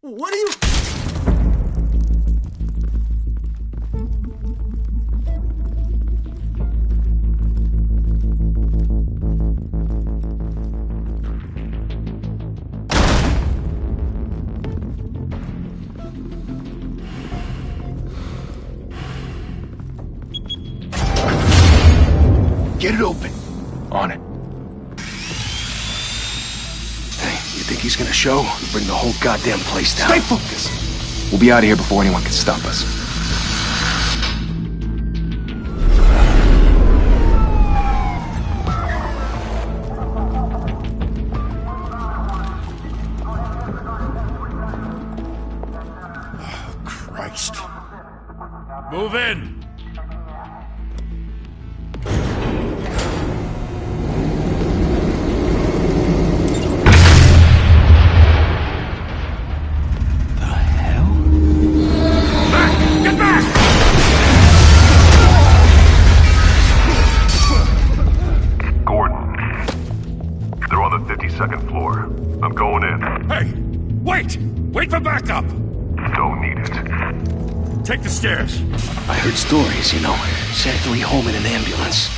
What are you... Get it open. On it. Hey, you think he's gonna show? We'll bring the whole goddamn place down. Stay focused! We'll be out of here before anyone can stop us. Oh, Christ. Move in! Second floor. I'm going in. Hey! Wait! Wait for backup! Don't need it. Take the stairs. I heard stories, you know. Sent 3 home in an ambulance.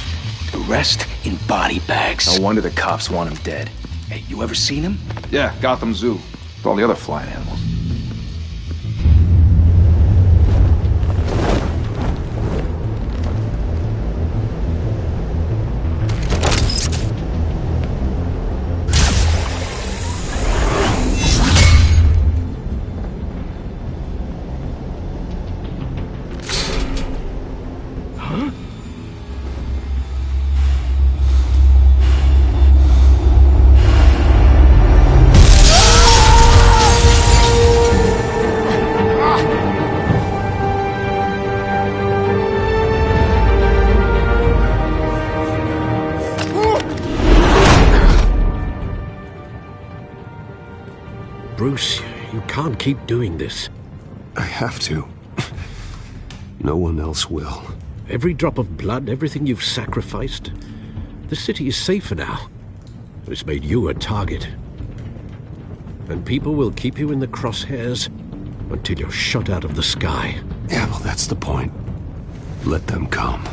The rest in body bags. No wonder the cops want him dead. Hey, you ever seen him? Yeah, Gotham Zoo. With all the other flying animals. Bruce, you can't keep doing this. I have to. No one else will. Every drop of blood, everything you've sacrificed. The city is safer now. It's made you a target. And people will keep you in the crosshairs until you're shot out of the sky. Yeah, well, that's the point. Let them come.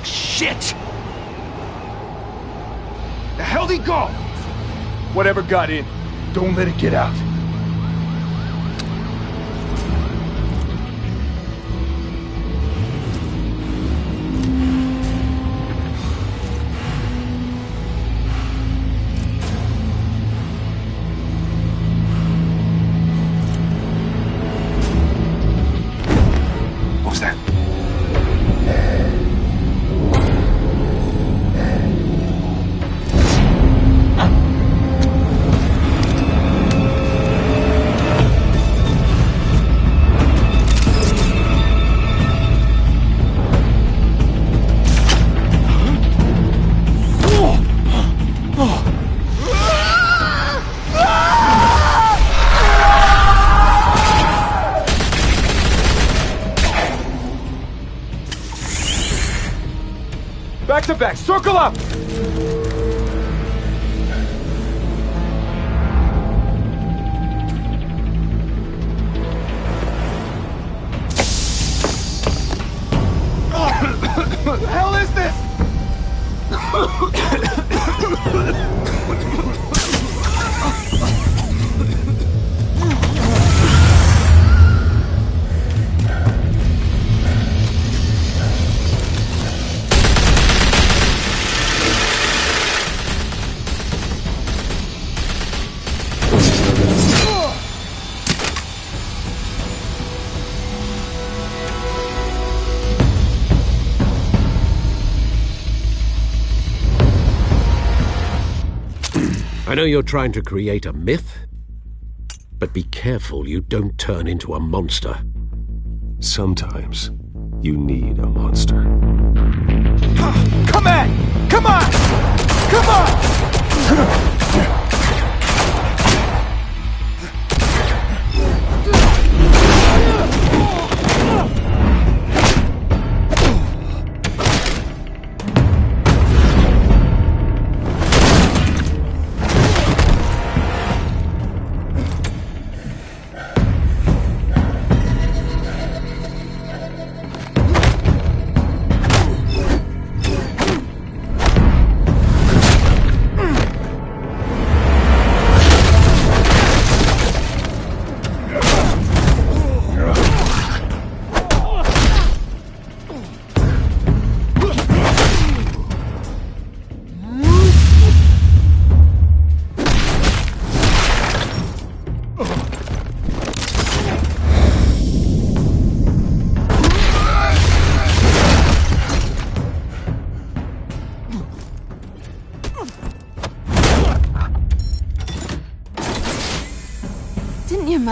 Shit! The hell'd he go? Whatever got in, don't let it get out. What was that? Back to back, circle up! What the hell is this? I know you're trying to create a myth, but be careful you don't turn into a monster. Sometimes you need a monster. Come on! Come on! Come on!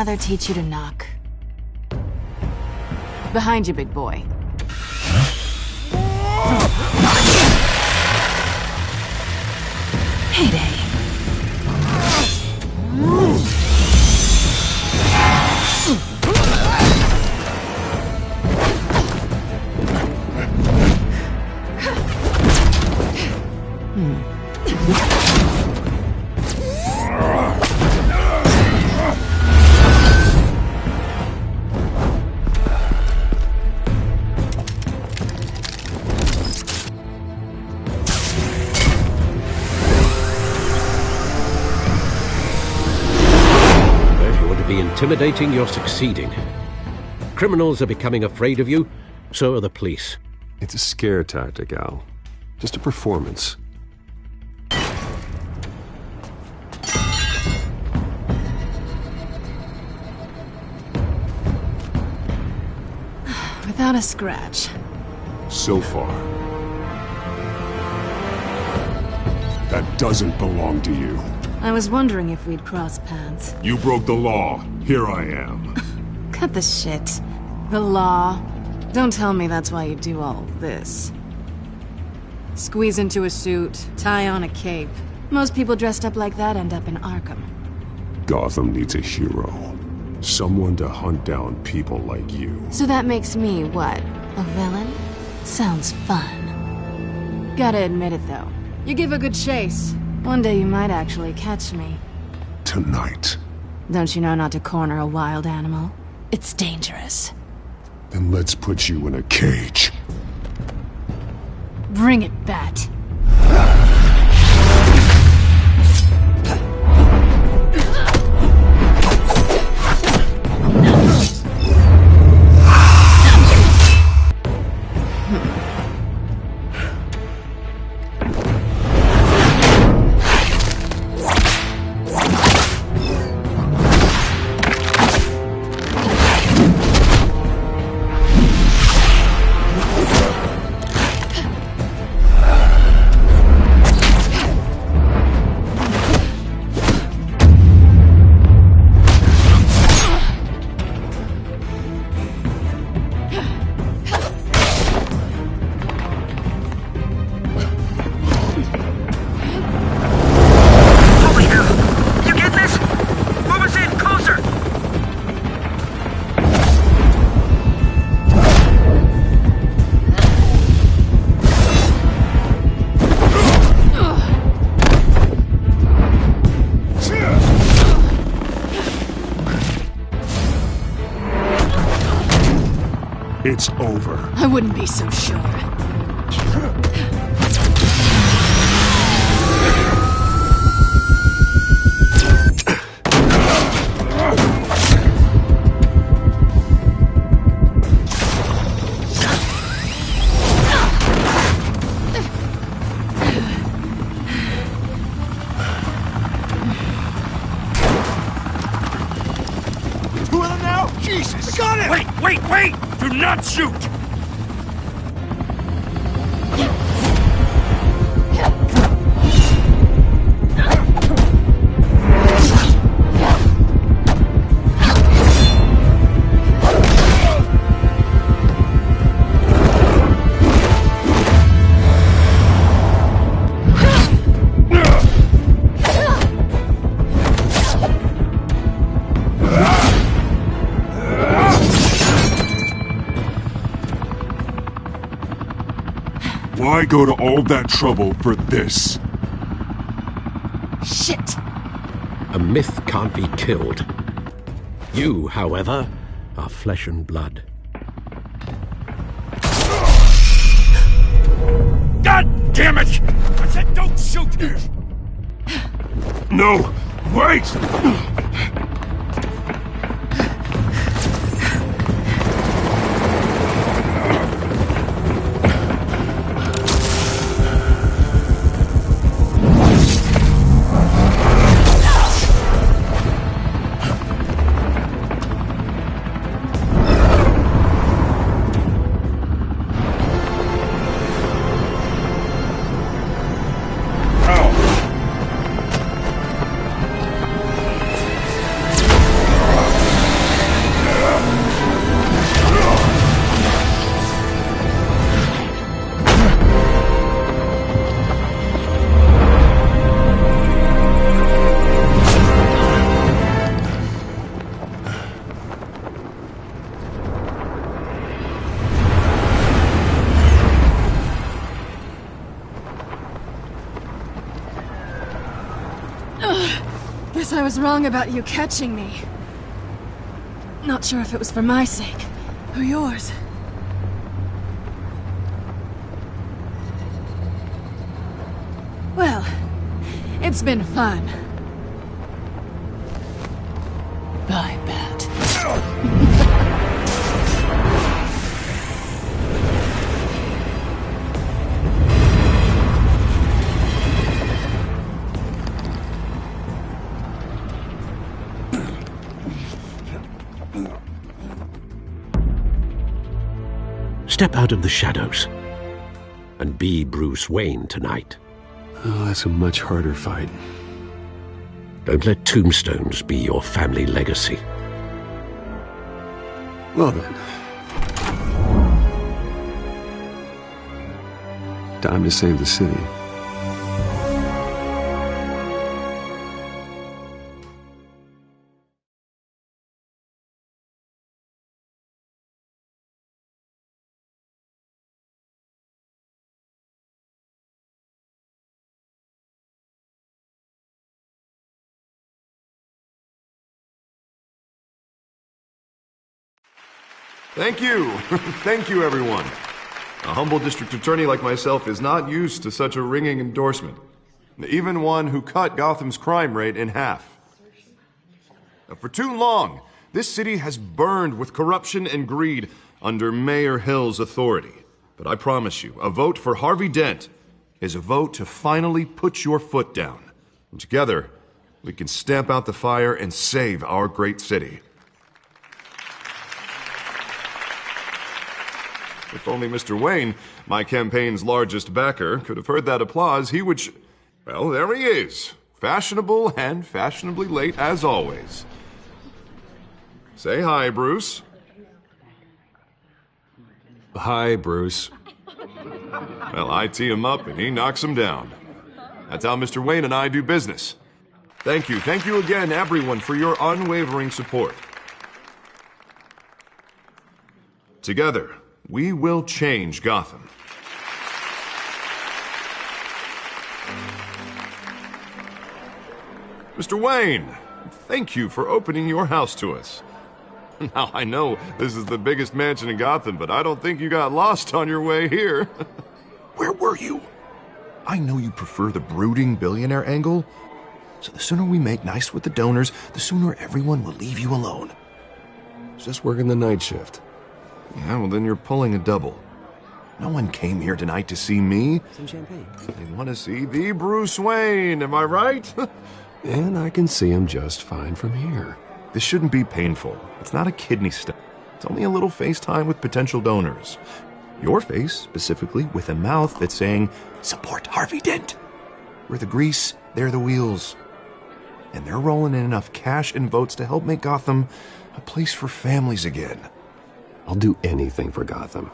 father teach you to knock? Behind you, big boy. Heyday. Intimidating, you're succeeding. Criminals are becoming afraid of you, so are the police. It's a scare tactic, Al. Just a performance. Without a scratch. So far. That doesn't belong to you. I was wondering if we'd cross paths. You broke the law. Here I am. Cut the shit. The law. Don't tell me that's why you do all this. Squeeze into a suit, tie on a cape. Most people dressed up like that end up in Arkham. Gotham needs a hero. Someone to hunt down people like you. So that makes me, what, a villain? Sounds fun. Gotta admit it, though. You give a good chase. One day you might actually catch me. Tonight. Don't you know not to corner a wild animal? It's dangerous. Then let's put you in a cage. Bring it, Bat. It's over. I wouldn't be so sure. Two of them now? Jesus! I got him! Wait! Do not shoot! Why go to all that trouble for this? Shit! A myth can't be killed. You, however, are flesh and blood. God damn it! I said don't shoot! No! Wait! Guess I was wrong about you catching me. Not sure if it was for my sake, or yours. Well, it's been fun. Bye, Bat. Step out of the shadows and be Bruce Wayne tonight. Oh, that's a much harder fight. Don't let tombstones be your family legacy. Well then. Time to save the city. Thank you. Thank you, everyone. A humble district attorney like myself is not used to such a ringing endorsement. Even one who cut Gotham's crime rate in half. For too long, this city has burned with corruption and greed under Mayor Hill's authority. But I promise you, a vote for Harvey Dent is a vote to finally put your foot down. And together, we can stamp out the fire and save our great city. If only Mr. Wayne, my campaign's largest backer, could have heard that applause, he would well, there he is. Fashionable and fashionably late as always. Say hi, Bruce. Hi, Bruce. Well, I tee him up and he knocks him down. That's how Mr. Wayne and I do business. Thank you again, everyone, for your unwavering support. Together, we will change Gotham. Mr. Wayne, thank you for opening your house to us. Now, I know this is the biggest mansion in Gotham, but I don't think you got lost on your way here. Where were you? I know you prefer the brooding billionaire angle, so the sooner we make nice with the donors, the sooner everyone will leave you alone. Just working the night shift. Yeah, well, then you're pulling a double. No one came here tonight to see me. Some champagne. They want to see the Bruce Wayne, am I right? And I can see him just fine from here. This shouldn't be painful. It's not a kidney stone. It's only a little FaceTime with potential donors. Your face, specifically, with a mouth that's saying, support Harvey Dent. We're the grease, they're the wheels. And they're rolling in enough cash and votes to help make Gotham a place for families again. I'll do anything for Gotham.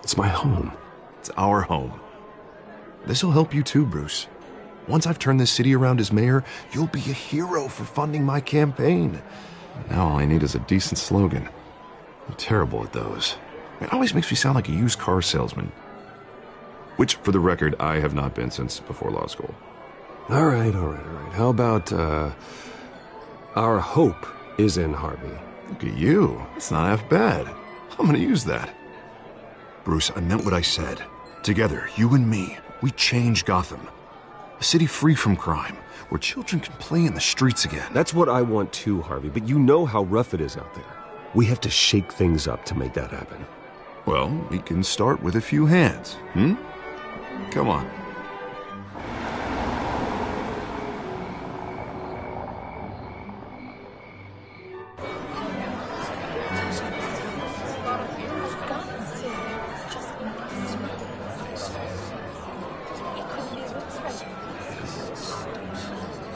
It's my home. It's our home. This'll help you too, Bruce. Once I've turned this city around as mayor, you'll be a hero for funding my campaign. Now all I need is a decent slogan. I'm terrible at those. It always makes me sound like a used car salesman. Which, for the record, I have not been since before law school. All right. How about, our hope is in Harvey? Look at you. That's not half bad. I'm gonna use that. Bruce, I meant what I said. Together, you and me, we change Gotham. A city free from crime, where children can play in the streets again. That's what I want too, Harvey, but you know how rough it is out there. We have to shake things up to make that happen. Well, we can start with a few hands, Come on.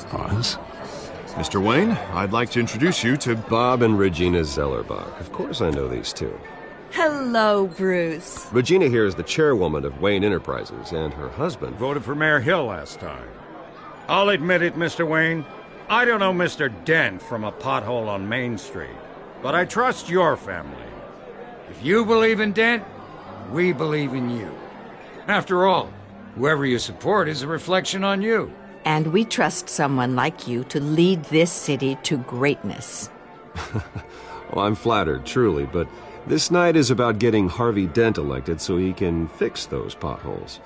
Pause. Mr. Wayne, I'd like to introduce you to Bob and Regina Zellerbach. Of course I know these two. Hello, Bruce. Regina here is the chairwoman of Wayne Enterprises, and her husband voted for Mayor Hill last time. I'll admit it, Mr. Wayne. I don't know Mr. Dent from a pothole on Main Street, but I trust your family. If you believe in Dent, we believe in you. After all, whoever you support is a reflection on you. And we trust someone like you to lead this city to greatness. Well, I'm flattered, truly, but this night is about getting Harvey Dent elected so he can fix those potholes.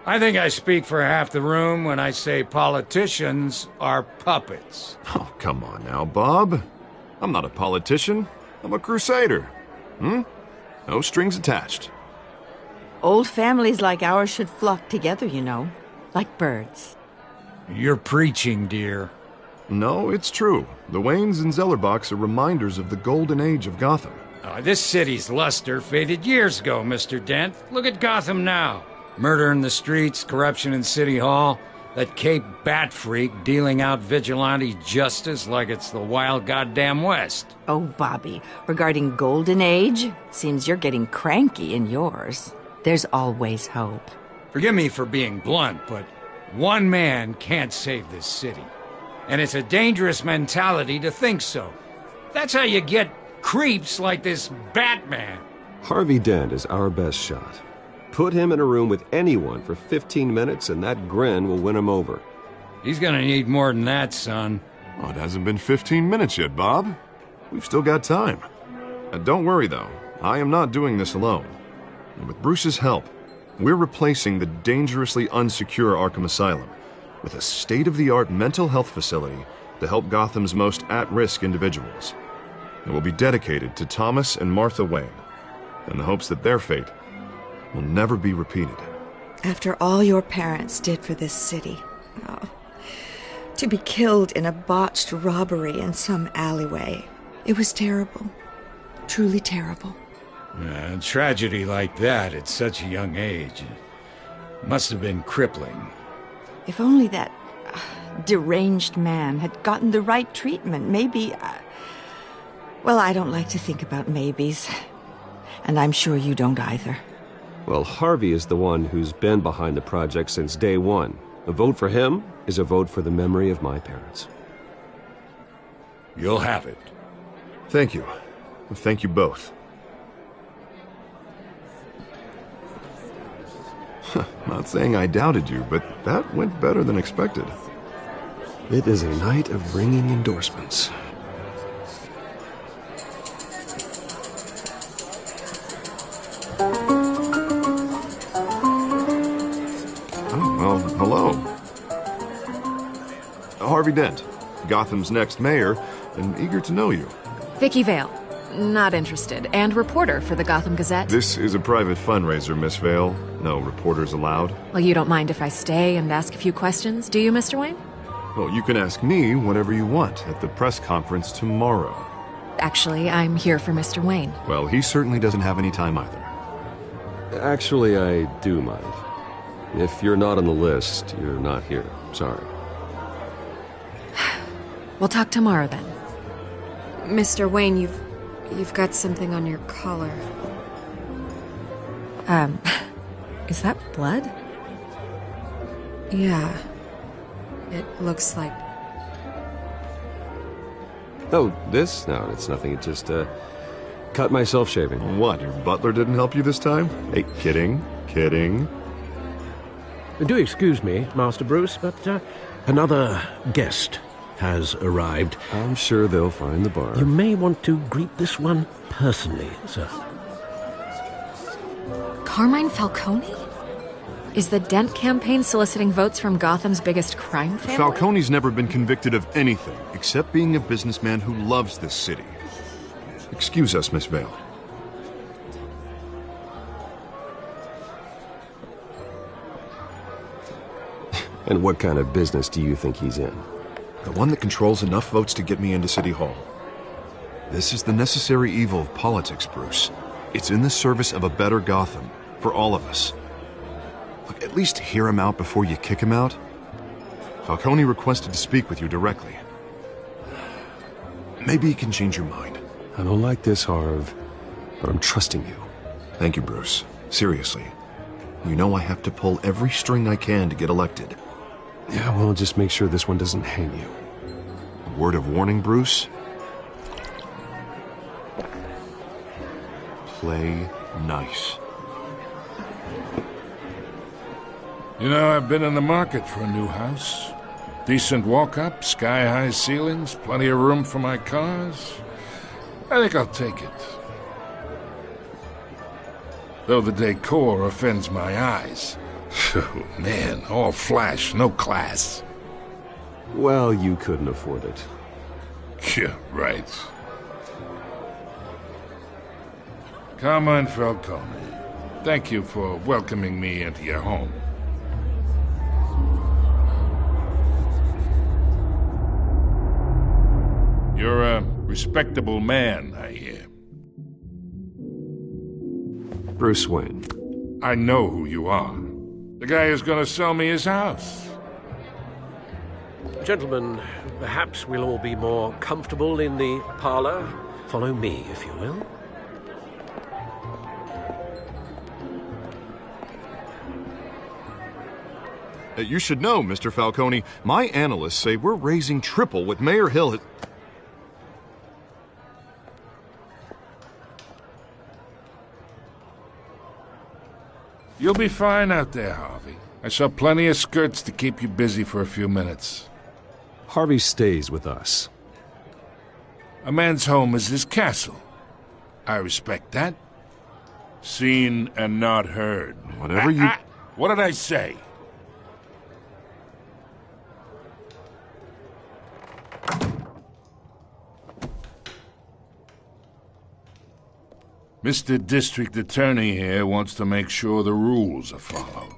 I think I speak for half the room when I say politicians are puppets. Oh, come on now, Bob. I'm not a politician. I'm a crusader. No strings attached. Old families like ours should flock together, you know, like birds. You're preaching, dear. No, it's true. The Waynes and Zellerbachs are reminders of the golden age of Gotham. This city's luster faded years ago, Mr. Dent. Look at Gotham now. Murder in the streets, corruption in City Hall, that Cape Bat freak dealing out vigilante justice like it's the wild goddamn West. Oh, Bobby, regarding Golden Age, seems you're getting cranky in yours. There's always hope. Forgive me for being blunt, but one man can't save this city. And it's a dangerous mentality to think so. That's how you get creeps like this Batman. Harvey Dent is our best shot. Put him in a room with anyone for 15 minutes and that grin will win him over. He's gonna need more than that, son. Oh, it hasn't been 15 minutes yet, Bob. We've still got time. Don't worry, though. I am not doing this alone. And with Bruce's help, we're replacing the dangerously unsecure Arkham Asylum with a state-of-the-art mental health facility to help Gotham's most at-risk individuals. It will be dedicated to Thomas and Martha Wayne, in the hopes that their fate will never be repeated. After all your parents did for this city, to be killed in a botched robbery in some alleyway, it was terrible. Truly terrible. A tragedy like that at such a young age must have been crippling. If only that deranged man had gotten the right treatment, maybe... well, I don't like to think about maybes. And I'm sure you don't either. Well, Harvey is the one who's been behind the project since day one. A vote for him is a vote for the memory of my parents. You'll have it. Thank you. Thank you both. Not saying I doubted you, but that went better than expected. It is a night of ringing endorsements. Well, hello. Harvey Dent, Gotham's next mayor, and eager to know you. Vicky Vale. Not interested. And reporter for the Gotham Gazette. This is a private fundraiser, Miss Vale. No reporters allowed. Well, you don't mind if I stay and ask a few questions, do you, Mr. Wayne? Well, you can ask me whatever you want at the press conference tomorrow. Actually, I'm here for Mr. Wayne. Well, he certainly doesn't have any time either. Actually, I do mind. If you're not on the list, you're not here. Sorry. We'll talk tomorrow, then. Mr. Wayne, you've got something on your collar. Is that blood? Yeah. It looks like... Oh, this? No, it's nothing. It just, cut myself shaving. What, your butler didn't help you this time? Hey, kidding. Do excuse me, Master Bruce, but another guest has arrived. I'm sure they'll find the bar. You may want to greet this one personally, sir. Carmine Falcone? Is the Dent campaign soliciting votes from Gotham's biggest crime family? Falcone's never been convicted of anything except being a businessman who loves this city. Excuse us, Miss Vale. And what kind of business do you think he's in? The one that controls enough votes to get me into City Hall. This is the necessary evil of politics, Bruce. It's in the service of a better Gotham, for all of us. Look, at least hear him out before you kick him out. Falcone requested to speak with you directly. Maybe he can change your mind. I don't like this, Harv, but I'm trusting you. Thank you, Bruce. Seriously. You know I have to pull every string I can to get elected. Yeah, well, just make sure this one doesn't hang you. A word of warning, Bruce? Play nice. You know, I've been in the market for a new house. Decent walk-up, sky-high ceilings, plenty of room for my cars. I think I'll take it. Though the decor offends my eyes. Oh, man, all flash, no class. Well, you couldn't afford it. Yeah, right. Carmine Falcone, thank you for welcoming me into your home. You're a respectable man, I hear. Bruce Wayne. I know who you are. The guy who's gonna sell me his house. Gentlemen, perhaps we'll all be more comfortable in the parlor. Follow me, if you will. You should know, Mr. Falcone, my analysts say we're raising triple what Mayor Hill has... You'll be fine out there, Harvey. I saw plenty of skirts to keep you busy for a few minutes. Harvey stays with us. A man's home is his castle. I respect that. Seen and not heard. Whatever you... What did I say? Mr. District Attorney here wants to make sure the rules are followed.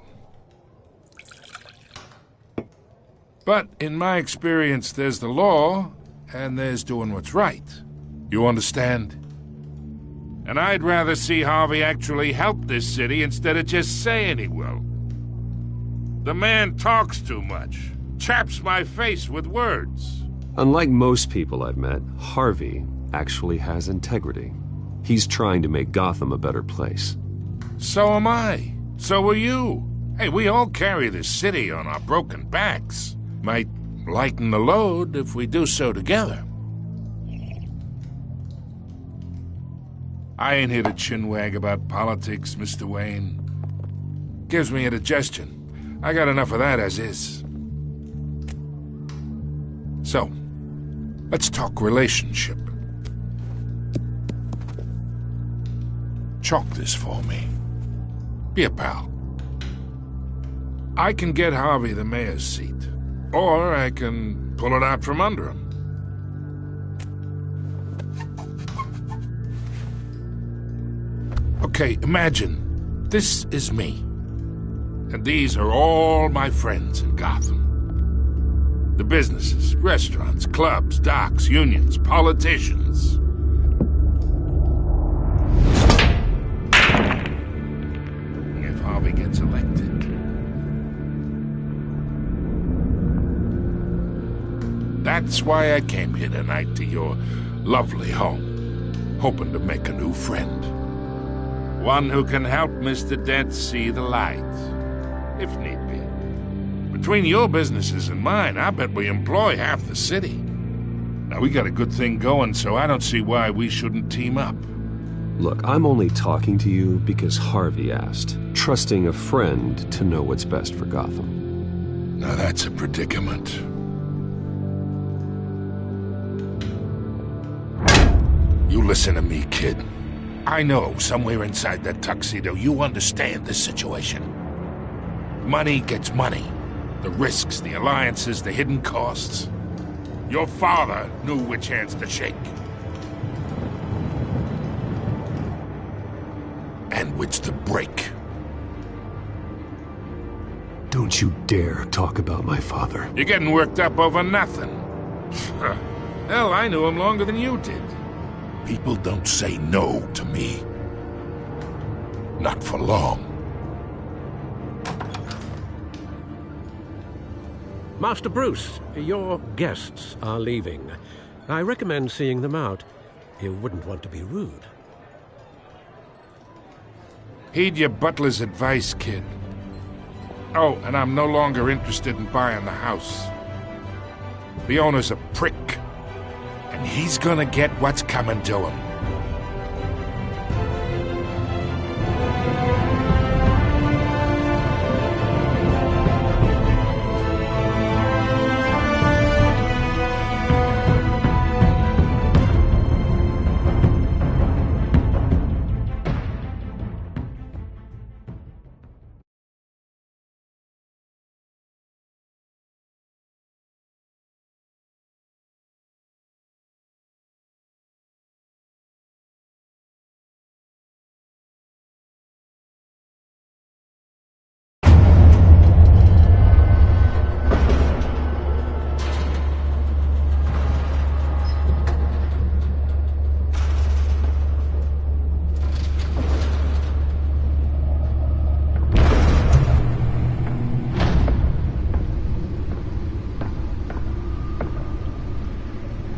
But in my experience, there's the law, and there's doing what's right. You understand? And I'd rather see Harvey actually help this city instead of just saying he will. The man talks too much, chaps my face with words. Unlike most people I've met, Harvey actually has integrity. He's trying to make Gotham a better place. So am I. So are you. Hey, we all carry this city on our broken backs. Might lighten the load if we do so together. I ain't here to chinwag about politics, Mr. Wayne. Gives me indigestion. I got enough of that as is. So, let's talk relationship. Chalk this for me. Be a pal. I can get Harvey the mayor's seat, or I can pull it out from under him. Okay, imagine this is me, and these are all my friends in Gotham. The businesses, restaurants, clubs, docks, unions, politicians. Harvey gets elected. That's why I came here tonight to your lovely home, hoping to make a new friend. One who can help Mr. Dent see the light, if need be. Between your businesses and mine, I bet we employ half the city. Now, we got a good thing going, so I don't see why we shouldn't team up. Look, I'm only talking to you because Harvey asked, trusting a friend to know what's best for Gotham. Now that's a predicament. You listen to me, kid. I know somewhere inside that tuxedo you understand this situation. Money gets money. The risks, the alliances, the hidden costs. Your father knew which hands to shake. And which to break. Don't you dare talk about my father. You're getting worked up over nothing. Hell, I knew him longer than you did. People don't say no to me. Not for long. Master Bruce, your guests are leaving. I recommend seeing them out. You wouldn't want to be rude. Heed your butler's advice, kid. Oh, and I'm no longer interested in buying the house. The owner's a prick, and he's gonna get what's coming to him.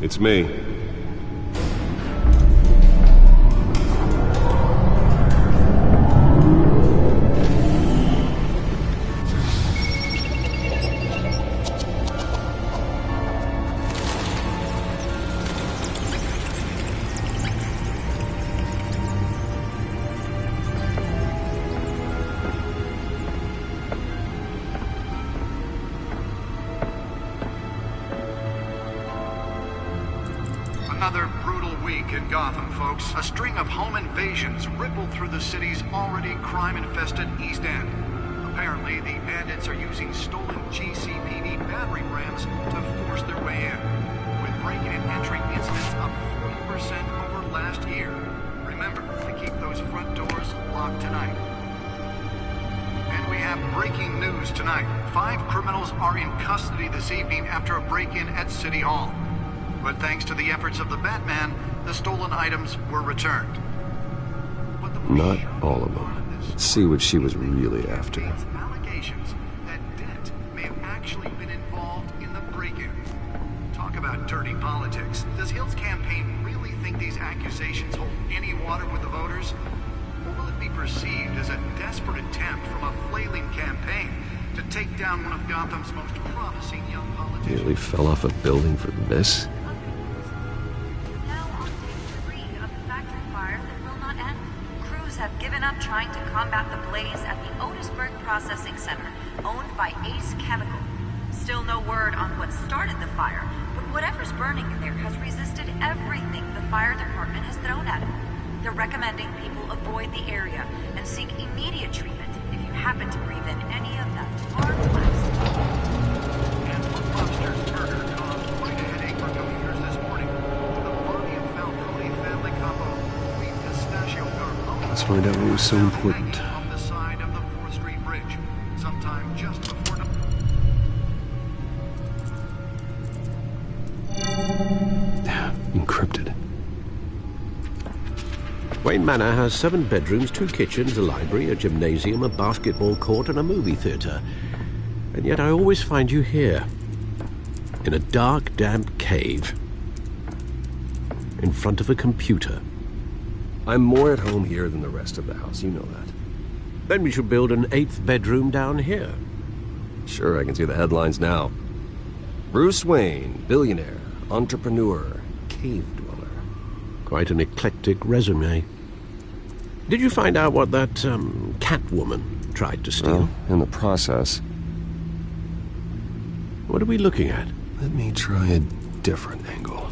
It's me. Another brutal week in Gotham, folks. A string of home invasions rippled through the city's already crime-infested East End. Apparently, the bandits are using stolen GCPD battering rams to force their way in, with breaking and entering incidents up 40% over last year. Remember to keep those front doors locked tonight. And we have breaking news tonight. 5 criminals are in custody this evening after a break-in at City Hall. But thanks to the efforts of the Batman, the stolen items were returned. Not all of them. Let's see what she was really after. Allegations that Dent may have actually been involved in the break-in. Talk about dirty politics. Does Hill's campaign really think these accusations hold any water with the voters? Or will it be perceived as a desperate attempt from a flailing campaign to take down one of Gotham's most promising young politicians? Nearly fell off a building for this? Have given up trying to combat the blaze at the Otisburg Processing Center, owned by Ace Chemical. Still no word on what started the fire, but whatever's burning in there has resisted everything the fire department has thrown at it. They're recommending people avoid the area and seek immediate treatment if you happen to breathe in any of that tar blast. And one monster's murder caused quite a headache for commuters this morning. The body of Falcone family couple, Pistachio Garbo. Let's find out what was so important. On the side of the 4th Street Bridge, sometime just before Encrypted. Wayne Manor has 7 bedrooms, 2 kitchens, a library, a gymnasium, a basketball court, and a movie theater. And yet I always find you here, in a dark, damp cave, in front of a computer. I'm more at home here than the rest of the house, you know that. Then we should build an 8th bedroom down here. Sure, I can see the headlines now. Bruce Wayne, billionaire, entrepreneur, cave dweller. Quite an eclectic resume. Did you find out what that, Catwoman tried to steal? Well, in the process. What are we looking at? Let me try a different angle.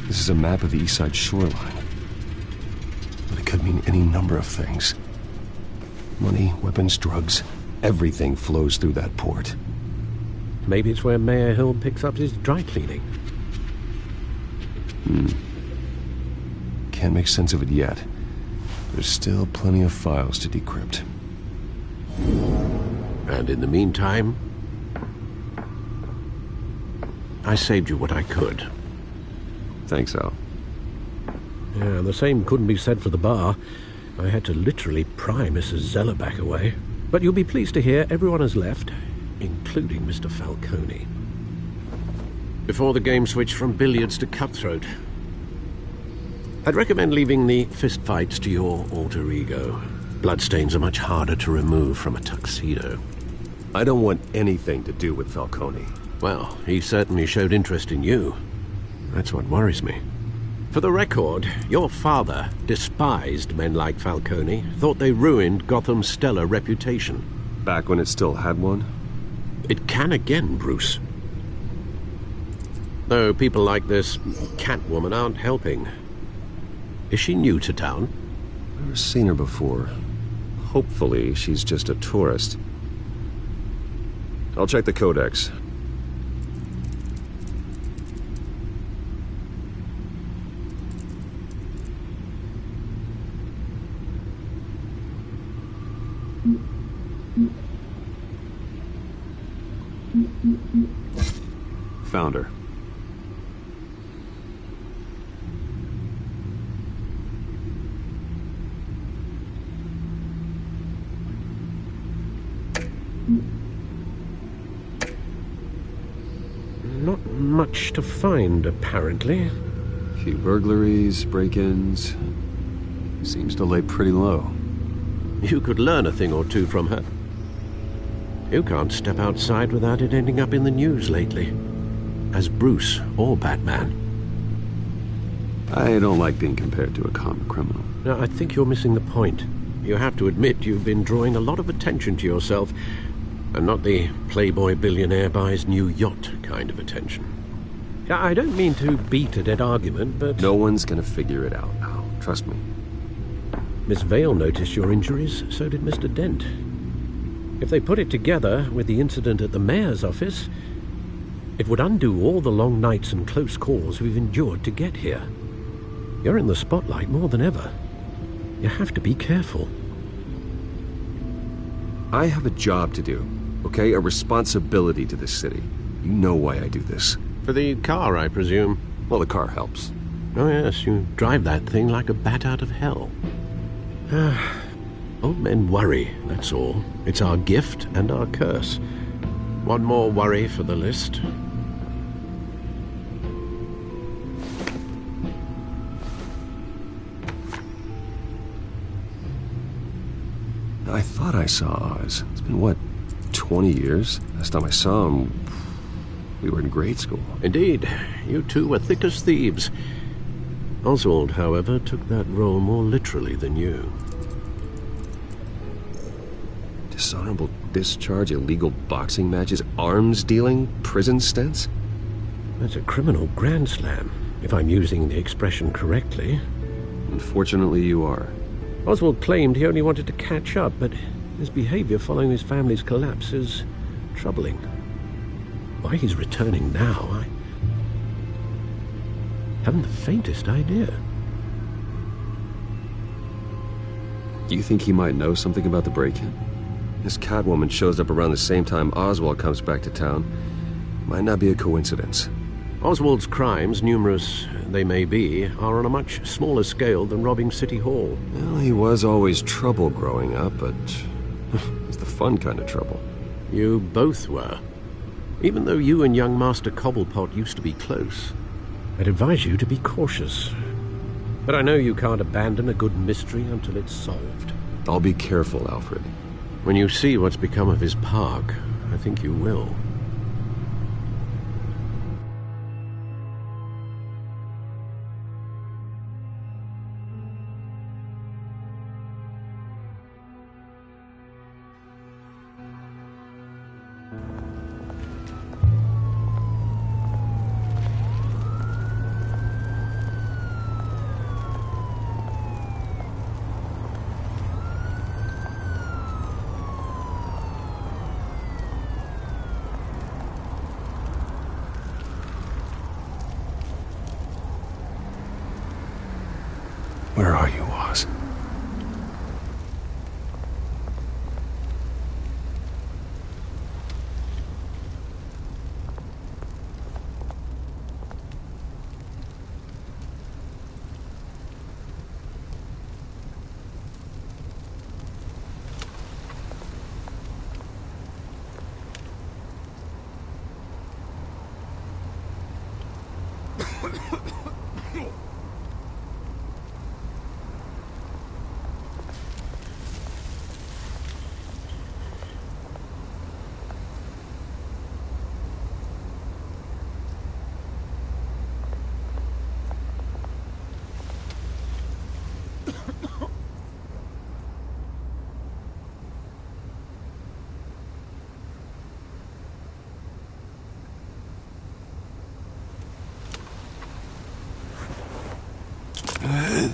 This is a map of the East Side shoreline. But it could mean any number of things. Money, weapons, drugs, everything flows through that port. Maybe it's where Mayor Hill picks up his dry cleaning. Can't make sense of it yet. There's still plenty of files to decrypt. And in the meantime, I saved you what I could. Thanks, Al. Yeah, the same couldn't be said for the bar. I had to literally pry Mrs. Zeller back away. But you'll be pleased to hear everyone has left, including Mr. Falcone. Before the game switched from billiards to cutthroat. I'd recommend leaving the fistfights to your alter ego. Bloodstains are much harder to remove from a tuxedo. I don't want anything to do with Falcone. Well, he certainly showed interest in you. That's what worries me. For the record, your father despised men like Falcone, thought they ruined Gotham's stellar reputation. Back when it still had one? It can again, Bruce. Though people like this Catwoman aren't helping. Is she new to town? Never seen her before. Hopefully, she's just a tourist. I'll check the codex. found her. Not much to find, apparently. A few burglaries, break-ins. Seems to lay pretty low. You could learn a thing or two from her. You can't step outside without it ending up in the news lately. As Bruce or Batman. I don't like being compared to a common criminal. Now, I think you're missing the point. You have to admit you've been drawing a lot of attention to yourself, and not the playboy billionaire buys new yacht kind of attention. I don't mean to beat a dead argument, but... No one's gonna figure it out now. Trust me. Miss Vale noticed your injuries, so did Mr. Dent. If they put it together with the incident at the mayor's office, it would undo all the long nights and close calls we've endured to get here. You're in the spotlight more than ever. You have to be careful. I have a job to do, okay? A responsibility to this city. You know why I do this. For the car, I presume? Well, the car helps. Oh yes, you drive that thing like a bat out of hell. Old men worry, that's all. It's our gift and our curse. One more worry for the list. I thought I saw Oz. It's been, what, 20 years? Last time I saw him, we were in grade school. Indeed. You two were thick as thieves. Oswald, however, took that role more literally than you. Dishonorable discharge, illegal boxing matches, arms dealing, prison stints? That's a criminal grand slam, if I'm using the expression correctly. Unfortunately, you are. Oswald claimed he only wanted to catch up, but his behavior following his family's collapse is troubling. Why he's returning now, I haven't the faintest idea. Do you think he might know something about the break-in? This Catwoman shows up around the same time Oswald comes back to town. Might not be a coincidence. Oswald's crimes, numerous they may be, are on a much smaller scale than robbing City Hall. Well, he was always trouble growing up, but it's the fun kind of trouble. You both were. Even though you and young Master Cobblepot used to be close, I'd advise you to be cautious. But I know you can't abandon a good mystery until it's solved. I'll be careful, Alfred. When you see what's become of his park, I think you will. Where are you, Oz?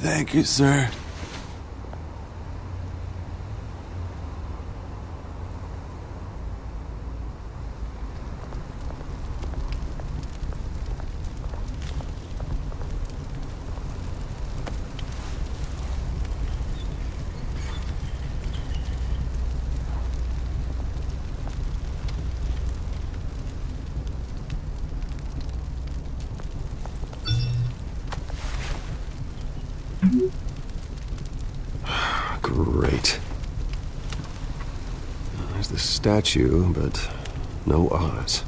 Thank you, sir. Great. There's the statue, but no Oz.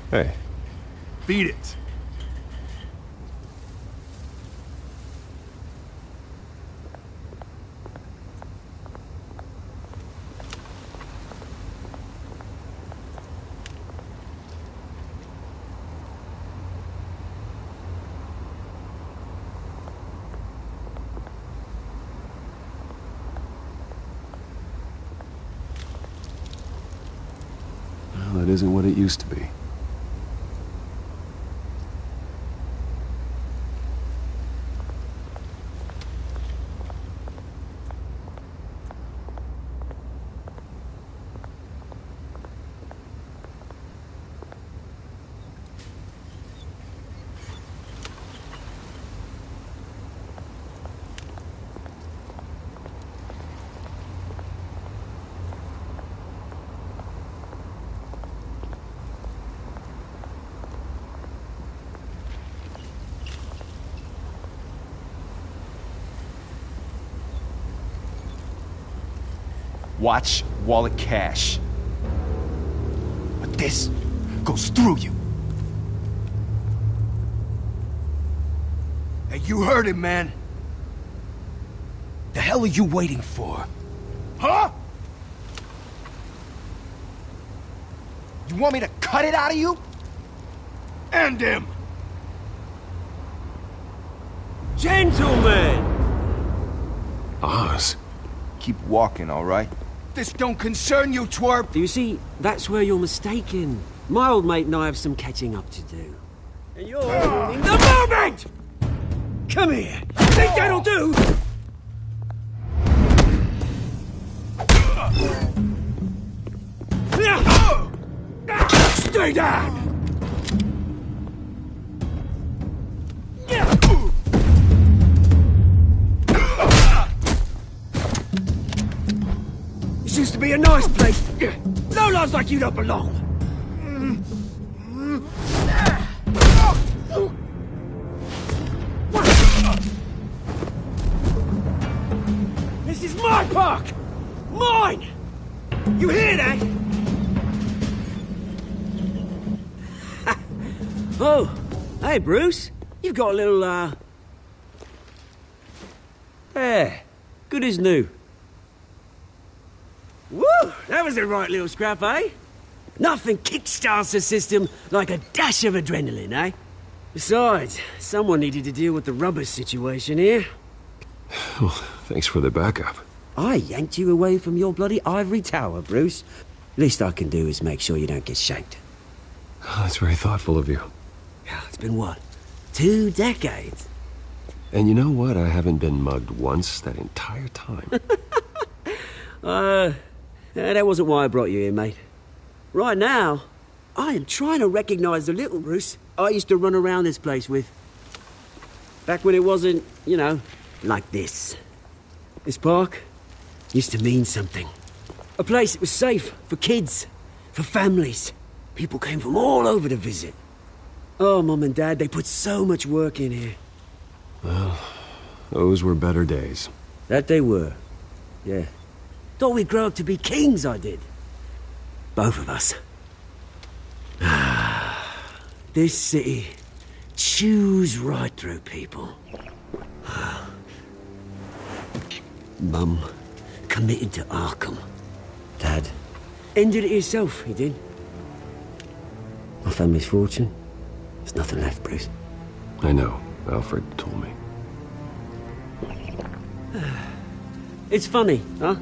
Hey. Beat it. Well, it isn't what it used to be. Watch wallet cash. But this goes through you. Hey, you heard him, man. The hell are you waiting for? Huh? You want me to cut it out of you? End him! Gentlemen! Oz. Keep walking, all right? This don't concern you, twerp! You see, that's where you're mistaken. My old mate and I have some catching up to do. And you're ruining the moment! Come here! Think that'll do? Stay down! This used to be a nice place. No lads like you don't belong. This is my park! Mine! You hear that? Oh, hey Bruce. You've got a little, There. Good as new. Woo! That was a right little scrap, eh? Nothing kickstarts the system like a dash of adrenaline, eh? Besides, someone needed to deal with the rubber situation here. Well, thanks for the backup. I yanked you away from your bloody ivory tower, Bruce. Least I can do is make sure you don't get shanked. Oh, that's very thoughtful of you. Yeah, it's been what? 2 decades? And you know what? I haven't been mugged once that entire time. That wasn't why I brought you here, mate. Right now, I am trying to recognize the little Bruce I used to run around this place with. Back when it wasn't, you know, like this. This park used to mean something. A place that was safe for kids, for families. People came from all over to visit. Oh, Mum and Dad, they put so much work in here. Well, those were better days. That they were. Yeah. Thought we'd grow up to be kings, I did. Both of us. This city chews right through people. Mum committed to Arkham. Dad ended it himself, he did. My family's fortune. There's nothing left, Bruce. I know. Alfred told me. It's funny, huh?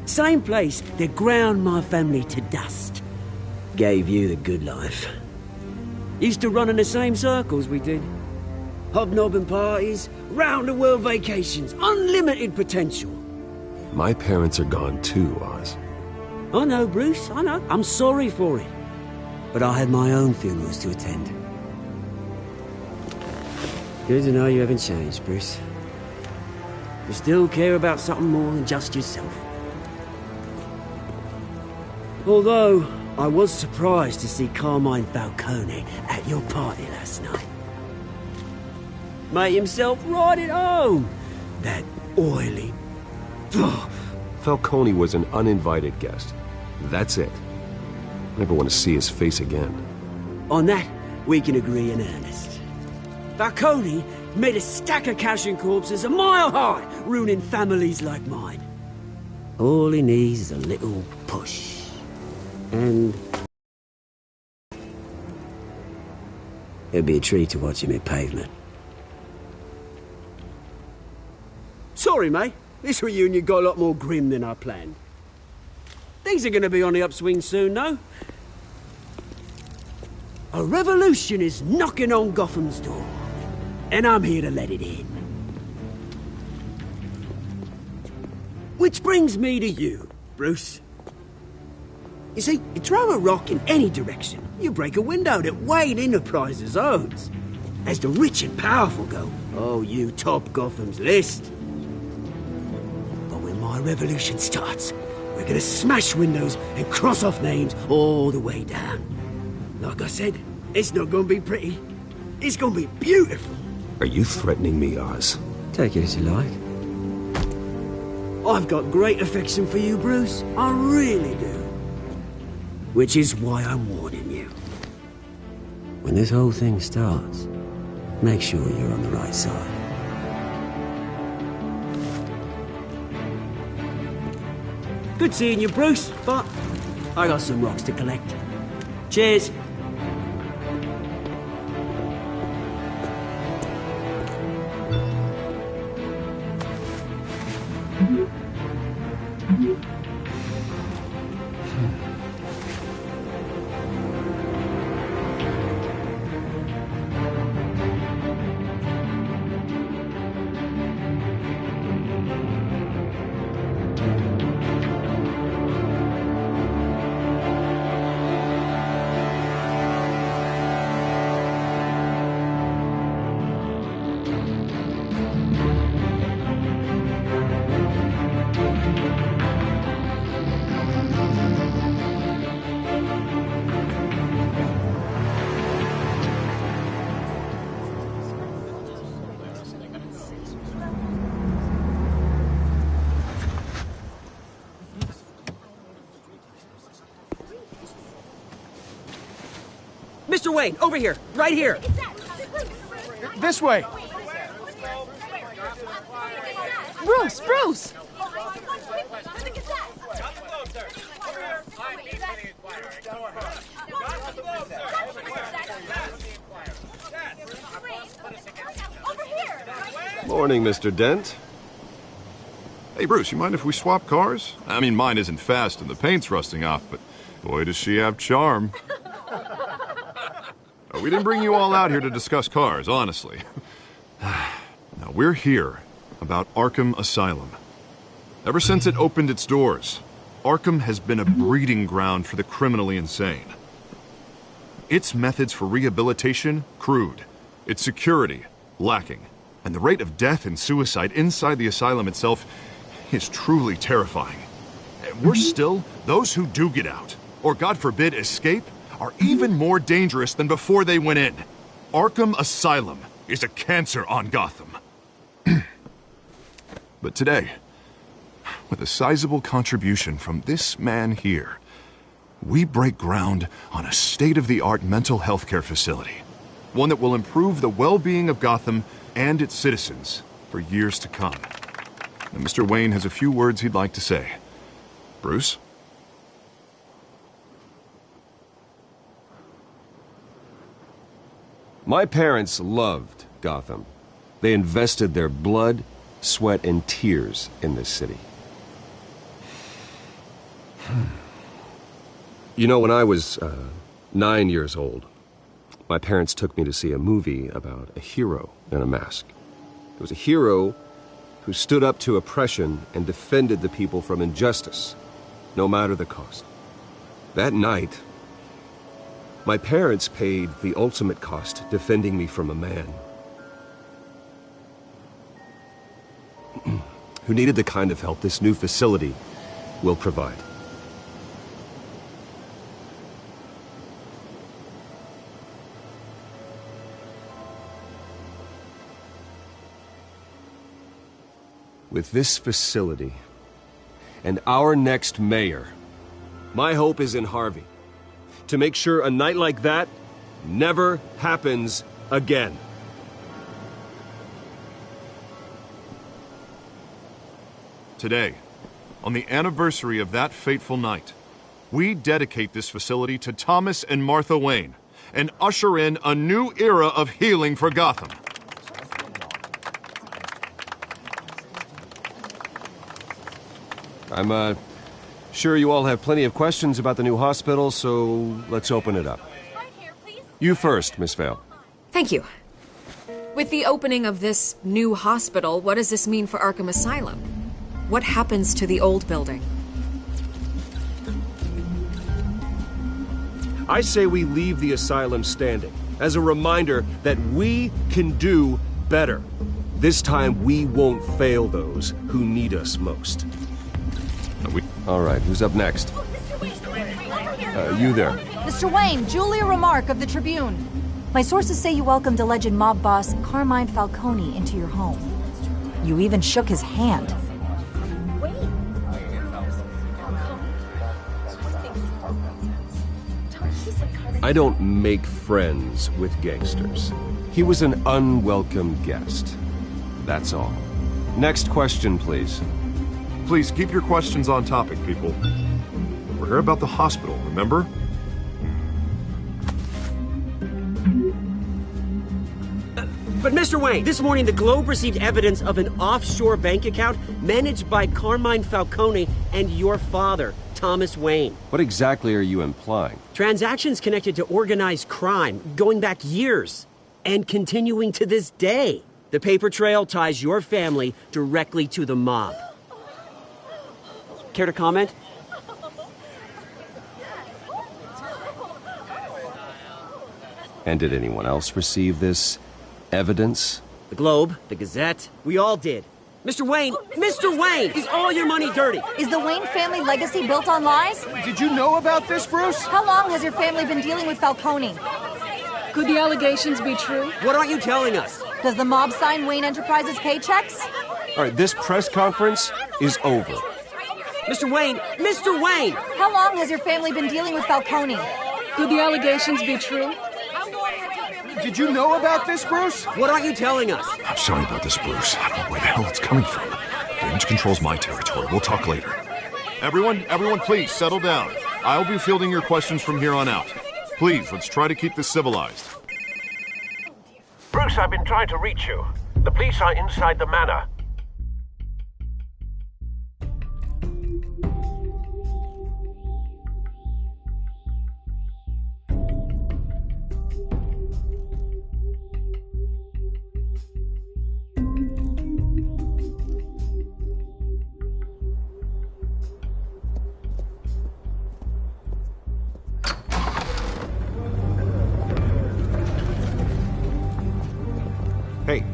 Same place that ground my family to dust. Gave you the good life. Used to run in the same circles we did. Hobnobbing parties, round-the-world vacations, unlimited potential. My parents are gone too, Oz. I know, Bruce, I know. I'm sorry for it. but I had my own funerals to attend. Good to know you haven't changed, Bruce. You still care about something more than just yourself. Although, I was surprised to see Carmine Falcone at your party last night. Made himself right at home. That oily... Falcone was an uninvited guest. That's it. Never want to see his face again. On that, we can agree in earnest. Falcone made a stack of cash and corpses a mile high, ruining families like mine. All he needs is a little push. And... it'd be a treat to watch him hit pavement. Sorry, mate. This reunion got a lot more grim than I planned. Things are gonna be on the upswing soon, though. A revolution is knocking on Gotham's door. And I'm here to let it in. Which brings me to you, Bruce. You see, you throw a rock in any direction, you break a window that Wayne Enterprises owns. As the rich and powerful go, oh, you top Gotham's list. But when my revolution starts, we're gonna smash windows and cross off names all the way down. Like I said, it's not gonna be pretty. It's gonna be beautiful. Are you threatening me, Oz? Take it as you like. I've got great affection for you, Bruce. I really do. Which is why I'm warning you. When this whole thing starts, make sure you're on the right side. Good seeing you, Bruce, but I got some rocks to collect. Cheers. Mr. Wayne, over here, right here. This way. Bruce, Bruce! Morning, Mr. Dent. Hey, Bruce, you mind if we swap cars? I mean, mine isn't fast and the paint's rusting off, but boy, does she have charm. We didn't bring you all out here to discuss cars, honestly. Now, we're here about Arkham Asylum. Ever since it opened its doors, Arkham has been a breeding ground for the criminally insane. Its methods for rehabilitation, crude. Its security, lacking. And the rate of death and suicide inside the asylum itself is truly terrifying. Worse still, those who do get out, or God forbid, escape, are even more dangerous than before they went in. Arkham Asylum is a cancer on Gotham. But today, with a sizable contribution from this man here, we break ground on a state-of-the-art mental health care facility. One that will improve the well-being of Gotham and its citizens for years to come. And Mr. Wayne has a few words he'd like to say. Bruce? My parents loved Gotham. They invested their blood, sweat, and tears in this city. You know, when I was 9 years old, my parents took me to see a movie about a hero in a mask. It was a hero who stood up to oppression and defended the people from injustice, no matter the cost. That night, My parents paid the ultimate cost defending me from a man who needed the kind of help this new facility will provide. With this facility and our next mayor, my hope is in Harvey, to make sure a night like that never happens again. Today, on the anniversary of that fateful night, we dedicate this facility to Thomas and Martha Wayne and usher in a new era of healing for Gotham. I'm sure you all have plenty of questions about the new hospital, so let's open it up. You first, Miss Vale. Thank you. With the opening of this new hospital, what does this mean for Arkham Asylum? What happens to the old building? I say we leave the asylum standing as a reminder that we can do better. This time we won't fail those who need us most. All right, who's up next? You there. Mr. Wayne, Julia Remark of the Tribune. My sources say you welcomed alleged mob boss Carmine Falcone into your home. You even shook his hand. I don't make friends with gangsters. He was an unwelcome guest. That's all. Next question, please. Please keep your questions on topic, people. We're here about the hospital, remember? But Mr. Wayne, this morning the Globe received evidence of an offshore bank account managed by Carmine Falcone and your father, Thomas Wayne. What exactly are you implying? Transactions connected to organized crime, going back years, and continuing to this day. The paper trail ties your family directly to the mob. Care to comment? And did anyone else receive this evidence? The Globe, the Gazette, we all did. Mr. Wayne, is all your money dirty? Is the Wayne family legacy built on lies? Did you know about this, Bruce? How long has your family been dealing with Falcone? Could the allegations be true? What aren't you telling us? Does the mob sign Wayne Enterprises paychecks? All right, this press conference is over. Mr. Wayne! How long has your family been dealing with Falcone? Could the allegations be true? Did you know about this, Bruce? What aren't you telling us? I'm sorry about this, Bruce. I don't know where the hell it's coming from. Damage control's my territory. We'll talk later. Everyone, please settle down. I'll be fielding your questions from here on out. Please, let's try to keep this civilized. Bruce, I've been trying to reach you. The police are inside the manor.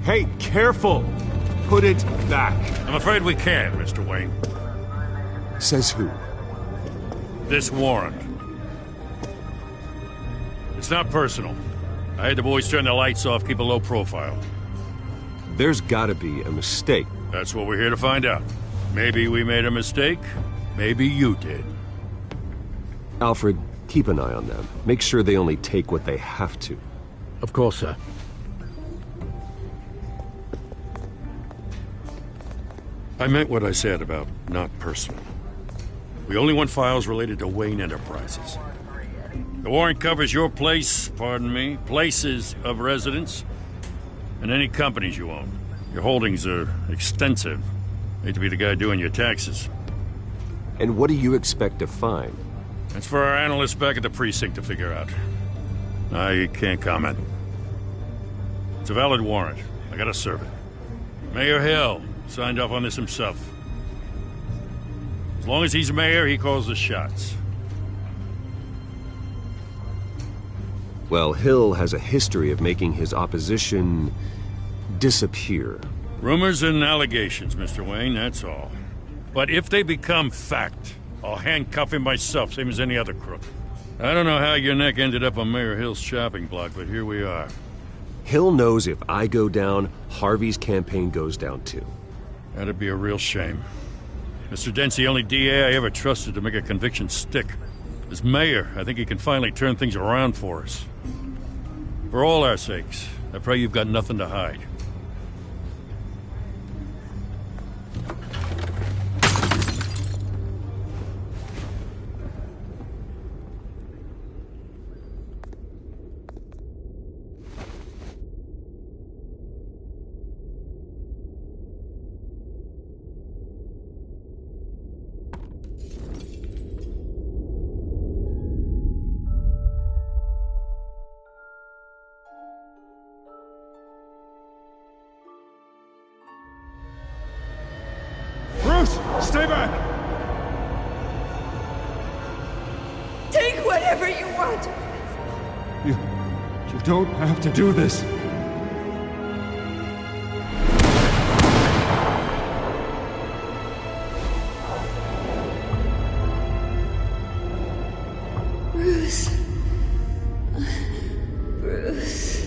Hey, careful! Put it back. I'm afraid we can't, Mr. Wayne. Says who? This warrant. It's not personal. I had the boys turn the lights off, keep a low profile. There's gotta be a mistake. That's what we're here to find out. Maybe we made a mistake. Maybe you did. Alfred, keep an eye on them. Make sure they only take what they have to. Of course, sir. I meant what I said about not personal. We only want files related to Wayne Enterprises. The warrant covers your place, places of residence, and any companies you own. Your holdings are extensive. Hate to be the guy doing your taxes. And what do you expect to find? That's for our analysts back at the precinct to figure out. I can't comment. It's a valid warrant. I gotta serve it. Mayor Hill signed off on this himself. As long as he's mayor, he calls the shots. Well, Hill has a history of making his opposition disappear. Rumors and allegations, Mr. Wayne, that's all. But if they become fact, I'll handcuff him myself, same as any other crook. I don't know how your neck ended up on Mayor Hill's shopping block, but here we are. Hill knows if I go down, Harvey's campaign goes down too. That'd be a real shame. Mr. Dent's the only DA I ever trusted to make a conviction stick. As mayor, I think he can finally turn things around for us. For all our sakes, I pray you've got nothing to hide. Stay back! Take whatever you want! You don't have to do this. Bruce. Bruce.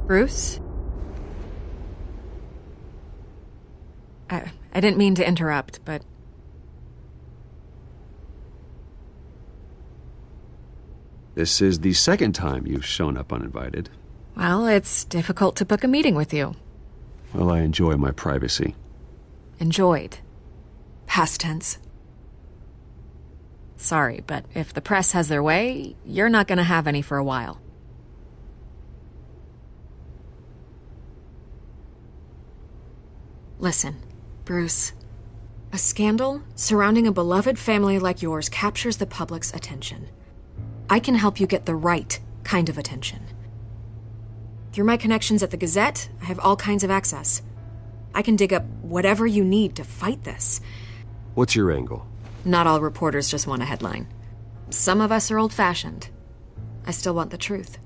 Bruce? I didn't mean to interrupt, but... This is the second time you've shown up uninvited. Well, it's difficult to book a meeting with you. Well, I enjoy my privacy. Enjoyed. Past tense. Sorry, but if the press has their way, you're not gonna have any for a while. Listen, Bruce. A scandal surrounding a beloved family like yours captures the public's attention. I can help you get the right kind of attention. Through my connections at the Gazette, I have all kinds of access. I can dig up whatever you need to fight this. What's your angle? Not all reporters just want a headline. Some of us are old-fashioned. I still want the truth.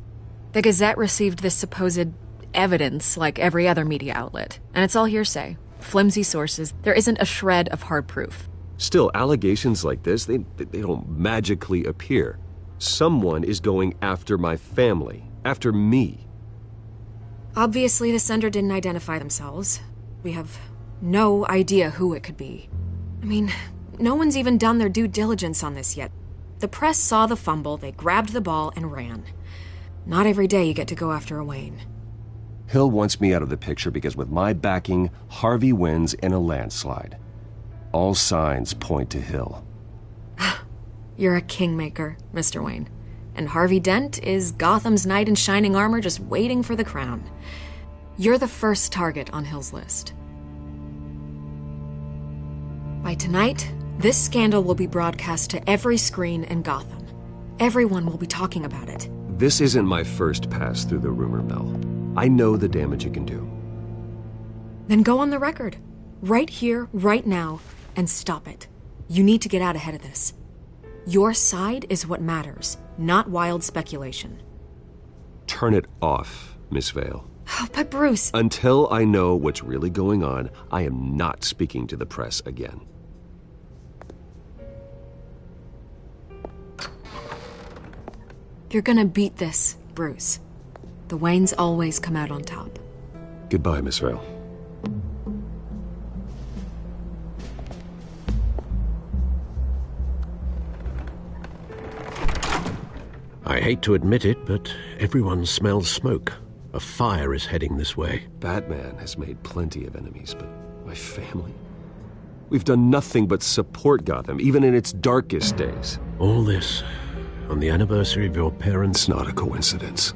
The Gazette received this supposed evidence like every other media outlet, and it's all hearsay. Flimsy sources. There isn't a shred of hard proof. Still, allegations like this, they don't magically appear. Someone is going after my family, after me. Obviously, the sender didn't identify themselves. We have no idea who it could be. I mean, no one's even done their due diligence on this yet. The press saw the fumble, they grabbed the ball and ran. Not every day you get to go after a Wayne. Hill wants me out of the picture because with my backing, Harvey wins in a landslide. All signs point to Hill. You're a kingmaker, Mr. Wayne. And Harvey Dent is Gotham's knight in shining armor just waiting for the crown. You're the first target on Hill's list. By tonight, this scandal will be broadcast to every screen in Gotham. Everyone will be talking about it. This isn't my first pass through the rumor mill. I know the damage it can do. Then go on the record. Right here, right now, and stop it. You need to get out ahead of this. Your side is what matters, not wild speculation. Turn it off, Miss Vale. Oh, but Bruce... Until I know what's really going on, I am not speaking to the press again. You're gonna beat this, Bruce. The Waynes always come out on top. Goodbye, Miss Vale. I hate to admit it, but everyone smells smoke. A fire is heading this way. Batman has made plenty of enemies, but my family? We've done nothing but support Gotham, even in its darkest days. All this on the anniversary of your parents'... It's not a coincidence.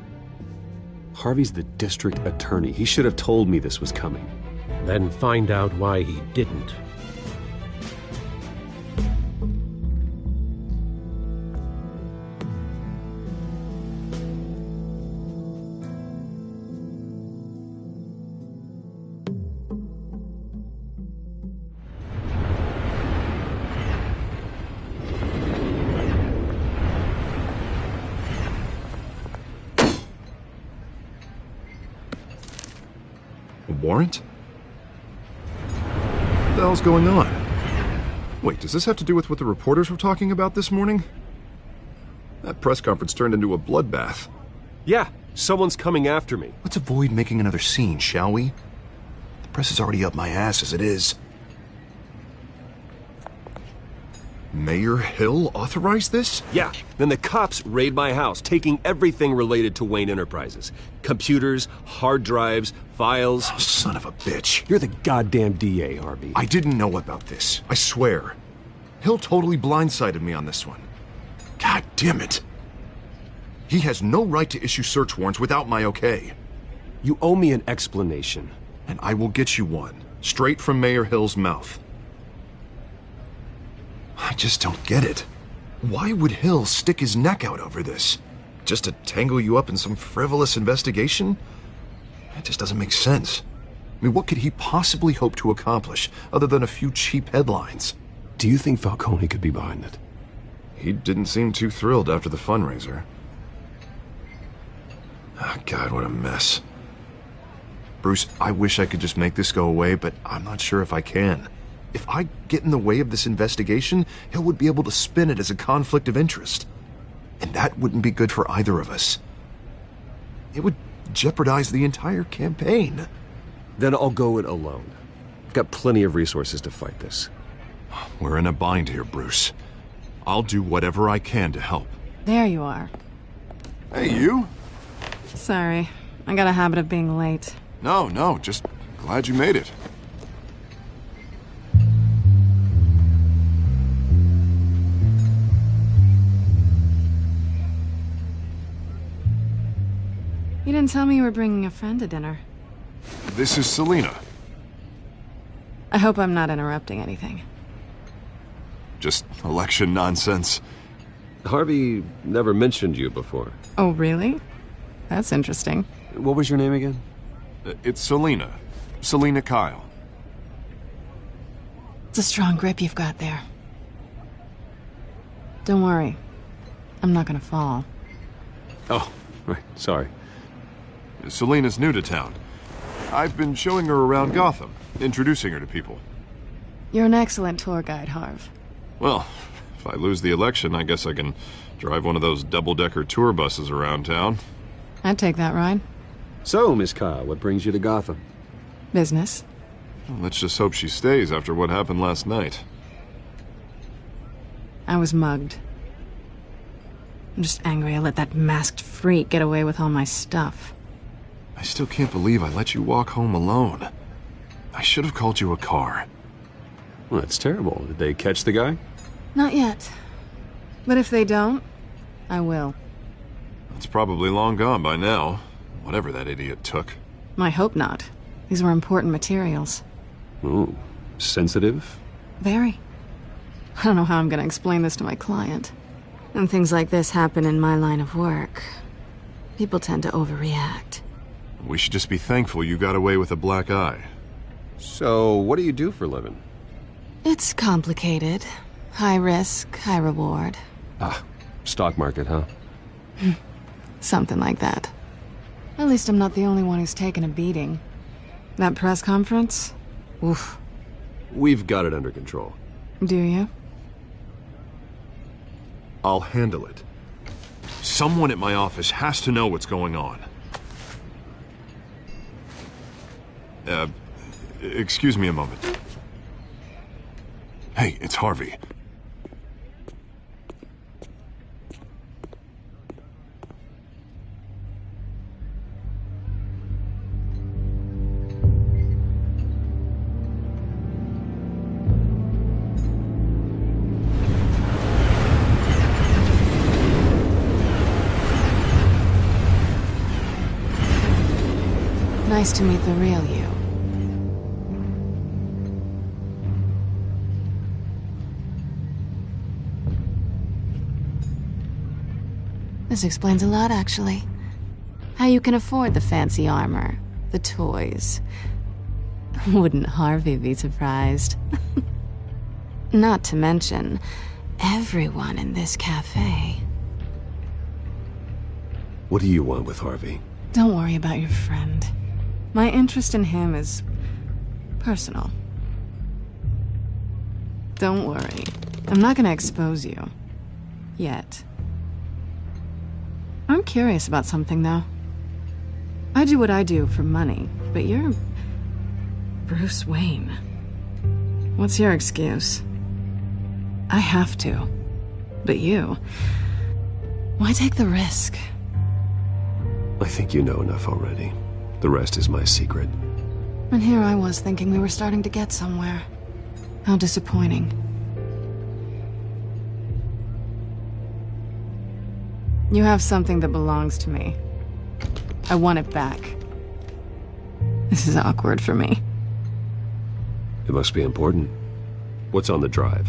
Harvey's the district attorney. He should have told me this was coming. Then find out why he didn't. A warrant? What the hell's going on? Wait, does this have to do with what the reporters were talking about this morning? That press conference turned into a bloodbath. Yeah, someone's coming after me. Let's avoid making another scene, shall we? The press is already up my ass as it is. Mayor Hill authorized this? Yeah, then the cops raid my house, taking everything related to Wayne Enterprises. Computers, hard drives, files. Oh, son of a bitch. You're the goddamn DA, Harvey. I didn't know about this. I swear. Hill totally blindsided me on this one. God damn it. He has no right to issue search warrants without my okay. You owe me an explanation. And I will get you one, straight from Mayor Hill's mouth. I just don't get it. Why would Hill stick his neck out over this? Just to tangle you up in some frivolous investigation? It just doesn't make sense. I mean, what could he possibly hope to accomplish other than a few cheap headlines? Do you think Falcone could be behind it? He didn't seem too thrilled after the fundraiser. Oh, God, what a mess. Bruce, I wish I could just make this go away, but I'm not sure if I can. If I get in the way of this investigation, Hill would be able to spin it as a conflict of interest. And that wouldn't be good for either of us. It would jeopardize the entire campaign. Then I'll go it alone. I've got plenty of resources to fight this. We're in a bind here, Bruce. I'll do whatever I can to help. There you are. Hey, you? Sorry. I got a habit of being late. No, just glad you made it. You didn't tell me you were bringing a friend to dinner. This is Selina. I hope I'm not interrupting anything. Just election nonsense. Harvey never mentioned you before. Oh, really? That's interesting. What was your name again? It's Selina. Selina Kyle. It's a strong grip you've got there. Don't worry. I'm not gonna fall. Oh, right. Sorry. Selina's new to town. I've been showing her around Gotham, introducing her to people. You're an excellent tour guide, Harv. Well, if I lose the election, I guess I can drive one of those double-decker tour buses around town. I'd take that ride. So, Miss Kyle, what brings you to Gotham? Business. Well, let's just hope she stays after what happened last night. I was mugged. I'm just angry I let that masked freak get away with all my stuff. I still can't believe I let you walk home alone. I should have called you a car. Well, that's terrible. Did they catch the guy? Not yet. But if they don't, I will. It's probably long gone by now, whatever that idiot took. I hope not. These were important materials. Ooh, sensitive? Very. I don't know how I'm going to explain this to my client. And things like this happen in my line of work. People tend to overreact. We should just be thankful you got away with a black eye. So, what do you do for a living? It's complicated. High risk, high reward. Ah, stock market, huh? Something like that. At least I'm not the only one who's taken a beating. That press conference? Oof. We've got it under control. Do you? I'll handle it. Someone at my office has to know what's going on. Excuse me a moment. Hey, it's Harvey. Nice to meet the real you. This explains a lot, actually. How you can afford the fancy armor, the toys. Wouldn't Harvey be surprised? Not to mention, everyone in this cafe. What do you want with Harvey? Don't worry about your friend. My interest in him is personal. Don't worry. I'm not gonna expose you. Yet. I'm curious about something, though. I do what I do for money, but you're Bruce Wayne. What's your excuse? I have to. But you... why take the risk? I think you know enough already. The rest is my secret. And here I was thinking we were starting to get somewhere. How disappointing. You have something that belongs to me. I want it back. This is awkward for me. It must be important. What's on the drive?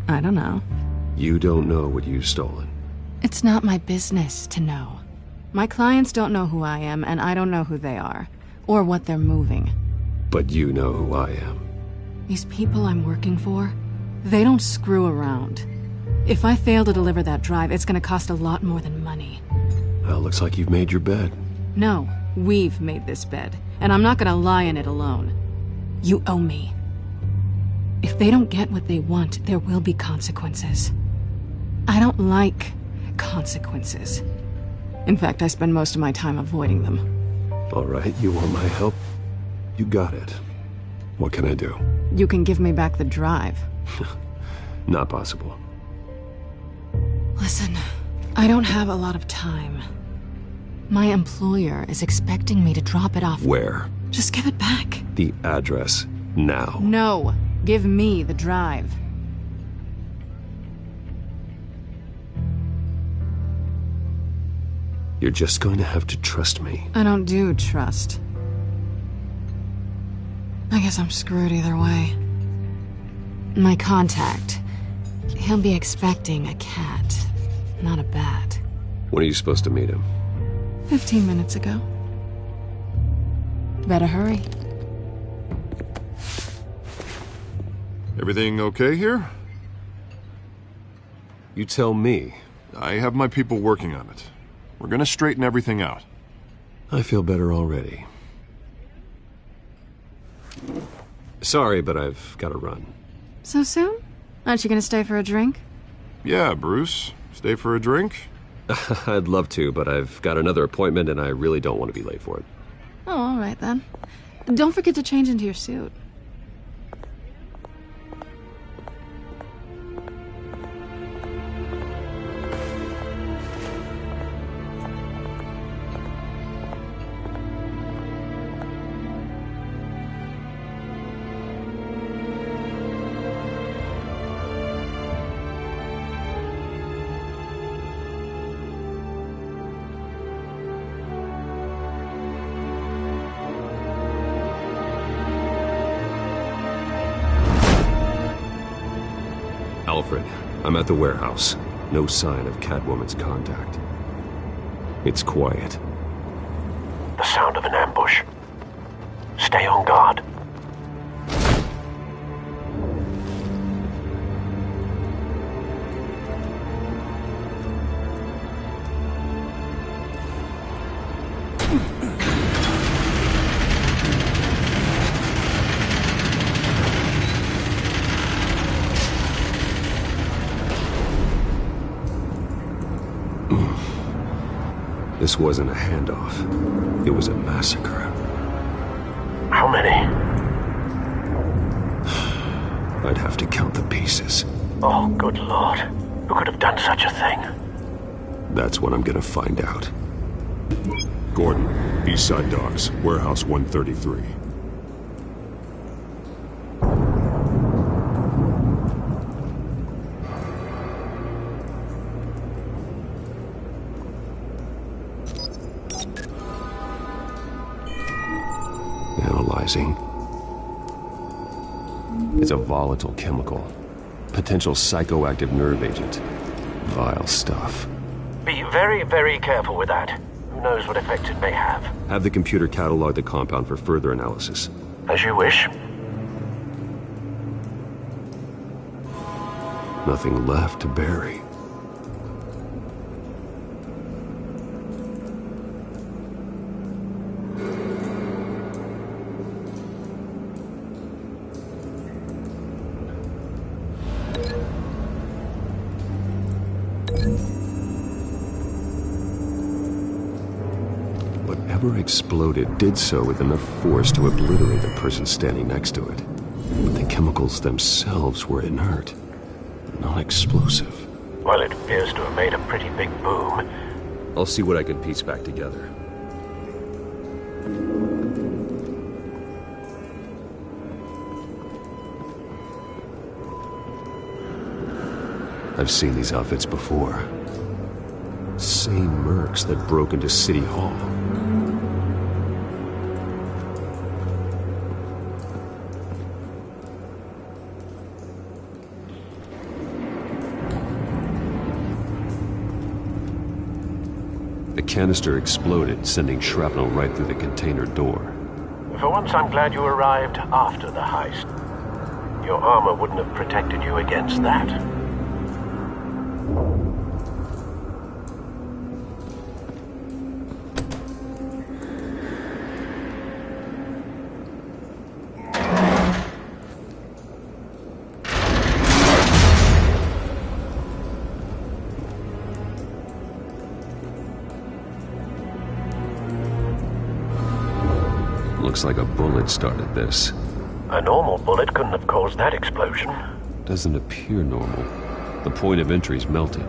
I don't know. You don't know what you've stolen. It's not my business to know. My clients don't know who I am, and I don't know who they are, or what they're moving. But you know who I am. These people I'm working for, they don't screw around. If I fail to deliver that drive, it's gonna cost a lot more than money. Well, looks like you've made your bed. No, we've made this bed, and I'm not gonna lie in it alone. You owe me. If they don't get what they want, there will be consequences. I don't like consequences. In fact, I spend most of my time avoiding them. All right, you want my help? You got it. What can I do? You can give me back the drive. Not possible. Listen, I don't have a lot of time. My employer is expecting me to drop it off. Where? Just give it back. The address, now. No, give me the drive. You're just going to have to trust me. I don't do trust. I guess I'm screwed either way. My contact, he'll be expecting a cat, not a bat. When are you supposed to meet him? 15 minutes ago. Better hurry. Everything okay here? You tell me. I have my people working on it. We're gonna straighten everything out. I feel better already. Sorry, but I've got to run. So soon? Aren't you gonna stay for a drink? Yeah, Bruce. Stay for a drink? I'd love to, but I've got another appointment and I really don't want to be late for it. Oh, all right then. Don't forget to change into your suit. Alfred, I'm at the warehouse. No sign of Catwoman's contact. It's quiet. The sound of an ambush. Stay on guard. This wasn't a handoff. It was a massacre. How many? I'd have to count the pieces. Oh, good Lord. Who could have done such a thing? That's what I'm gonna find out. Gordon, Eastside Docks, Warehouse 133. Analyzing. It's a volatile chemical. Potential psychoactive nerve agent. Vile stuff. Be very, very careful with that. Who knows what effect it may have. Have the computer catalog the compound for further analysis. As you wish. Nothing left to bury. Whatever exploded did so with enough force to obliterate the person standing next to it. But the chemicals themselves were inert, not explosive. Well, it appears to have made a pretty big boom. I'll see what I can piece back together. I've seen these outfits before. Same mercs that broke into City Hall. The canister exploded, sending shrapnel right through the container door. For once, I'm glad you arrived after the heist. Your armor wouldn't have protected you against that. Looks like a bullet started this. A normal bullet couldn't have caused that explosion. Doesn't appear normal. The point of entry's melted.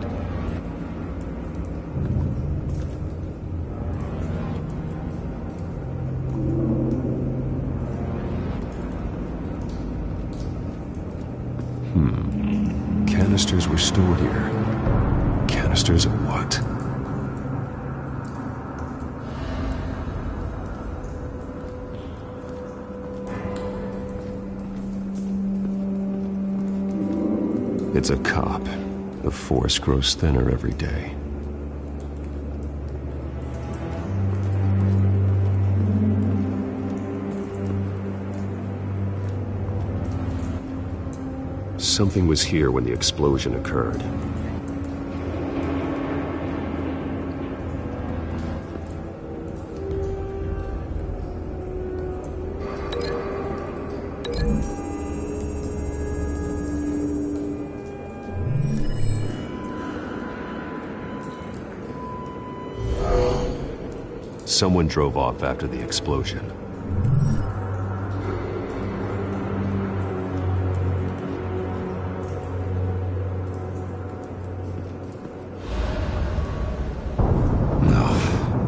Canisters were stored here. Canisters of what? It's a cop. The force grows thinner every day. Something was here when the explosion occurred. Someone drove off after the explosion.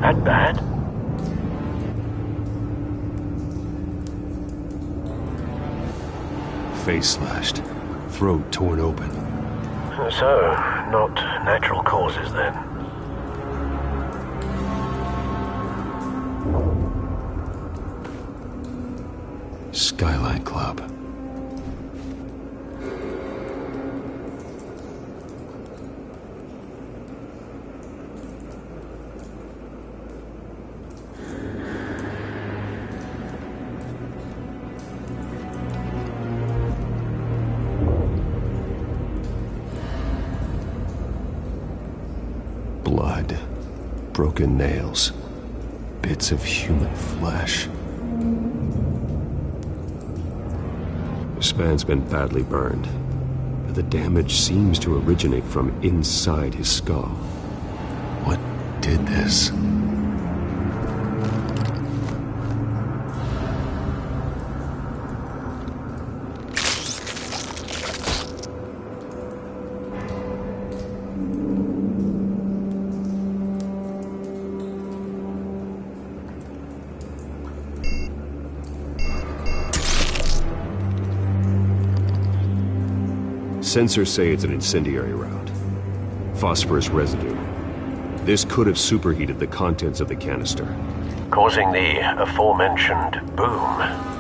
That bad? Face slashed, throat torn open. So, not natural causes then. Skyline Club. Blood, broken nails, bits of human flesh. This man's been badly burned, but the damage seems to originate from inside his skull. What did this? Sensors say it's an incendiary route. Phosphorus residue. This could have superheated the contents of the canister, causing the aforementioned boom.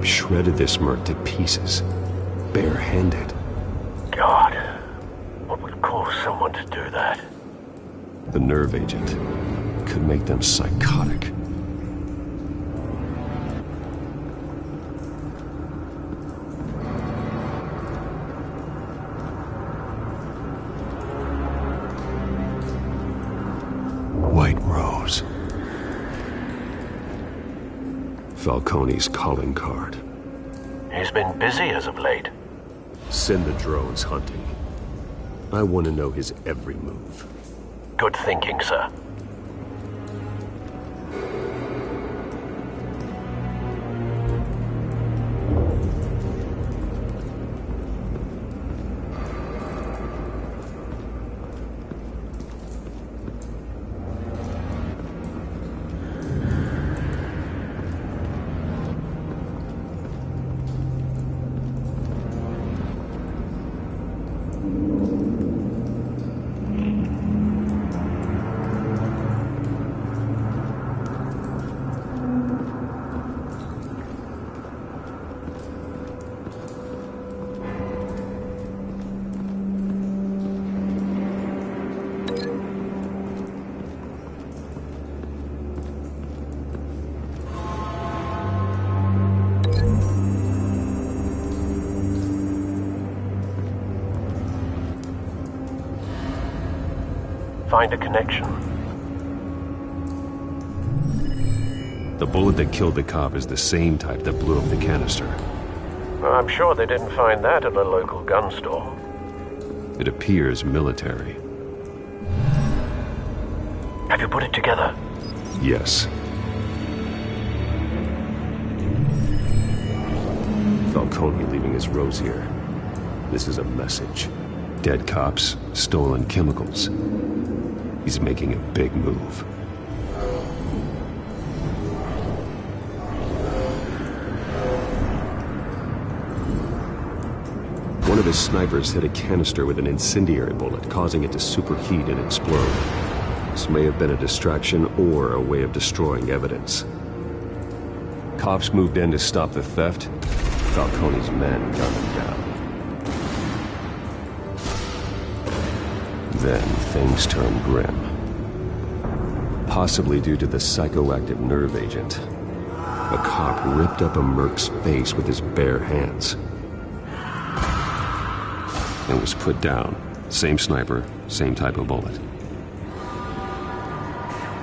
Shredded this merc to pieces, bare-handed. God, what would cause someone to do that? The nerve agent could make them psychotic. white rose. Falcone's calling card. He's been busy as of late. Send the drones hunting. I want to know his every move. Good thinking, sir. Find a connection. The bullet that killed the cop is the same type that blew up the canister. I'm sure they didn't find that at a local gun store. It appears military. Have you put it together? Yes. Falcone leaving his rose here. This is a message. Dead cops, stolen chemicals. He's making a big move. One of his snipers hit a canister with an incendiary bullet, causing it to superheat and explode. This may have been a distraction or a way of destroying evidence. Cops moved in to stop the theft. Falcone's men gunned him down. Then things turned grim. Possibly due to the psychoactive nerve agent. A cop ripped up a merc's face with his bare hands. And was put down. Same sniper, same type of bullet.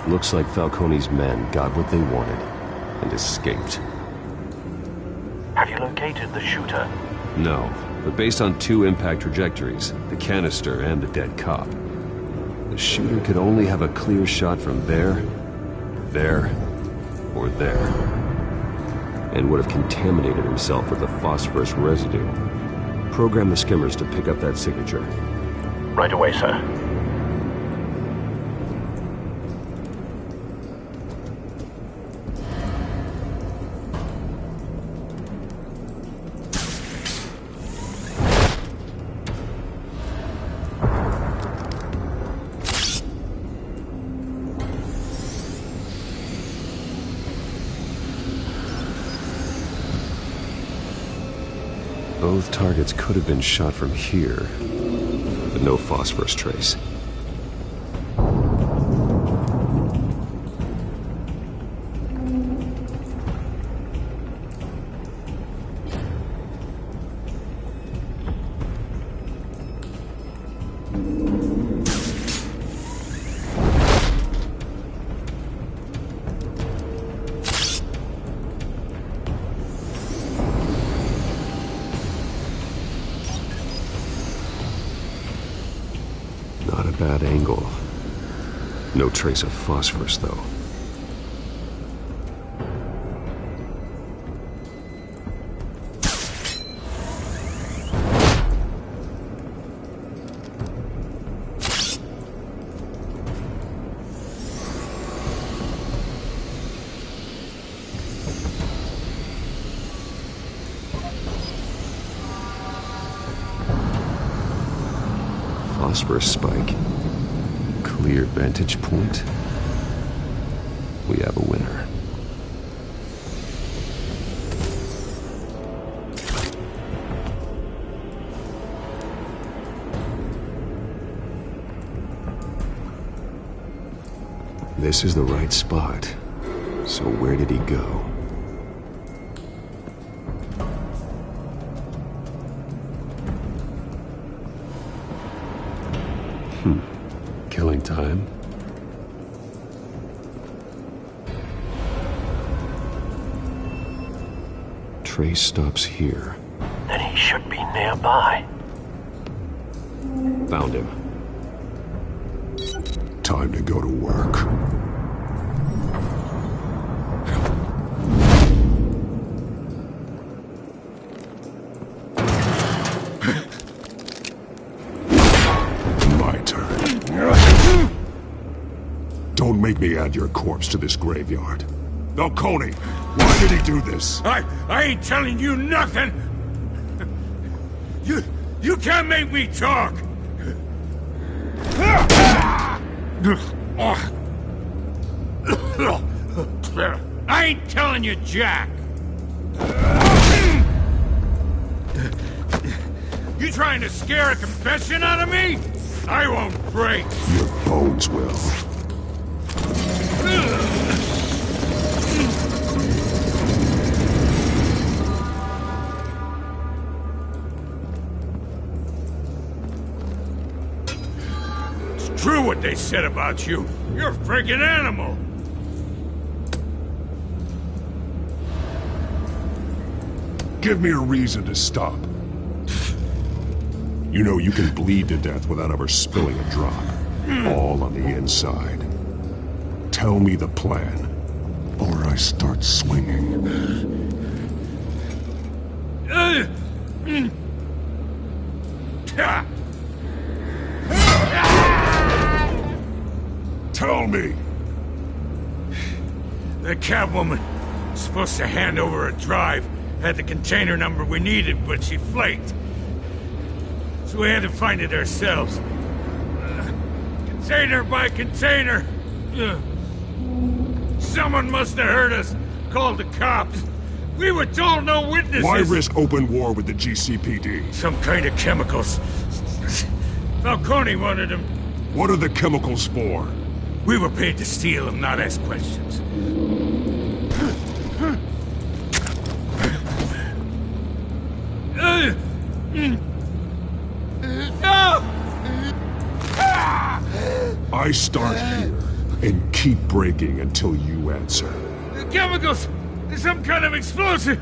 Looks like Falcone's men got what they wanted and escaped. Have you located the shooter? No, but based on two impact trajectories, the canister and the dead cop, the shooter could only have a clear shot from there, or there, and would have contaminated himself with the phosphorus residue. Program the skimmers to pick up that signature. Right away, sir. Both targets could have been shot from here, but no phosphorus trace. Not a bad angle. No trace of phosphorus, though. Phosphorus spike. Clear vantage point. We have a winner. This is the right spot. So where did he go? Killing time. trace stops here. Then he should be nearby. Found him. Time to go to work. My turn. Don't make me add your corpse to this graveyard. Falcone, why did he do this? I ain't telling you nothing! You can't make me talk! I ain't telling you jack! You trying to scare a confession out of me? I won't break! Your bones will. It's true what they said about you. You're a freaking animal! Give me a reason to stop. You know you can bleed to death without ever spilling a drop. All on the inside. Tell me the plan, or I start swinging. Tell me! The Catwoman was supposed to hand over a drive. Had the container number we needed, but she flaked. So we had to find it ourselves. Container by container. Someone must have heard us. Called the cops. We were told no witnesses. Why risk open war with the GCPD? Some kind of chemicals. Falcone wanted them. What are the chemicals for? We were paid to steal them, not ask questions. I start here and keep breaking until you answer. Chemicals! Some kind of explosive!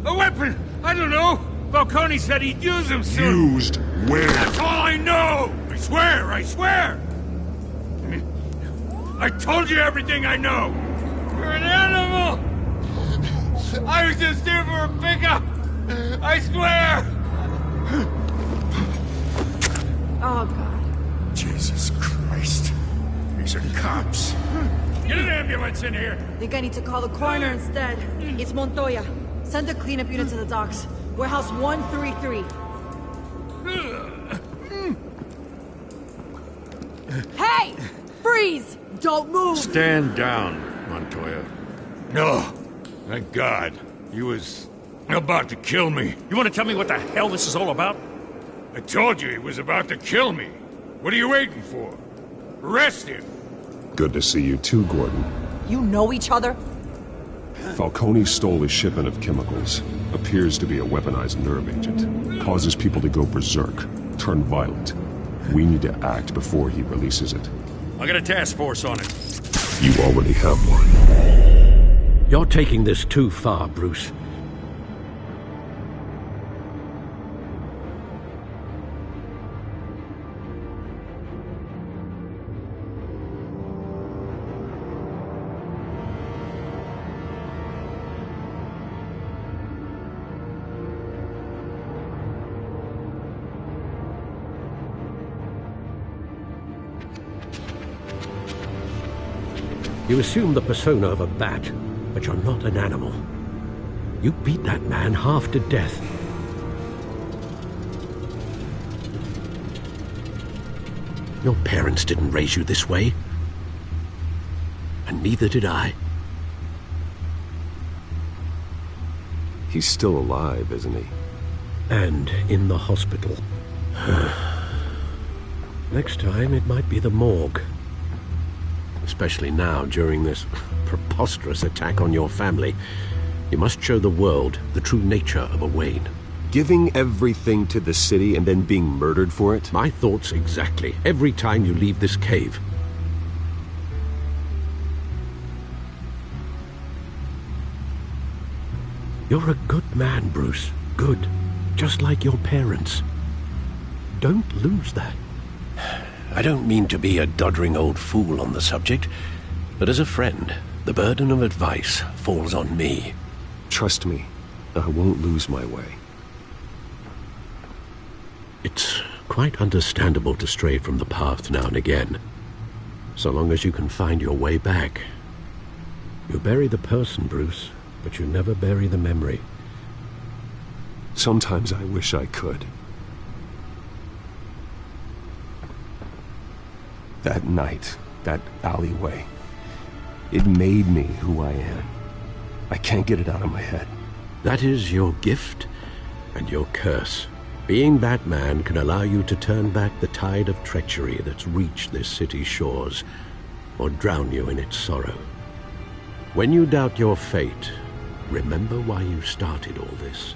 A weapon! I don't know! Falcone said he'd use them soon! Used where? That's all I know! I swear! I swear! I told you everything I know! You're an animal! I was just here for a pickup! I swear! Oh, God. Jesus Christ. These are cops. Get an ambulance in here! Think I need to call the coroner instead. It's Montoya. Send a cleanup unit to the docks. Warehouse 133. Hey! Freeze! Don't move! Stand down, Montoya. No. Thank God. He was about to kill me. You want to tell me what the hell this is all about? I told you he was about to kill me. What are you waiting for? Arrest him! Good to see you too, Gordon. You know each other? Falcone stole a shipment of chemicals. Appears to be a weaponized nerve agent. Causes people to go berserk, turn violent. We need to act before he releases it. I got a task force on it. You already have one. You're taking this too far, Bruce. You assume the persona of a bat, but you're not an animal. You beat that man half to death. Your parents didn't raise you this way. And neither did I. He's still alive, isn't he? And in the hospital. Next time, it might be the morgue. Especially now, during this preposterous attack on your family. You must show the world the true nature of a Wayne. Giving everything to the city and then being murdered for it? My thoughts exactly. Every time you leave this cave. You're a good man, Bruce. Good. Just like your parents. Don't lose that. I don't mean to be a doddering old fool on the subject, but as a friend, the burden of advice falls on me. Trust me, I won't lose my way. It's quite understandable to stray from the path now and again, so long as you can find your way back. You bury the person, Bruce, but you never bury the memory. Sometimes I wish I could. That night, that alleyway, it made me who I am. I can't get it out of my head. That is your gift and your curse. Being Batman can allow you to turn back the tide of treachery that's reached this city's shores, or drown you in its sorrow. When you doubt your fate, remember why you started all this.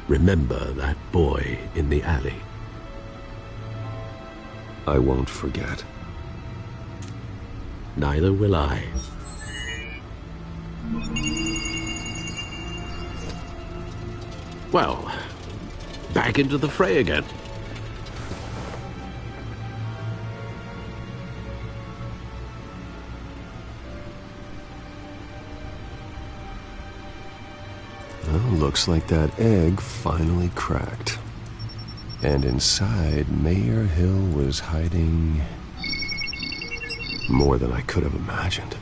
Remember that boy in the alley. I won't forget. Neither will I. Well, back into the fray again. Well, looks like that egg finally cracked. And inside, Mayor Hill was hiding more than I could have imagined.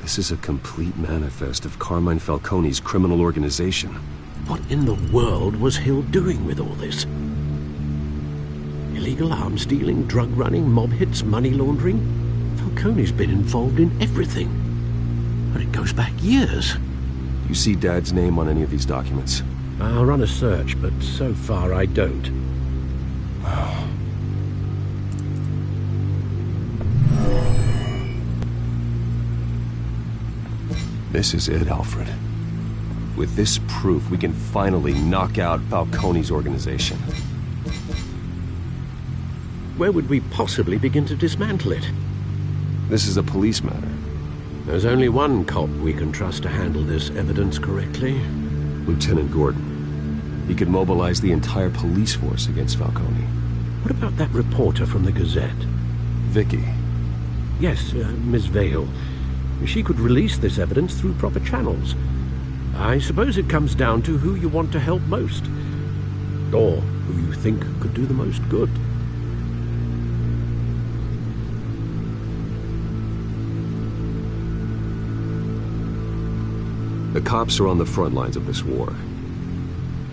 This is a complete manifest of Carmine Falcone's criminal organization. What in the world was Hill doing with all this? Illegal arms dealing, drug running, mob hits, money laundering? Falcone's been involved in everything. But it goes back years. You see Dad's name on any of these documents? I'll run a search, but so far I don't. This is it, Alfred. With this proof, we can finally knock out Falcone's organization. Where would we possibly begin to dismantle it? This is a police matter. There's only one cop we can trust to handle this evidence correctly. Lieutenant Gordon. He could mobilize the entire police force against Falcone. What about that reporter from the Gazette? Vicky. Yes, Miss Vale. She could release this evidence through proper channels. I suppose it comes down to who you want to help most. Or who you think could do the most good. The cops are on the front lines of this war.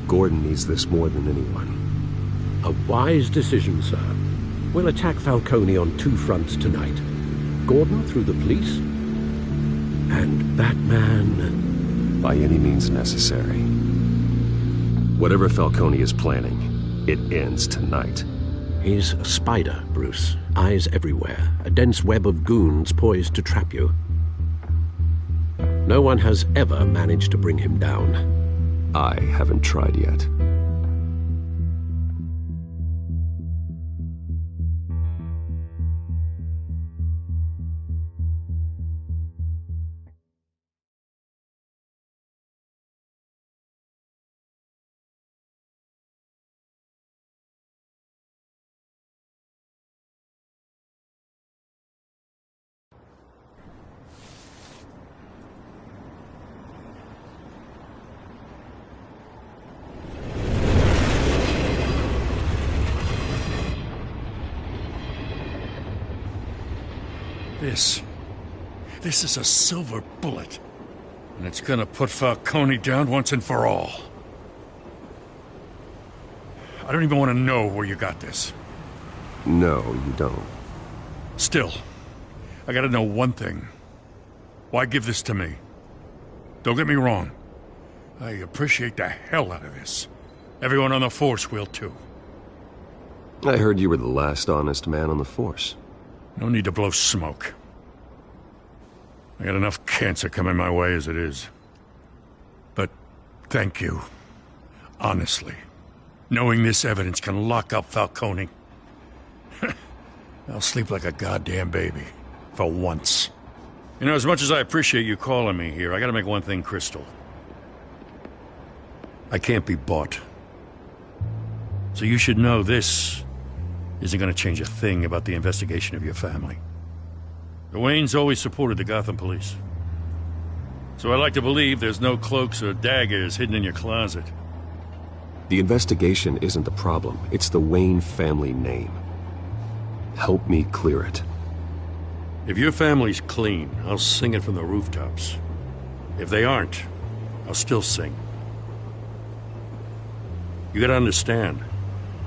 Gordon needs this more than anyone. A wise decision, sir. We'll attack Falcone on two fronts tonight. Gordon through the police, and Batman... by any means necessary. Whatever Falcone is planning, it ends tonight. He's a spider, Bruce. Eyes everywhere. A dense web of goons poised to trap you. No one has ever managed to bring him down. I haven't tried yet. This is a silver bullet. And it's gonna put Falcone down once and for all. I don't even want to know where you got this. No, you don't. Still, I gotta know one thing. Why give this to me? Don't get me wrong. I appreciate the hell out of this. Everyone on the force will too. I heard you were the last honest man on the force. No need to blow smoke. I got enough cancer coming my way as it is. But thank you. Honestly. Knowing this evidence can lock up Falcone. I'll sleep like a goddamn baby. For once. You know, as much as I appreciate you calling me here, I gotta make one thing crystal. I can't be bought. So you should know this isn't going to change a thing about the investigation of your family. The Waynes always supported the Gotham police. So I like to believe there's no cloaks or daggers hidden in your closet. The investigation isn't the problem. It's the Wayne family name. Help me clear it. If your family's clean, I'll sing it from the rooftops. If they aren't, I'll still sing. You gotta understand,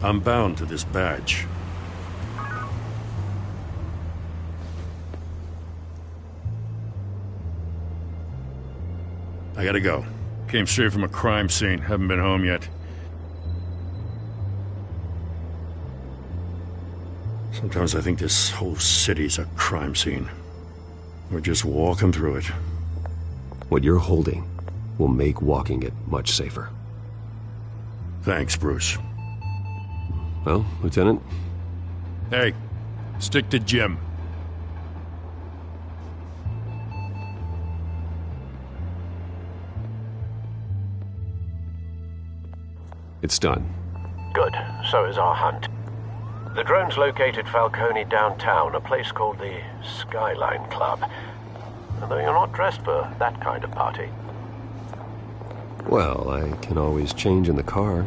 I'm bound to this badge. I gotta go. Came straight from a crime scene. Haven't been home yet. Sometimes I think this whole city's a crime scene. We're just walking through it. What you're holding will make walking it much safer. Thanks, Bruce. Well, Lieutenant? Hey, stick to Jim. It's done. Good. So is our hunt. The drones located Falcone downtown, a place called the Skyline Club. Although you're not dressed for that kind of party. Well, I can always change in the car.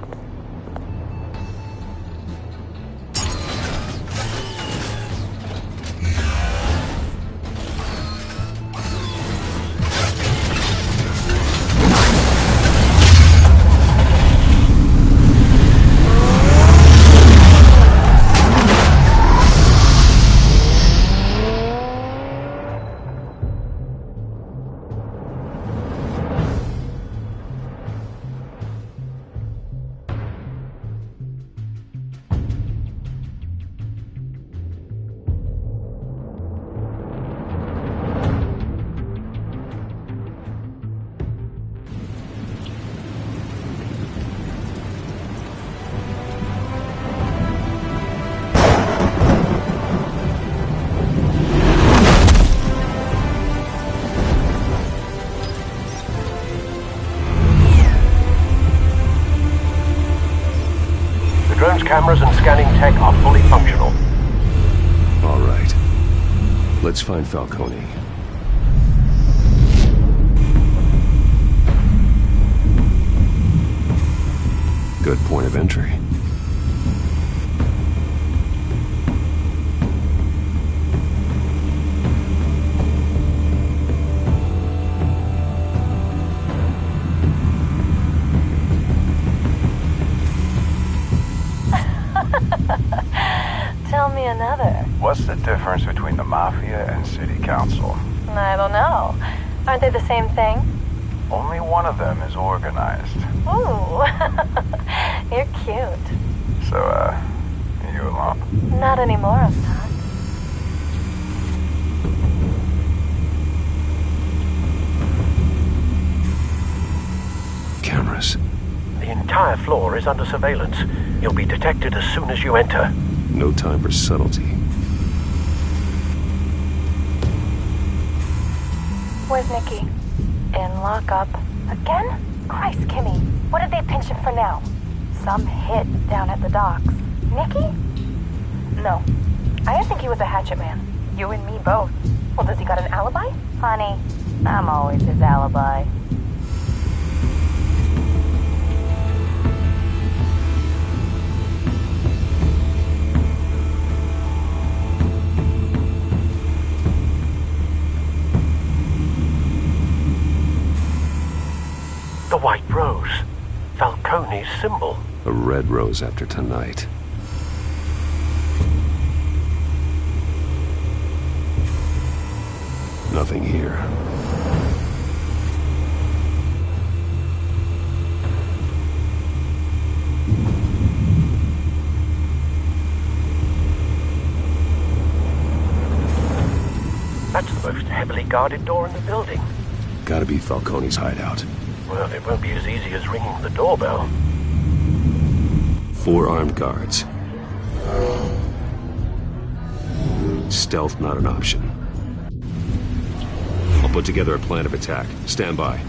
Cameras and scanning tech are fully functional. All right. Let's find Falcone. Good point of entry. Tell me another. What's the difference between the Mafia and City Council? I don't know. Aren't they the same thing? Only one of them is organized. Ooh, you're cute. So, you alone? Not anymore, I'm not. Cameras. The entire floor is under surveillance. You'll be detected as soon as you enter. No time for subtlety. Where's Nikki? In lockup. Again? Christ, Kimmy. What did they pinch him for now? Some hit down at the docks. Nikki? No. I didn't think he was a hatchet man. You and me both. Well, does he got an alibi? Honey, I'm always his alibi. The white rose. Falcone's symbol. A red rose after tonight. Nothing here. That's the most heavily guarded door in the building. Gotta be Falcone's hideout. Well, it won't be as easy as ringing the doorbell. 4 armed guards. Stealth not an option. I'll put together a plan of attack. Stand by.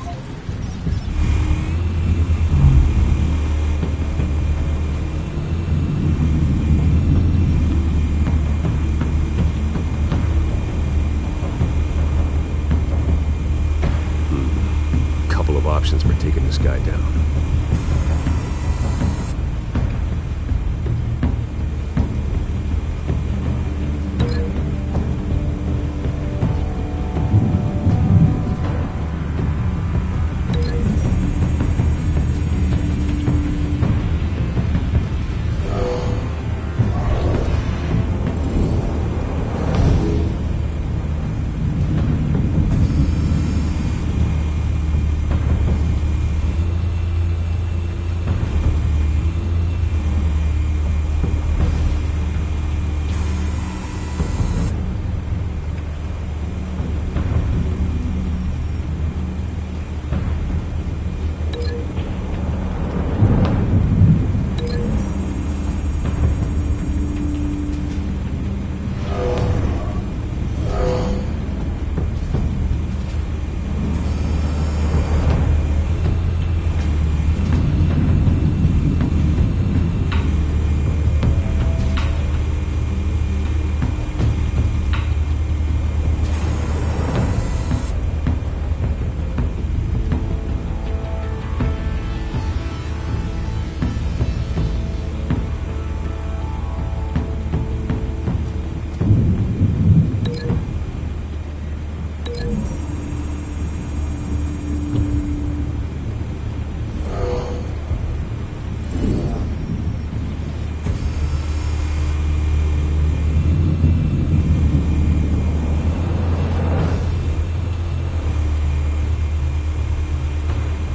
options for taking this guy down.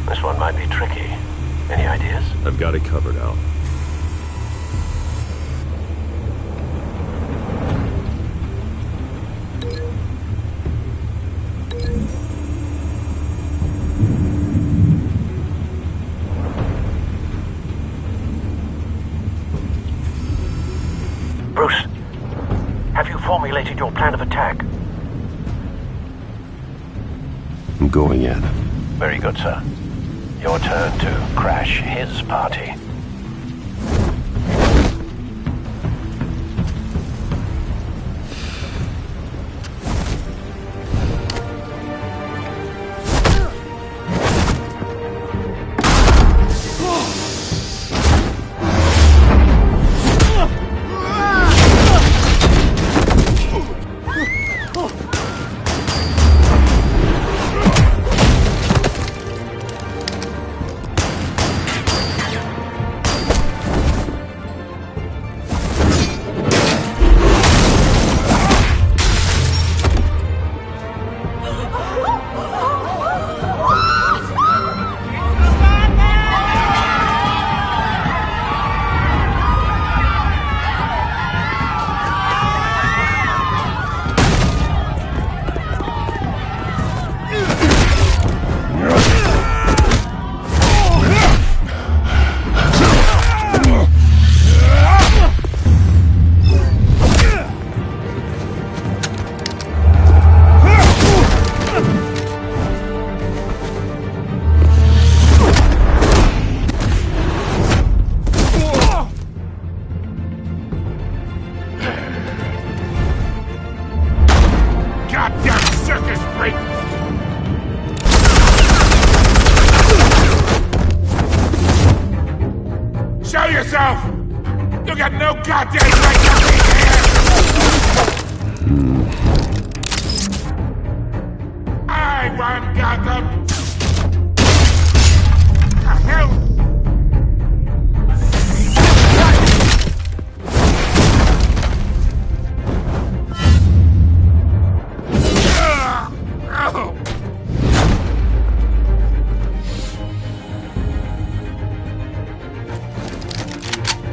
This one might be tricky. Any ideas? I've got it covered, Al. Bruce, have you formulated your plan of attack? I'm going in. Very good, sir. Your turn to crash his party.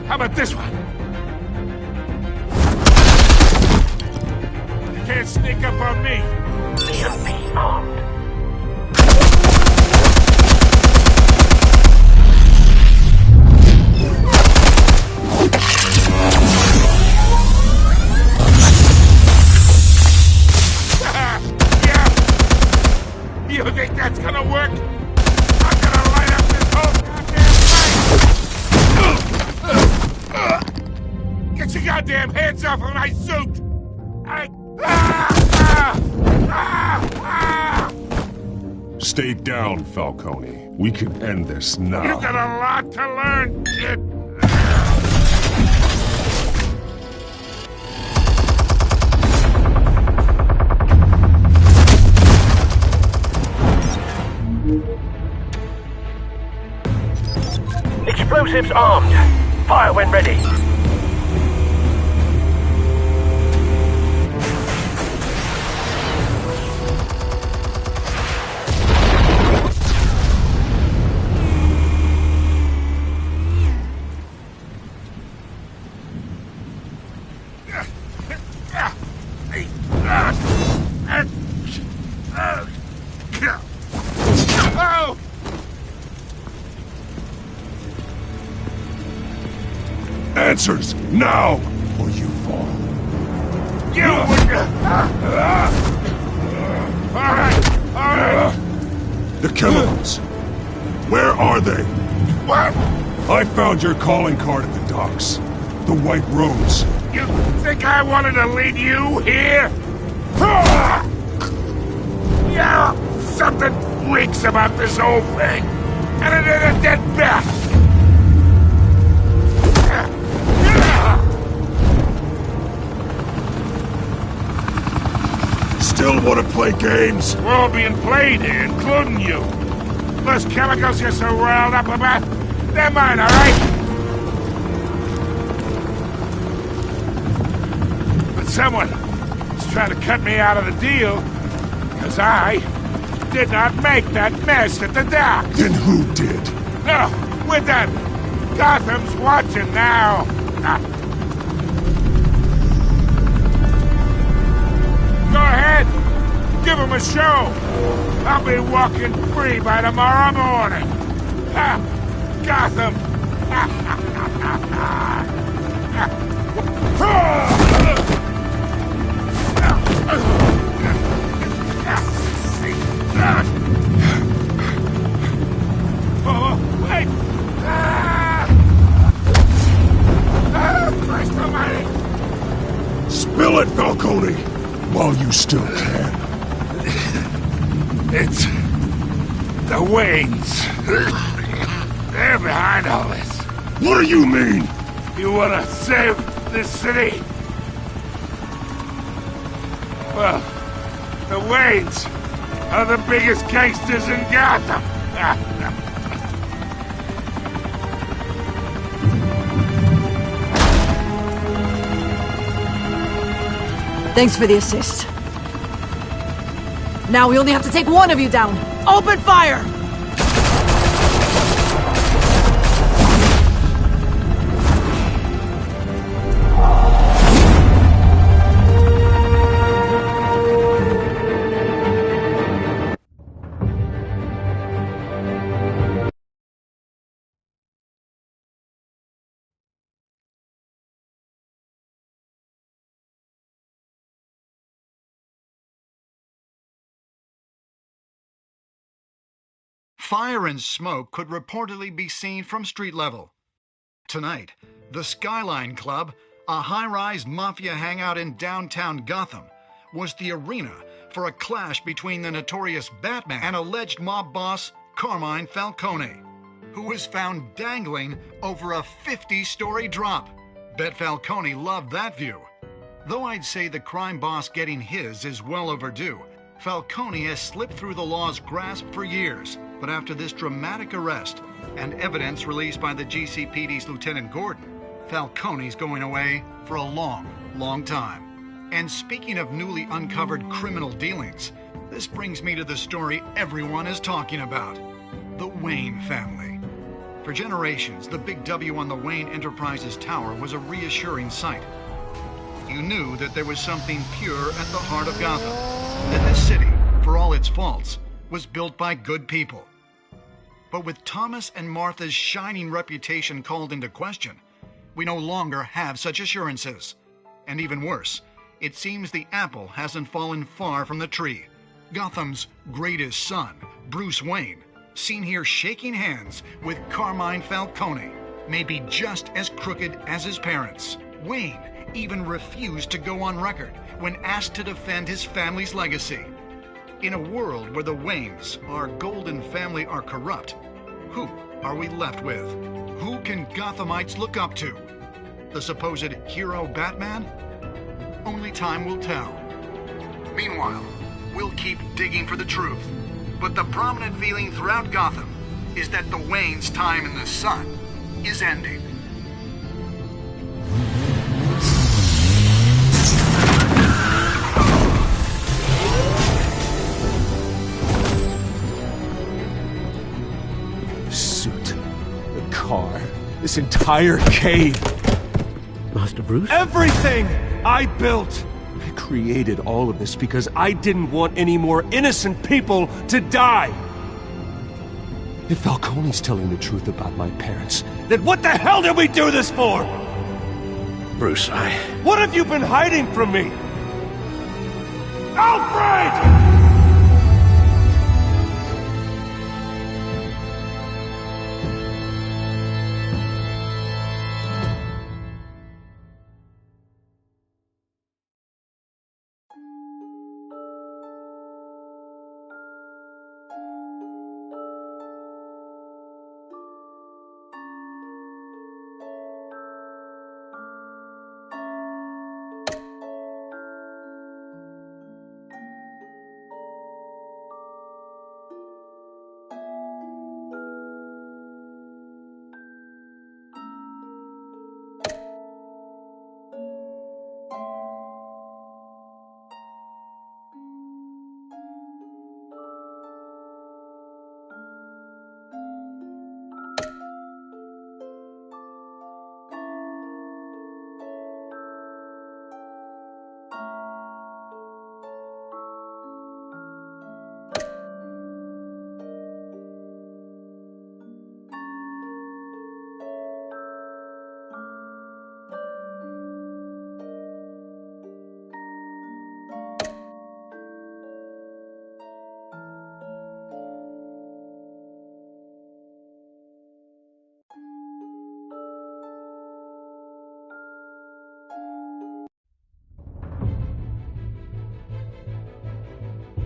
How about this one? You can't sneak up on me. EMP armed. Yeah. You think that's gonna work? I'm gonna light up this whole goddamn place! Get your goddamn hands off of my suit! Stay down, Falcone. We can end this now. You got a lot to learn, kid. Explosives armed. Fire when ready. Answers, now, or you fall. You All right. The chemicals. Where are they? What? I found your calling card at the docks. The White Rose. You think I wanted to lead you here? Yeah, something weaks about this whole thing. And it is a dead bat. Still want to play games? We're all being played here, including you. Those chemicals you're so riled up about, they're mine, all right? But someone is trying to cut me out of the deal, because I did not make that mess at the dock. Then who did? No, we're done. Gotham's watching now. Go ahead. Give him a show. I'll be walking free by tomorrow morning. Gotham. Oh, wait. Christ almighty. Spill it, Falcone, while you still can. It's the Waynes. They're behind all this. What do you mean? You want to save this city? Well, the Waynes are the biggest gangsters in Gotham. Thanks for the assist. Now we only have to take one of you down. Open fire! Fire and smoke could reportedly be seen from street level. Tonight, the Skyline Club, a high-rise mafia hangout in downtown Gotham, was the arena for a clash between the notorious Batman and alleged mob boss Carmine Falcone, who was found dangling over a 50-story drop. Bet Falcone loved that view. Though I'd say the crime boss getting his is well overdue, Falcone has slipped through the law's grasp for years. But after this dramatic arrest and evidence released by the GCPD's Lieutenant Gordon, Falcone's going away for a long, long time. And speaking of newly uncovered criminal dealings, this brings me to the story everyone is talking about: the Wayne family. For generations, the big W on the Wayne Enterprises Tower was a reassuring sight. You knew that there was something pure at the heart of Gotham, that this city, for all its faults, was built by good people. But with Thomas and Martha's shining reputation called into question, we no longer have such assurances. And even worse, it seems the apple hasn't fallen far from the tree. Gotham's greatest son, Bruce Wayne, seen here shaking hands with Carmine Falcone, may be just as crooked as his parents. Wayne even refused to go on record when asked to defend his family's legacy. In a world where the Waynes, our golden family, are corrupt, who are we left with? Who can Gothamites look up to? The supposed hero Batman? Only time will tell. Meanwhile, we'll keep digging for the truth. But the prominent feeling throughout Gotham is that the Waynes' time in the sun is ending. Suit, the car, this entire cave. Master Bruce? Everything I built! I created all of this because I didn't want any more innocent people to die! If Falcone's telling the truth about my parents, then what the hell did we do this for? Bruce, What have you been hiding from me? Alfred!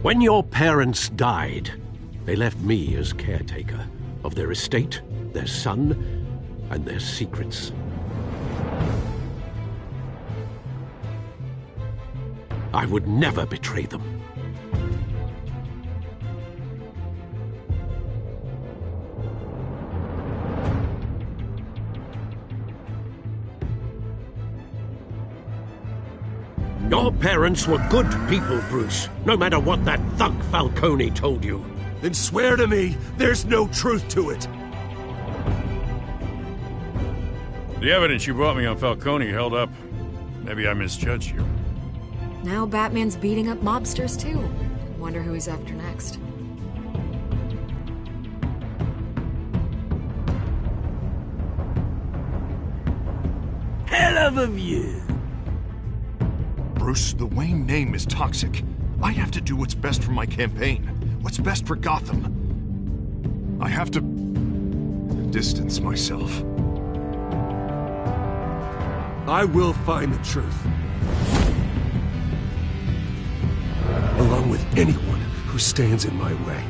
When your parents died, they left me as caretaker of their estate, their son, and their secrets. I would never betray them. Your parents were good people, Bruce, no matter what that thug Falcone told you. Then swear to me there's no truth to it. The evidence you brought me on Falcone held up. Maybe I misjudged you. Now Batman's beating up mobsters, too. Wonder who he's after next. Hell of a view. Bruce, the Wayne name is toxic. I have to do what's best for my campaign. What's best for Gotham. I have to distance myself. I will find the truth. Along with anyone who stands in my way.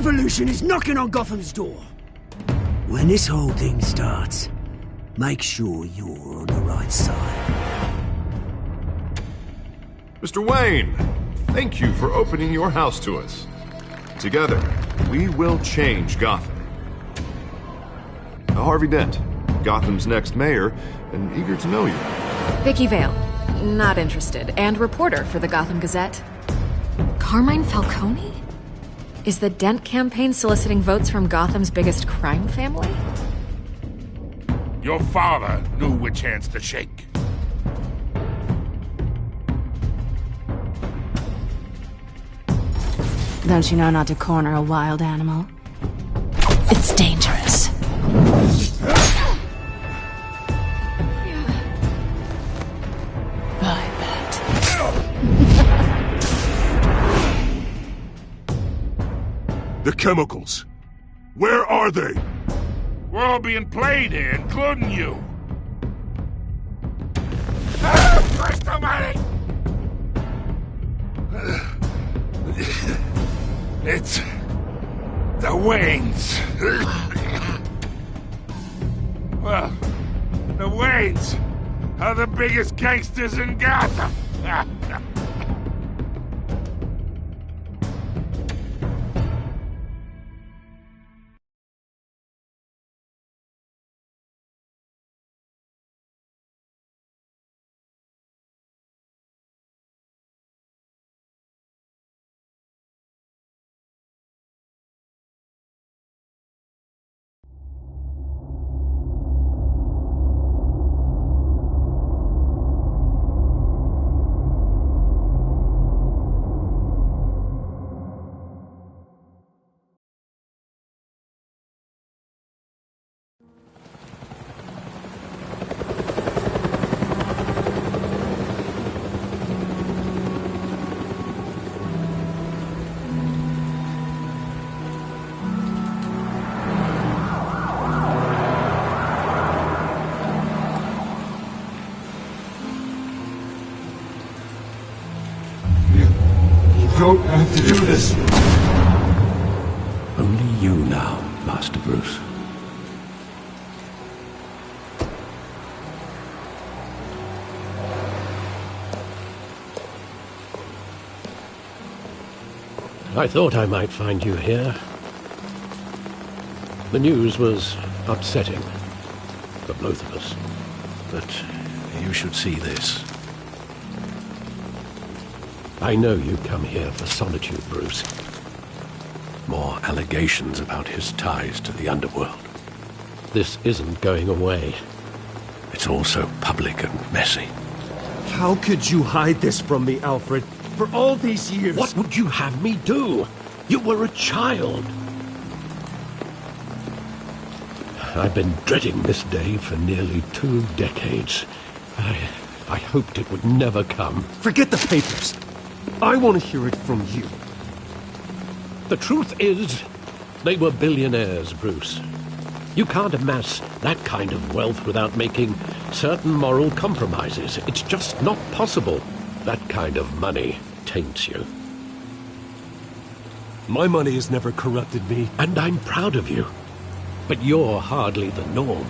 revolution is knocking on Gotham's door. When this whole thing starts, make sure you're on the right side. Mr. Wayne, thank you for opening your house to us. Together, we will change Gotham. Harvey Dent, Gotham's next mayor, and eager to know you. Vicky Vale, not interested, and reporter for the Gotham Gazette. Carmine Falcone? Is the Dent campaign soliciting votes from Gotham's biggest crime family? Your father knew which hands to shake. Don't you know not to corner a wild animal? It's dangerous. I bet. The chemicals. Where are they? We're all being played here, including you. Christ almighty! It's the Waynes. Well, the Waynes are the biggest gangsters in Gotham. Don't have to do this. Only you now, Master Bruce. I thought I might find you here. The news was upsetting for both of us, but you should see this. I know you come here for solitude, Bruce. More allegations about his ties to the underworld. This isn't going away. It's all so public and messy. How could you hide this from me, Alfred? For all these years... What would you have me do? You were a child. I've been dreading this day for nearly 2 decades. I hoped it would never come. Forget the papers. I want to hear it from you. The truth is, they were billionaires, Bruce. You can't amass that kind of wealth without making certain moral compromises. It's just not possible. That kind of money taints you. My money has never corrupted me. And I'm proud of you. But you're hardly the norm.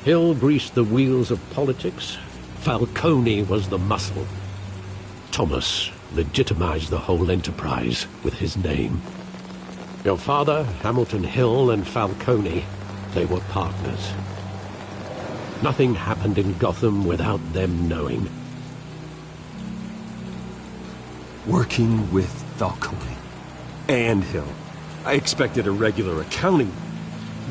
Hill greased the wheels of politics. Falcone was the muscle. Thomas legitimized the whole enterprise with his name. Your father, Hamilton Hill, and Falcone, they were partners. Nothing happened in Gotham without them knowing. Working with Falcone and Hill. I expected a regular accounting,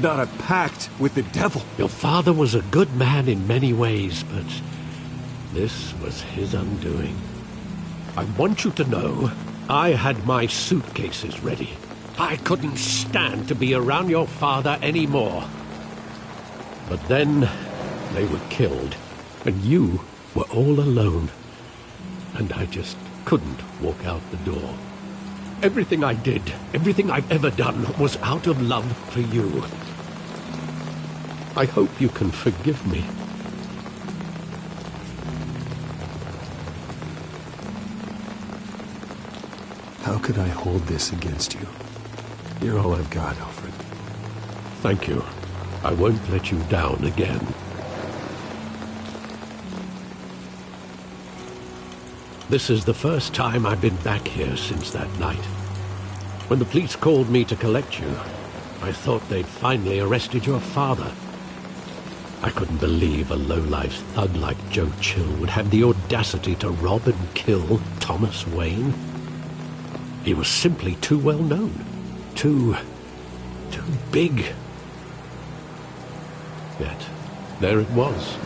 not a pact with the devil. Your father was a good man in many ways, but this was his undoing. I want you to know, I had my suitcases ready. I couldn't stand to be around your father anymore. But then, they were killed, and you were all alone. And I just couldn't walk out the door. Everything I did, everything I've ever done, was out of love for you. I hope you can forgive me. How could I hold this against you? You're all I've got, Alfred. Thank you. I won't let you down again. This is the first time I've been back here since that night. When the police called me to collect you, I thought they'd finally arrested your father. I couldn't believe a low-life thug like Joe Chill would have the audacity to rob and kill Thomas Wayne. He was simply too well known. Too big. Yet, there it was.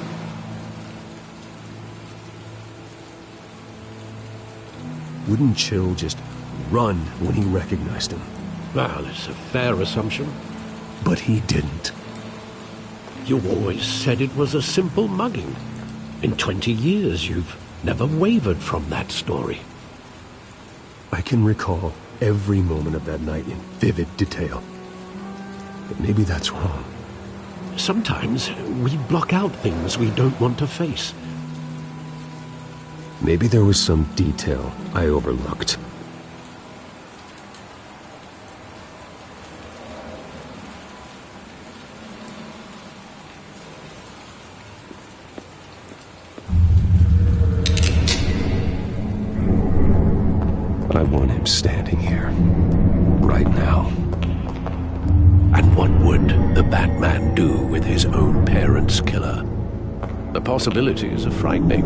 Wouldn't Chill just run when he recognized him? Well, it's a fair assumption. But he didn't. You always said it was a simple mugging. In 20 years, you've never wavered from that story. I can recall every moment of that night in vivid detail. But maybe that's wrong. Sometimes we block out things we don't want to face. Maybe there was some detail I overlooked. I want him standing here, right now. And what would the Batman do with his own parents' killer? The possibilities are frightening.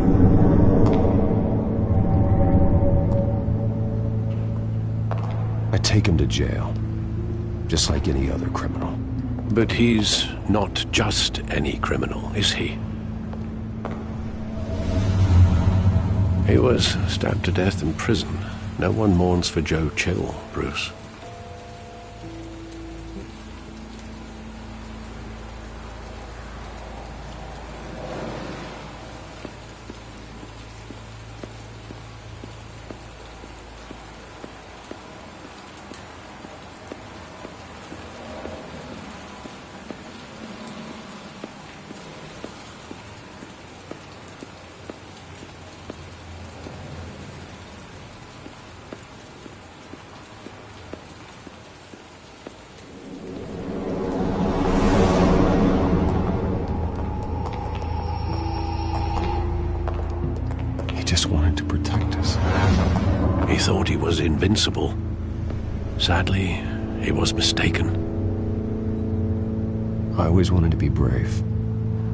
I take him to jail, just like any other criminal. But he's not just any criminal, is he? He was stabbed to death in prison. No one mourns for Joe Chill, Bruce. Just wanted to protect us. He thought he was invincible. Sadly, he was mistaken. I always wanted to be brave,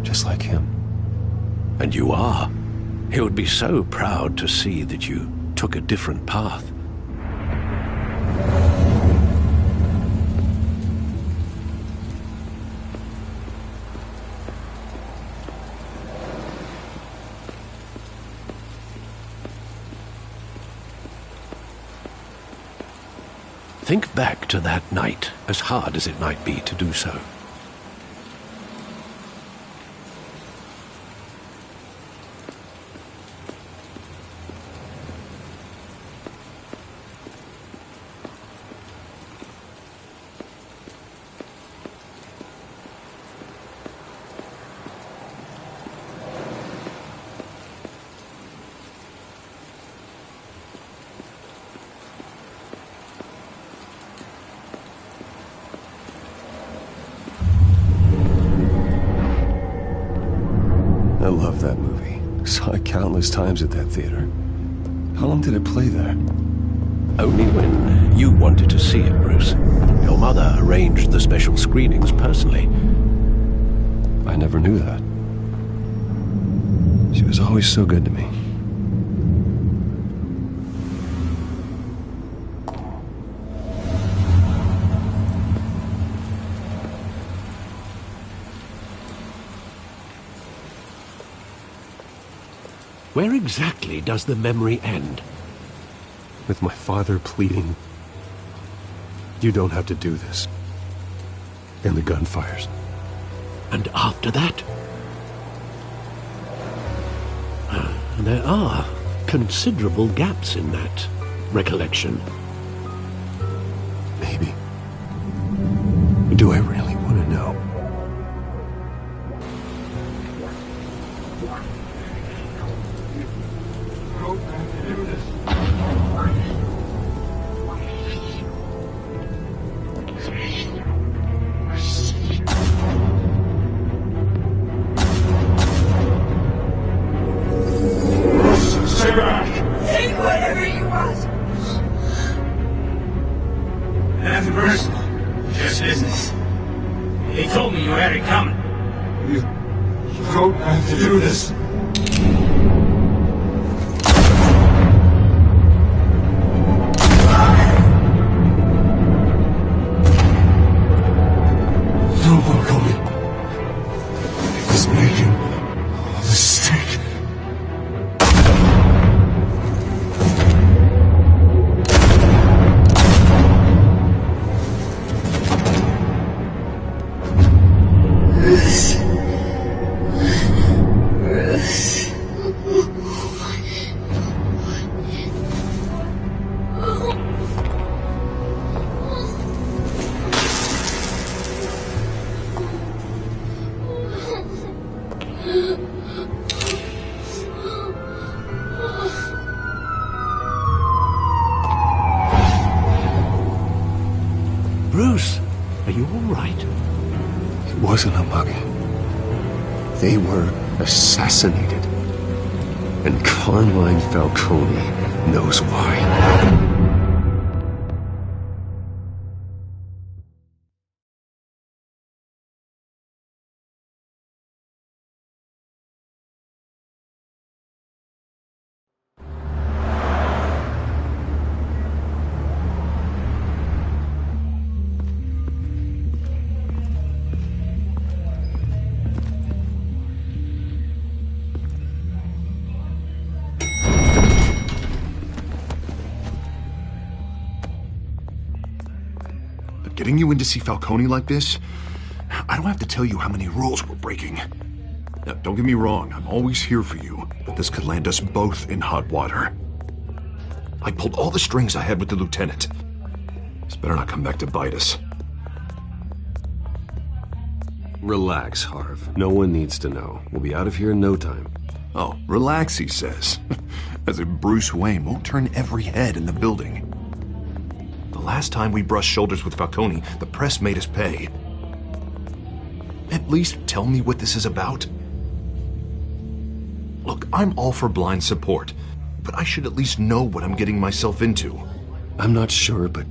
just like him. And you are. He would be so proud to see that you took a different path. Think back to that night, as hard as it might be to do so. I love that movie. Saw it countless times at that theater. How long did it play there? Only when you wanted to see it, Bruce. Your mother arranged the special screenings personally. I never knew that. She was always so good to me. Where exactly does the memory end? With my father pleading, "You don't have to do this." And the gun fires. And after that? There are considerable gaps in that recollection. Maybe. Do I really want to know? don't have to do this. No, Falcone. I was making a mistake. Bruce, are you all right? It wasn't a mug. They were assassinated. And Carmine Falcone knows why. Getting you in to see Falcone like this, I don't have to tell you how many rules we're breaking. Now, don't get me wrong, I'm always here for you, but this could land us both in hot water. I pulled all the strings I had with the lieutenant. This better not come back to bite us. Relax, Harv. No one needs to know. We'll be out of here in no time. Oh, relax, he says. As if Bruce Wayne won't turn every head in the building. The last time we brushed shoulders with Falcone, the press made us pay. At least tell me what this is about. Look, I'm all for blind support, but I should at least know what I'm getting myself into. I'm not sure, but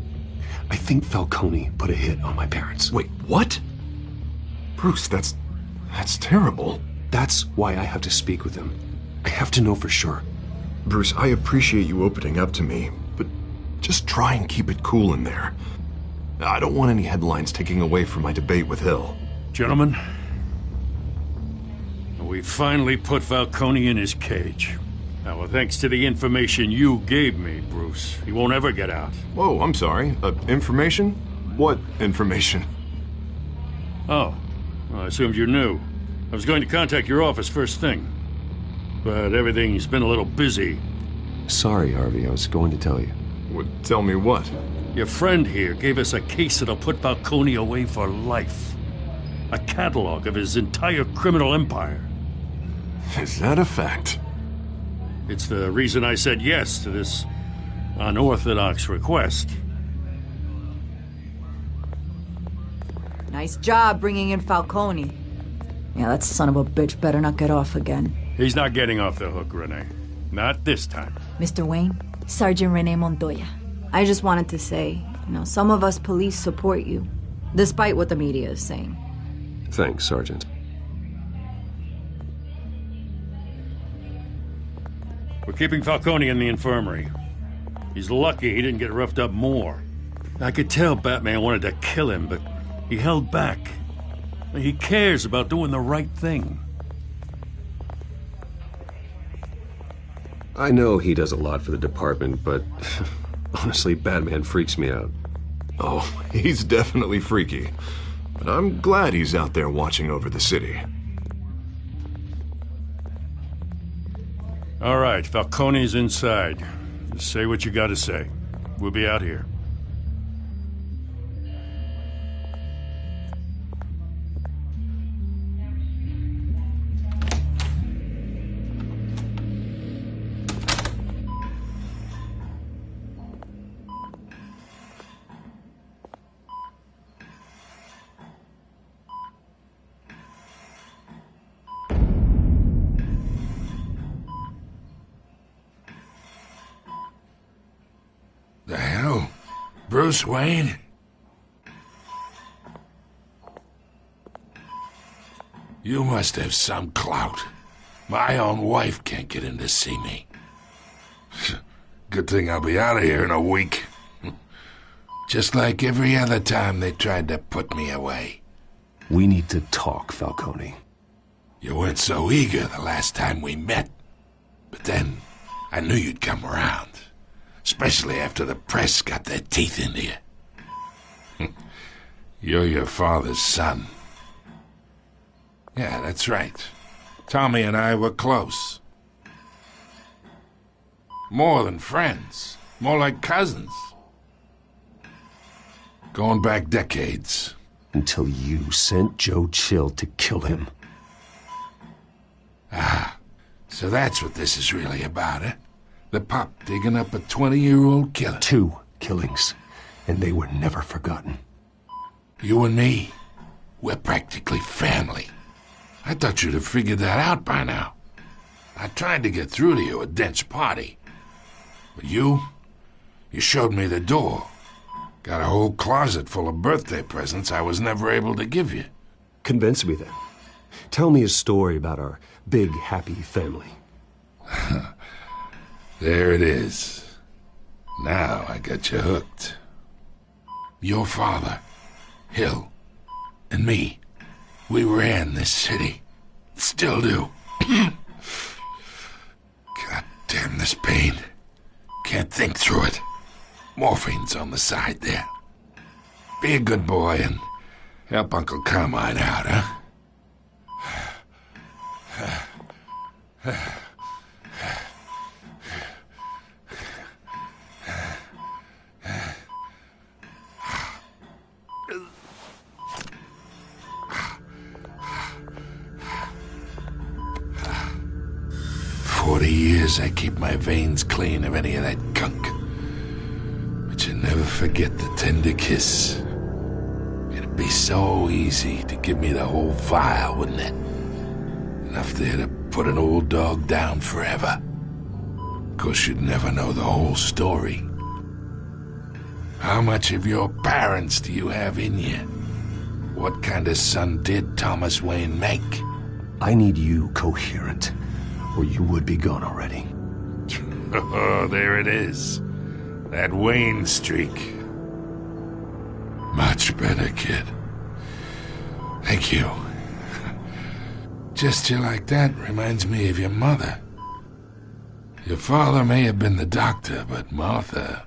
I think Falcone put a hit on my parents. Wait, what? Bruce, that's terrible. That's why I have to speak with him. I have to know for sure. Bruce, I appreciate you opening up to me, but just try and keep it cool in there. I don't want any headlines taking away from my debate with Hill. Gentlemen, we finally put Falcone in his cage. Now, well, thanks to the information you gave me, Bruce, he won't ever get out. Whoa, I'm sorry. Information? What information? Oh, well, I assumed you knew. I was going to contact your office first thing, but everything's been a little busy. Sorry, Harvey, I was going to tell you. Tell me what? Your friend here gave us a case that'll put Falcone away for life. A catalog of his entire criminal empire. Is that a fact? It's the reason I said yes to this unorthodox request. Nice job bringing in Falcone. Yeah, that son of a bitch better not get off again. He's not getting off the hook, Renee. Not this time. Mr. Wayne, Sergeant Renee Montoya. I just wanted to say, some of us police support you, despite what the media is saying. Thanks, Sergeant. We're keeping Falcone in the infirmary. He's lucky he didn't get roughed up more. I could tell Batman wanted to kill him, but he held back. He cares about doing the right thing. I know he does a lot for the department, but honestly, Batman freaks me out. Oh, he's definitely freaky. But I'm glad he's out there watching over the city. All right, Falcone's inside. Just say what you gotta say. We'll be out here. The hell? Bruce Wayne? You must have some clout. My own wife can't get in to see me. Good thing I'll be out of here in a week. Just like every other time they tried to put me away. We need to talk, Falcone. You weren't so eager the last time we met. But then, I knew you'd come around. Especially after the press got their teeth into you. You're your father's son. Yeah, that's right. Tommy and I were close. More than friends. More like cousins. Going back decades. Until you sent Joe Chill to kill him. Ah, so that's what this is really about, eh? The pup digging up a 20-year-old killer. 2 killings, and they were never forgotten. You and me, we're practically family. I thought you'd have figured that out by now. I tried to get through to you at Dent's party. But you showed me the door. Got a whole closet full of birthday presents I was never able to give you. Convince me then. Tell me a story about our big, happy family. There it is. Now I got you hooked. Your father, Hill, and me, we ran this city. Still do. God damn this pain. Can't think through it. Morphine's on the side there. Be a good boy and help Uncle Carmine out, huh? 40 years I keep my veins clean of any of that gunk. But you never forget the tender kiss. It'd be so easy to give me the whole vial, wouldn't it? Enough there to put an old dog down forever. Of course, you'd never know the whole story. How much of your parents do you have in you? What kind of son did Thomas Wayne make? I need you coherent, or you would be gone already. Oh, there it is. That Wayne streak. Much better, kid. Thank you. Gesture like that reminds me of your mother. Your father may have been the doctor, but Martha,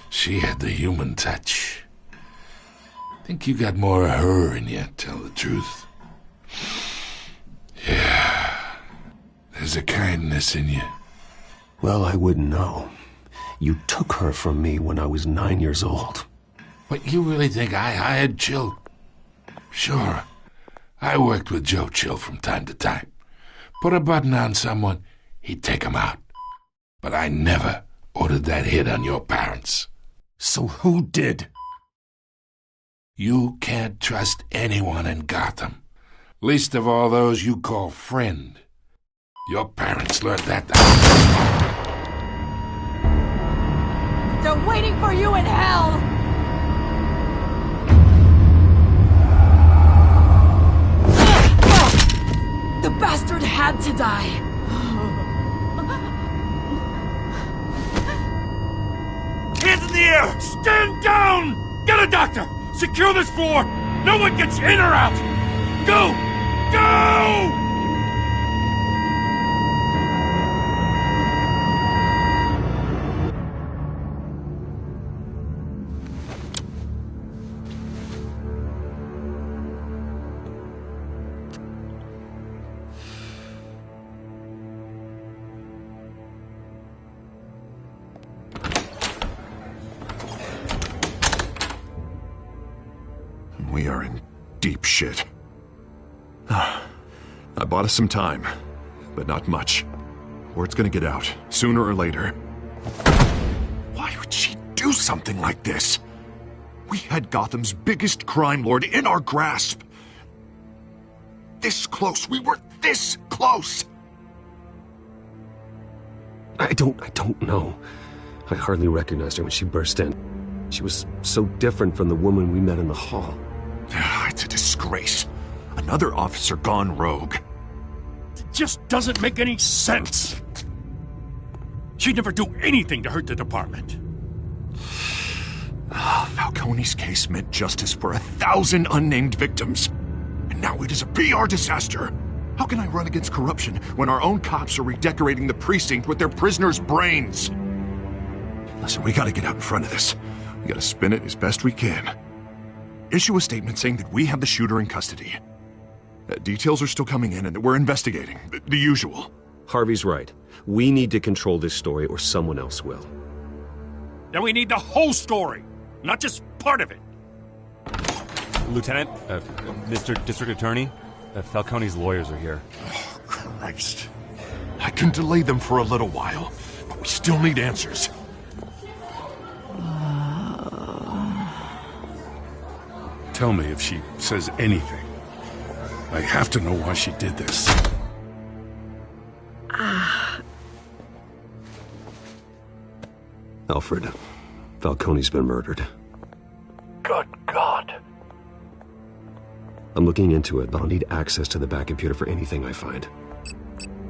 she had the human touch. Think you got more of her in you, tell the truth. Yeah, there's a kindness in you. Well, I wouldn't know. You took her from me when I was 9 years old. What, you really think I hired Chill? Sure. I worked with Joe Chill from time to time. Put a button on someone, he'd take him out. But I never ordered that hit on your parents. So who did? You can't trust anyone in Gotham. Least of all those you call friend. Your parents learned that. They're waiting for you in hell! The bastard had to die. Hands in the air! Stand down! Get a doctor! Secure this floor! No one gets in or out! Go! Go! We are in deep shit. I bought us some time, but not much. Word's gonna get out, sooner or later. Why would she do something like this? We had Gotham's biggest crime lord in our grasp. This close, we were this close! I don't know. I hardly recognized her when she burst in. She was so different from the woman we met in the hall. It's a disgrace. A Another officer gone rogue. It just doesn't make any sense. She'd never do anything to hurt the department. Falcone's case meant justice for 1,000 unnamed victims. And now it is a PR disaster. How can I run against corruption when our own cops are redecorating the precinct with their prisoners' brains? Listen, we gotta get out in front of this. We gotta spin it as best we can. Issue a statement saying that we have the shooter in custody. Details are still coming in and that we're investigating. The usual. Harvey's right. We need to control this story or someone else will. Then we need the whole story, not just part of it. Lieutenant, Mr. District Attorney, Falcone's lawyers are here. Oh, Christ. I can delay them for a little while, but we still need answers. Tell me if she says anything. I have to know why she did this. Alfred, Falcone's been murdered. Good God. I'm looking into it, but I'll need access to the back computer for anything I find.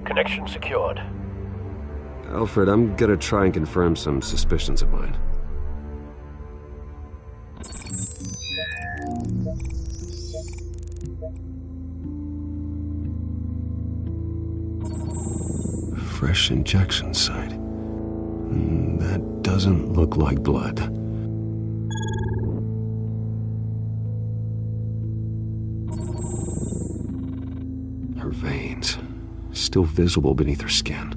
Connection secured. Alfred, I'm gonna try and confirm some suspicions of mine. Fresh injection site. That doesn't look like blood. Her veins, still visible beneath her skin.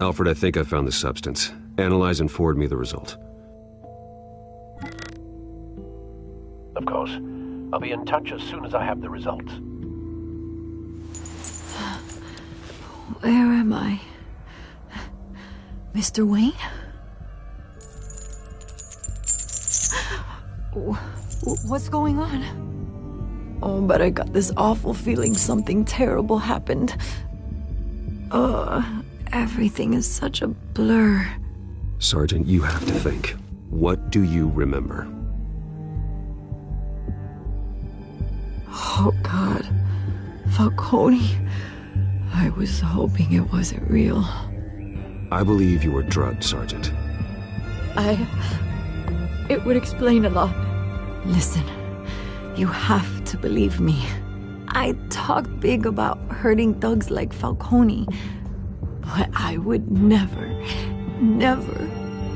Alfred, I think I found the substance. Analyze and forward me the result. Of course. I'll be in touch as soon as I have the results. Where am I? Mr. Wayne? What's going on? Oh, but I got this awful feeling something terrible happened. Everything is such a blur. Sergeant, you have to think. What do you remember? Oh, God. Falcone. I was hoping it wasn't real. I believe you were drugged, Sergeant. It would explain a lot. Listen, you have to believe me. I talked big about hurting thugs like Falcone, but I would never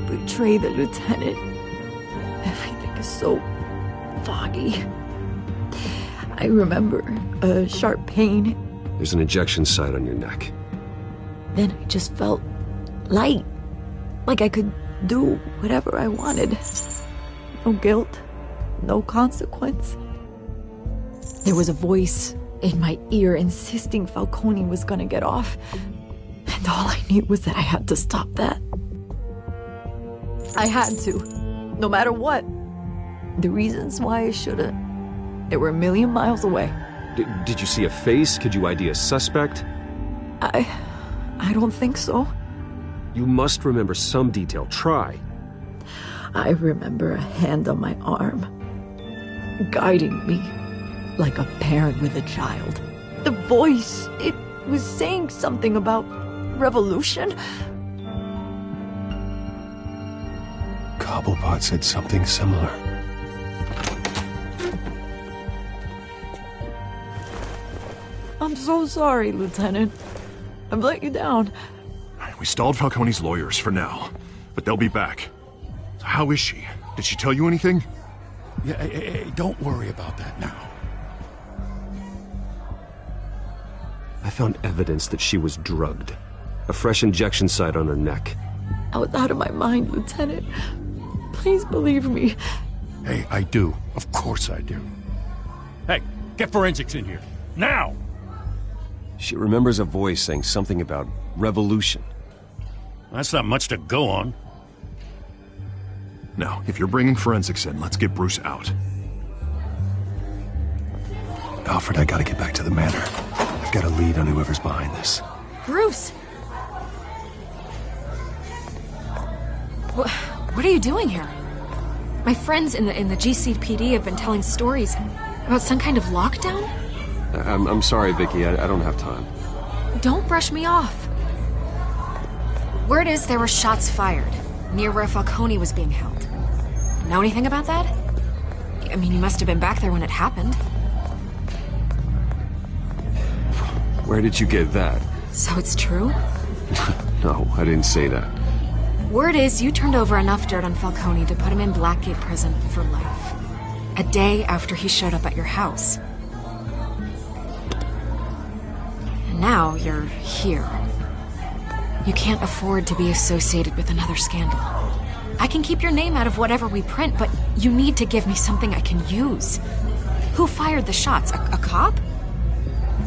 betray the lieutenant. Everything is so foggy. I remember a sharp pain. There's an injection site on your neck. Then I just felt light. Like I could do whatever I wanted. No guilt, no consequence. There was a voice in my ear insisting Falcone was gonna get off. And all I knew was that I had to stop that. I had to, no matter what. The reasons why I shouldn't, they were a million miles away. Did you see a face? Could you ID a suspect? I don't think so. You must remember some detail. Try. I remember a hand on my arm, guiding me like a parent with a child. The voice, it was saying something about revolution. Cobblepot said something similar. I'm so sorry, Lieutenant. I've let you down. We stalled Falcone's lawyers for now, but they'll be back. So how is she? Did she tell you anything? Yeah, hey, don't worry about that now. I found evidence that she was drugged. A fresh injection site on her neck. I was out of my mind, Lieutenant. Please believe me. Hey, I do. Of course I do. Hey, get forensics in here. Now! She remembers a voice saying something about revolution. That's not much to go on. Now, if you're bringing forensics in, let's get Bruce out. Alfred, I gotta get back to the manor. I've got a lead on whoever's behind this. Bruce! What are you doing here? My friends in the GCPD have been telling stories about some kind of lockdown. I'm sorry, Vicky. I don't have time. Don't brush me off. Word is there were shots fired near where Falcone was being held. Know anything about that? I mean, you must have been back there when it happened. Where did you get that? So it's true? No, I didn't say that. Word is you turned over enough dirt on Falcone to put him in Blackgate Prison for life. A day after he showed up at your house. And now you're here. You can't afford to be associated with another scandal. I can keep your name out of whatever we print, but you need to give me something I can use. Who fired the shots? A cop?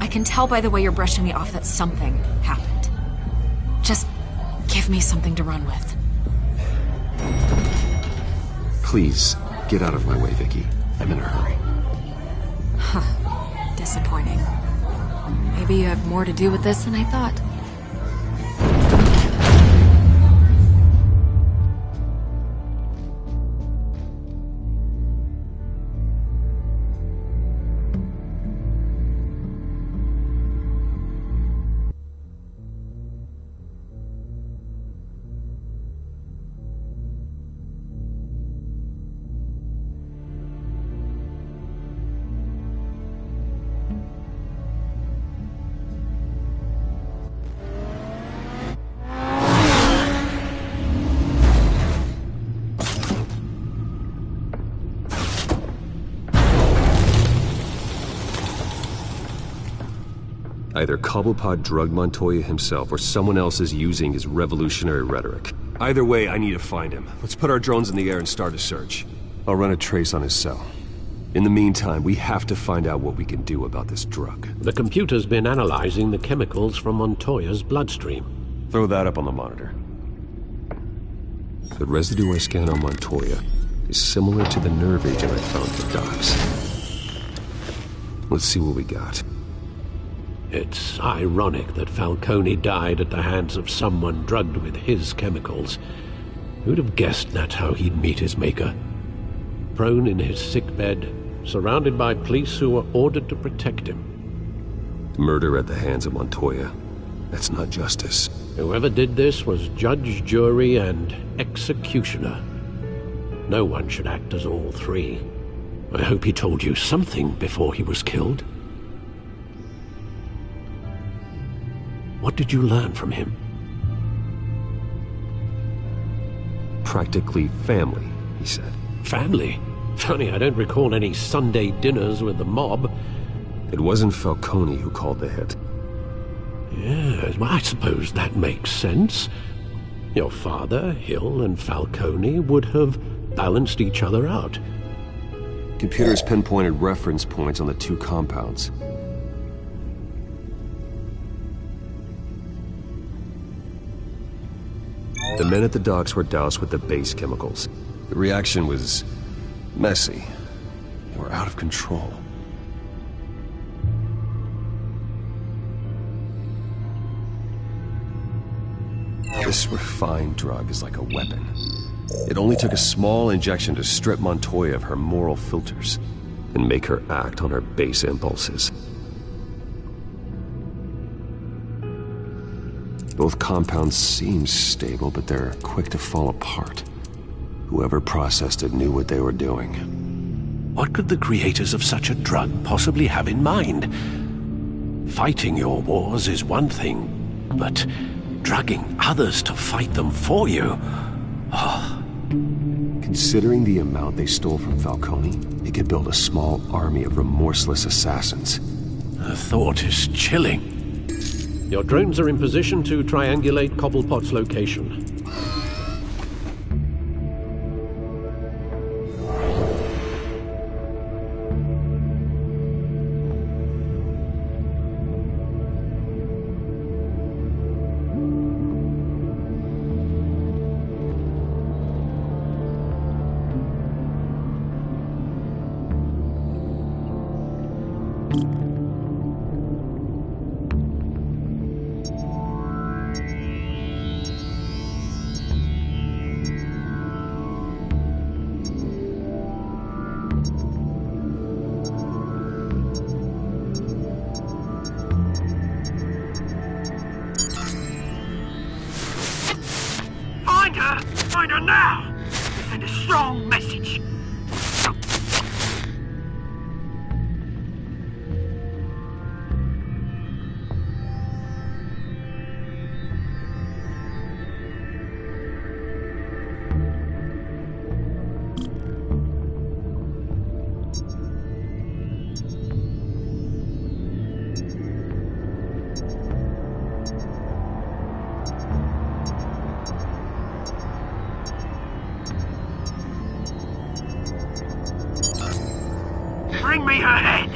I can tell by the way you're brushing me off that something happened. Just give me something to run with. Please, get out of my way, Vicky. I'm in a hurry. Huh. Disappointing. Maybe you have more to do with this than I thought. Either Cobblepot drugged Montoya himself, or someone else is using his revolutionary rhetoric. Either way, I need to find him. Let's put our drones in the air and start a search. I'll run a trace on his cell. In the meantime, we have to find out what we can do about this drug. The computer's been analyzing the chemicals from Montoya's bloodstream. Throw that up on the monitor. The residue I scanned on Montoya is similar to the nerve agent I found at the docks. Let's see what we got. It's ironic that Falcone died at the hands of someone drugged with his chemicals. Who'd have guessed that's how he'd meet his maker? Prone in his sickbed, surrounded by police who were ordered to protect him. Murder at the hands of Montoya. That's not justice. Whoever did this was judge, jury, and executioner. No one should act as all three. I hope he told you something before he was killed. What did you learn from him? Practically family, he said. Family? Funny, I don't recall any Sunday dinners with the mob. It wasn't Falcone who called the hit. Yes, well, I suppose that makes sense. Your father, Hill, and Falcone would have balanced each other out. Computers pinpointed reference points on the two compounds. The men at the docks were doused with the base chemicals. The reaction was messy. They were out of control. This refined drug is like a weapon. It only took a small injection to strip Montoya of her moral filters and make her act on her base impulses. Both compounds seem stable, but they're quick to fall apart. Whoever processed it knew what they were doing. What could the creators of such a drug possibly have in mind? Fighting your wars is one thing, but drugging others to fight them for you? Oh. Considering the amount they stole from Falcone, they could build a small army of remorseless assassins. The thought is chilling. Your drones are in position to triangulate Cobblepot's location. surrender now! Send a strong message. Bring me her head!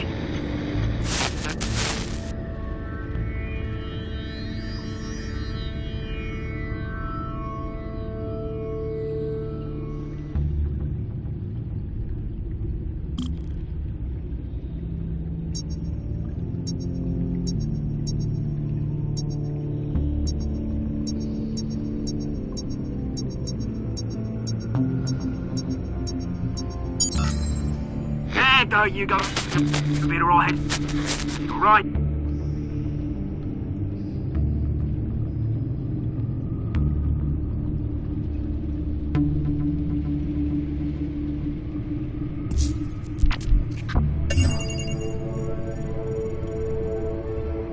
There you go. You'll be alright. Alright.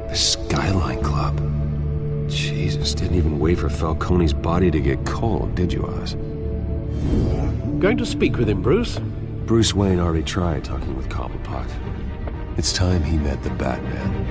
The Skyline Club. Jesus, didn't even wait for Falcone's body to get cold, did you, Oz? Going to speak with him, Bruce? Bruce Wayne already tried talking with Cobblepot. It's time he met the Batman.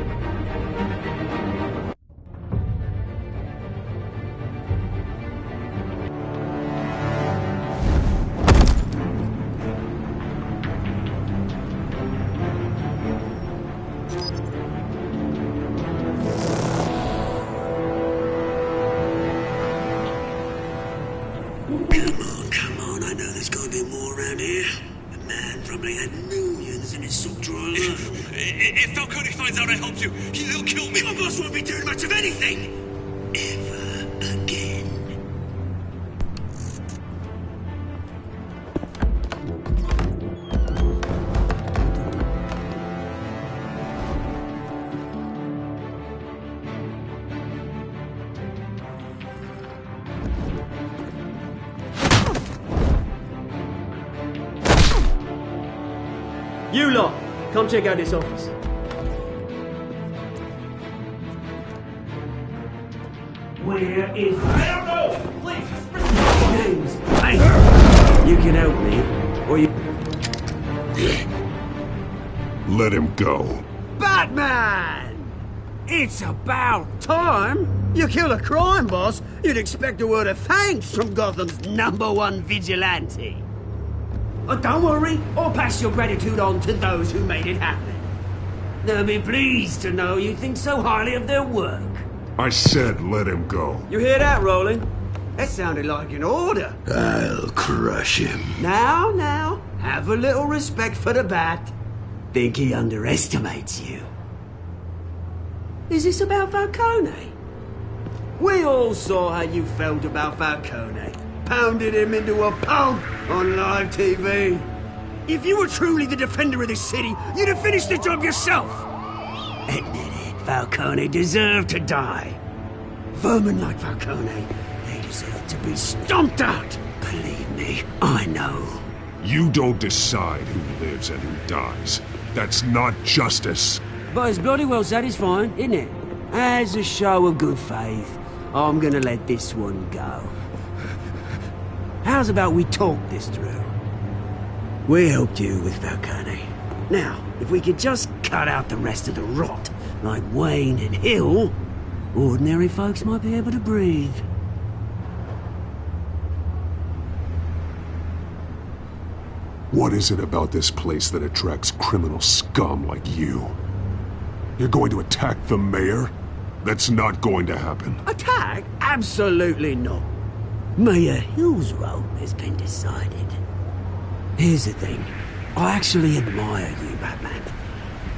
Come on, I know there's gotta be more around here. The man probably had millions in his sock drawer alone. If Falcone finds out I helped you, he'll kill me. My boss won't be doing much of anything. Ever again. You lot, come check out this office. Where is... I don't know! Please! Names. Hey! You can help me, or you... Let him go. Batman! It's about time! You kill a crime boss, you'd expect a word of thanks from Gotham's #1 vigilante. Oh, don't worry, I'll pass your gratitude on to those who made it happen. They'll be pleased to know you think so highly of their work. I said let him go. You hear that, Roland? That sounded like an order. I'll crush him. Now, have a little respect for the Bat. Think he underestimates you. Is this about Falcone? We all saw how you felt about Falcone. Pounded him into a pulp on live TV. If you were truly the defender of this city, you'd have finished the job yourself. Admit it, Falcone deserved to die. Vermin like Falcone, they deserve to be stomped out. Believe me, I know. You don't decide who lives and who dies. That's not justice. But it's bloody well satisfying, isn't it? As a show of good faith, I'm gonna let this one go. How's about we talk this through? We helped you with Falcone. Now, if we could just cut out the rest of the rot, like Wayne and Hill, ordinary folks might be able to breathe. What is it about this place that attracts criminal scum like you? You're going to attack the mayor? That's not going to happen. Attack? Absolutely not. Mayor Hill's role has been decided. Here's the thing. I actually admire you, Batman.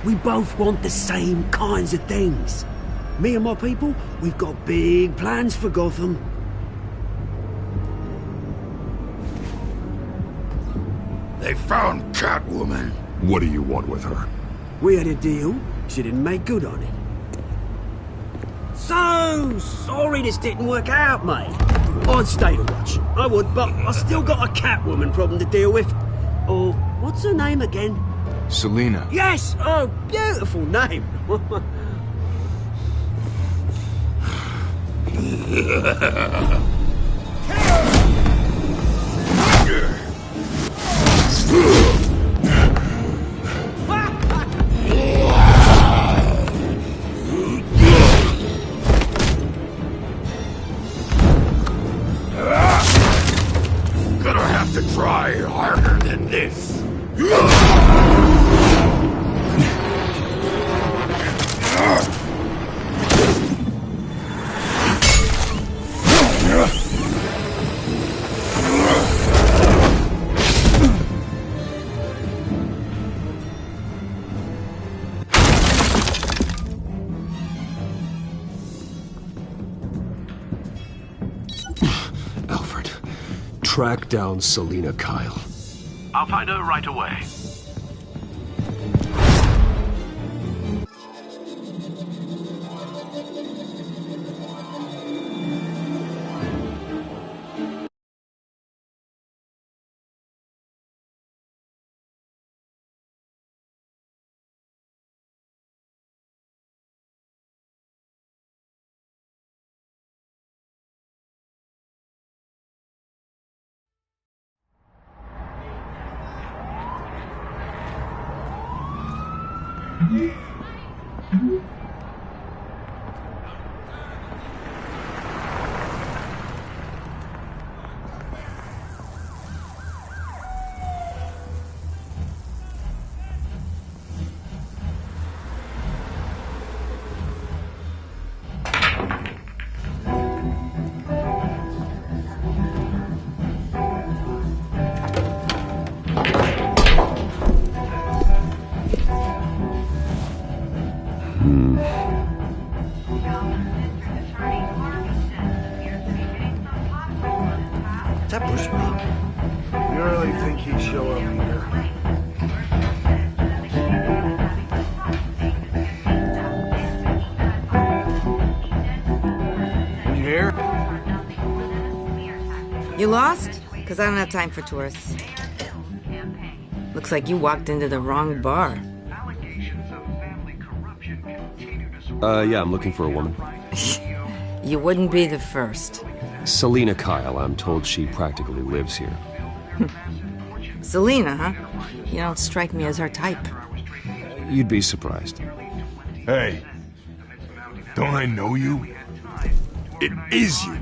We both want the same kinds of things. Me and my people, we've got big plans for Gotham. They found Catwoman. What do you want with her? We had a deal. She didn't make good on it. So sorry this didn't work out, mate. I'd stay to watch. I would, but I still got a Catwoman problem to deal with. Oh, what's her name again? Selina. Yes! Oh, beautiful name. Gonna have to try harder than this. Alfred, track down Selina Kyle. I'll find her right away. That was me. You really think he'd show up here? You here? You lost? Because I don't have time for tourists. Looks like you walked into the wrong bar. Yeah, I'm looking for a woman. You wouldn't be the first. Selina Kyle, I'm told she practically lives here. Selina, huh? You don't strike me as her type. You'd be surprised. Hey, don't I know you? It is you.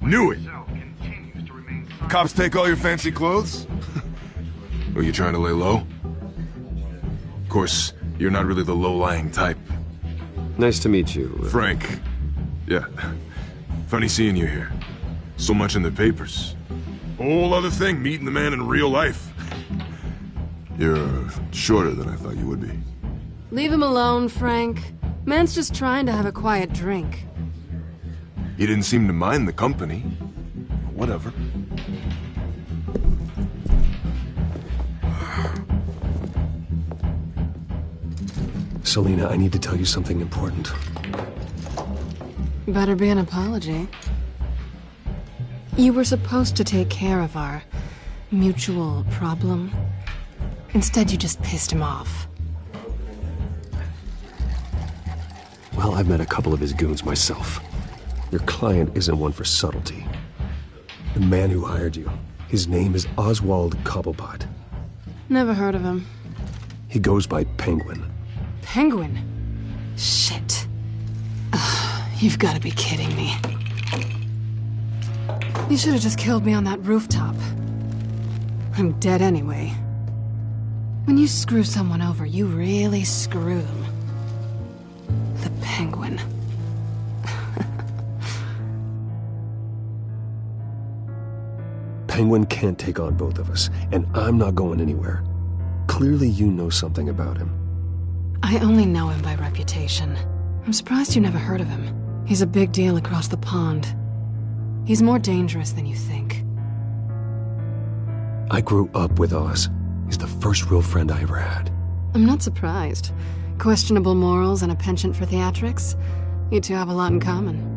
Knew it. Cops take all your fancy clothes? Are you trying to lay low? Of course, you're not really the low-lying type. Nice to meet you. Frank. Yeah. Funny seeing you here. So much in the papers. Whole other thing, meeting the man in real life. You're shorter than I thought you would be. Leave him alone, Frank. Man's just trying to have a quiet drink. You didn't seem to mind the company. Whatever. Selina, I need to tell you something important. Better be an apology. You were supposed to take care of our mutual problem. Instead, you just pissed him off. Well, I've met a couple of his goons myself. Your client isn't one for subtlety. The man who hired you, his name is Oswald Cobblepot. Never heard of him. He goes by Penguin. Penguin? Shit. You've got to be kidding me. You should have just killed me on that rooftop. I'm dead anyway. When you screw someone over, you really screw them. The Penguin. Penguin can't take on both of us, and I'm not going anywhere. Clearly you know something about him. I only know him by reputation. I'm surprised you never heard of him. He's a big deal across the pond. He's more dangerous than you think. I grew up with Oz. He's the first real friend I ever had. I'm not surprised. Questionable morals and a penchant for theatrics. You two have a lot in common.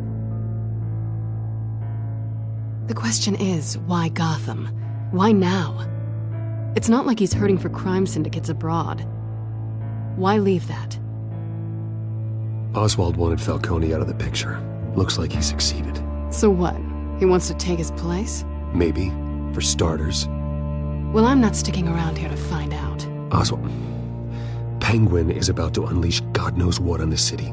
The question is, why Gotham? Why now? It's not like he's hurting for crime syndicates abroad. Why leave that? Oswald wanted Falcone out of the picture. Looks like he succeeded. So what? He wants to take his place? Maybe, for starters. Well, I'm not sticking around here to find out. Oswald, Penguin is about to unleash God knows what on the city.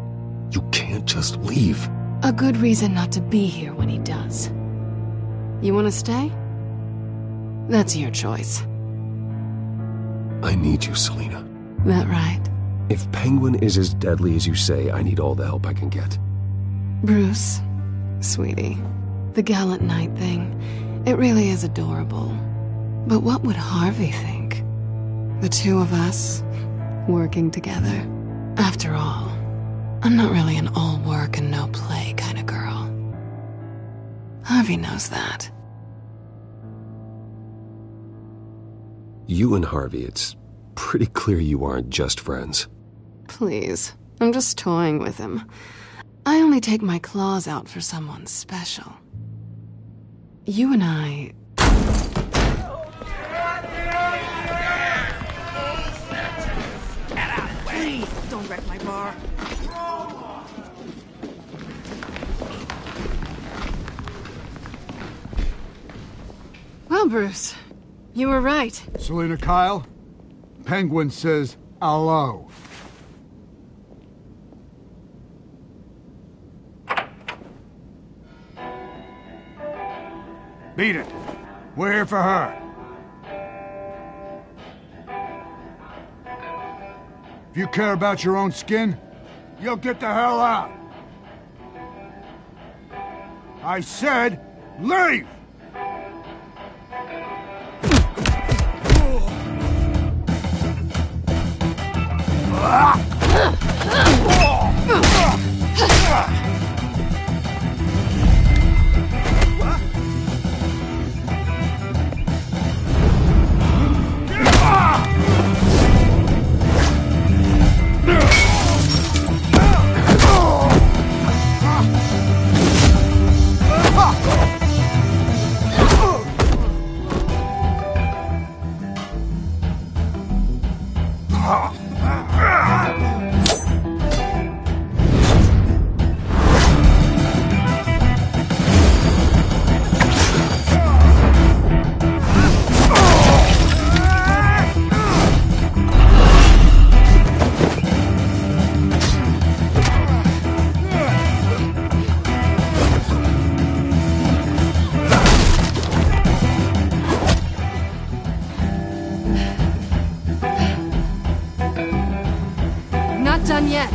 You can't just leave. A good reason not to be here when he does. You want to stay? That's your choice. I need you, Selina. That right? If Penguin is as deadly as you say, I need all the help I can get. Bruce, sweetie, the gallant knight thing, it really is adorable. But what would Harvey think? The two of us, working together. After all, I'm not really an all work and no play kind of girl. Harvey knows that. You and Harvey, it's pretty clear you aren't just friends. Please, I'm just toying with him. I only take my claws out for someone special. You and I... Please, don't wreck my bar. Well, Bruce, you were right. Selina Kyle, Penguin says hello. Beat it. We're here for her. If you care about your own skin, you'll get the hell out. I said, leave! Done yet.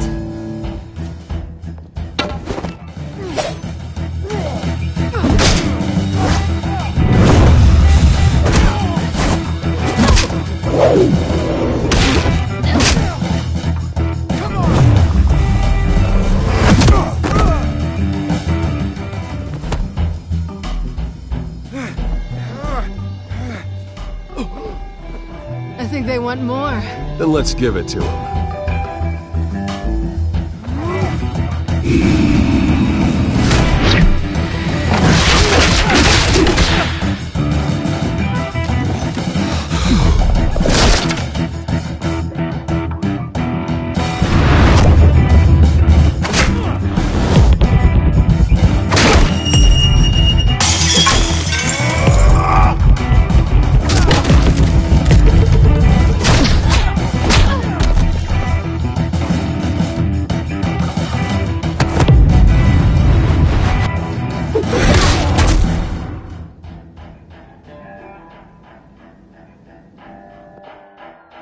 I think they want more. Then let's give it to him.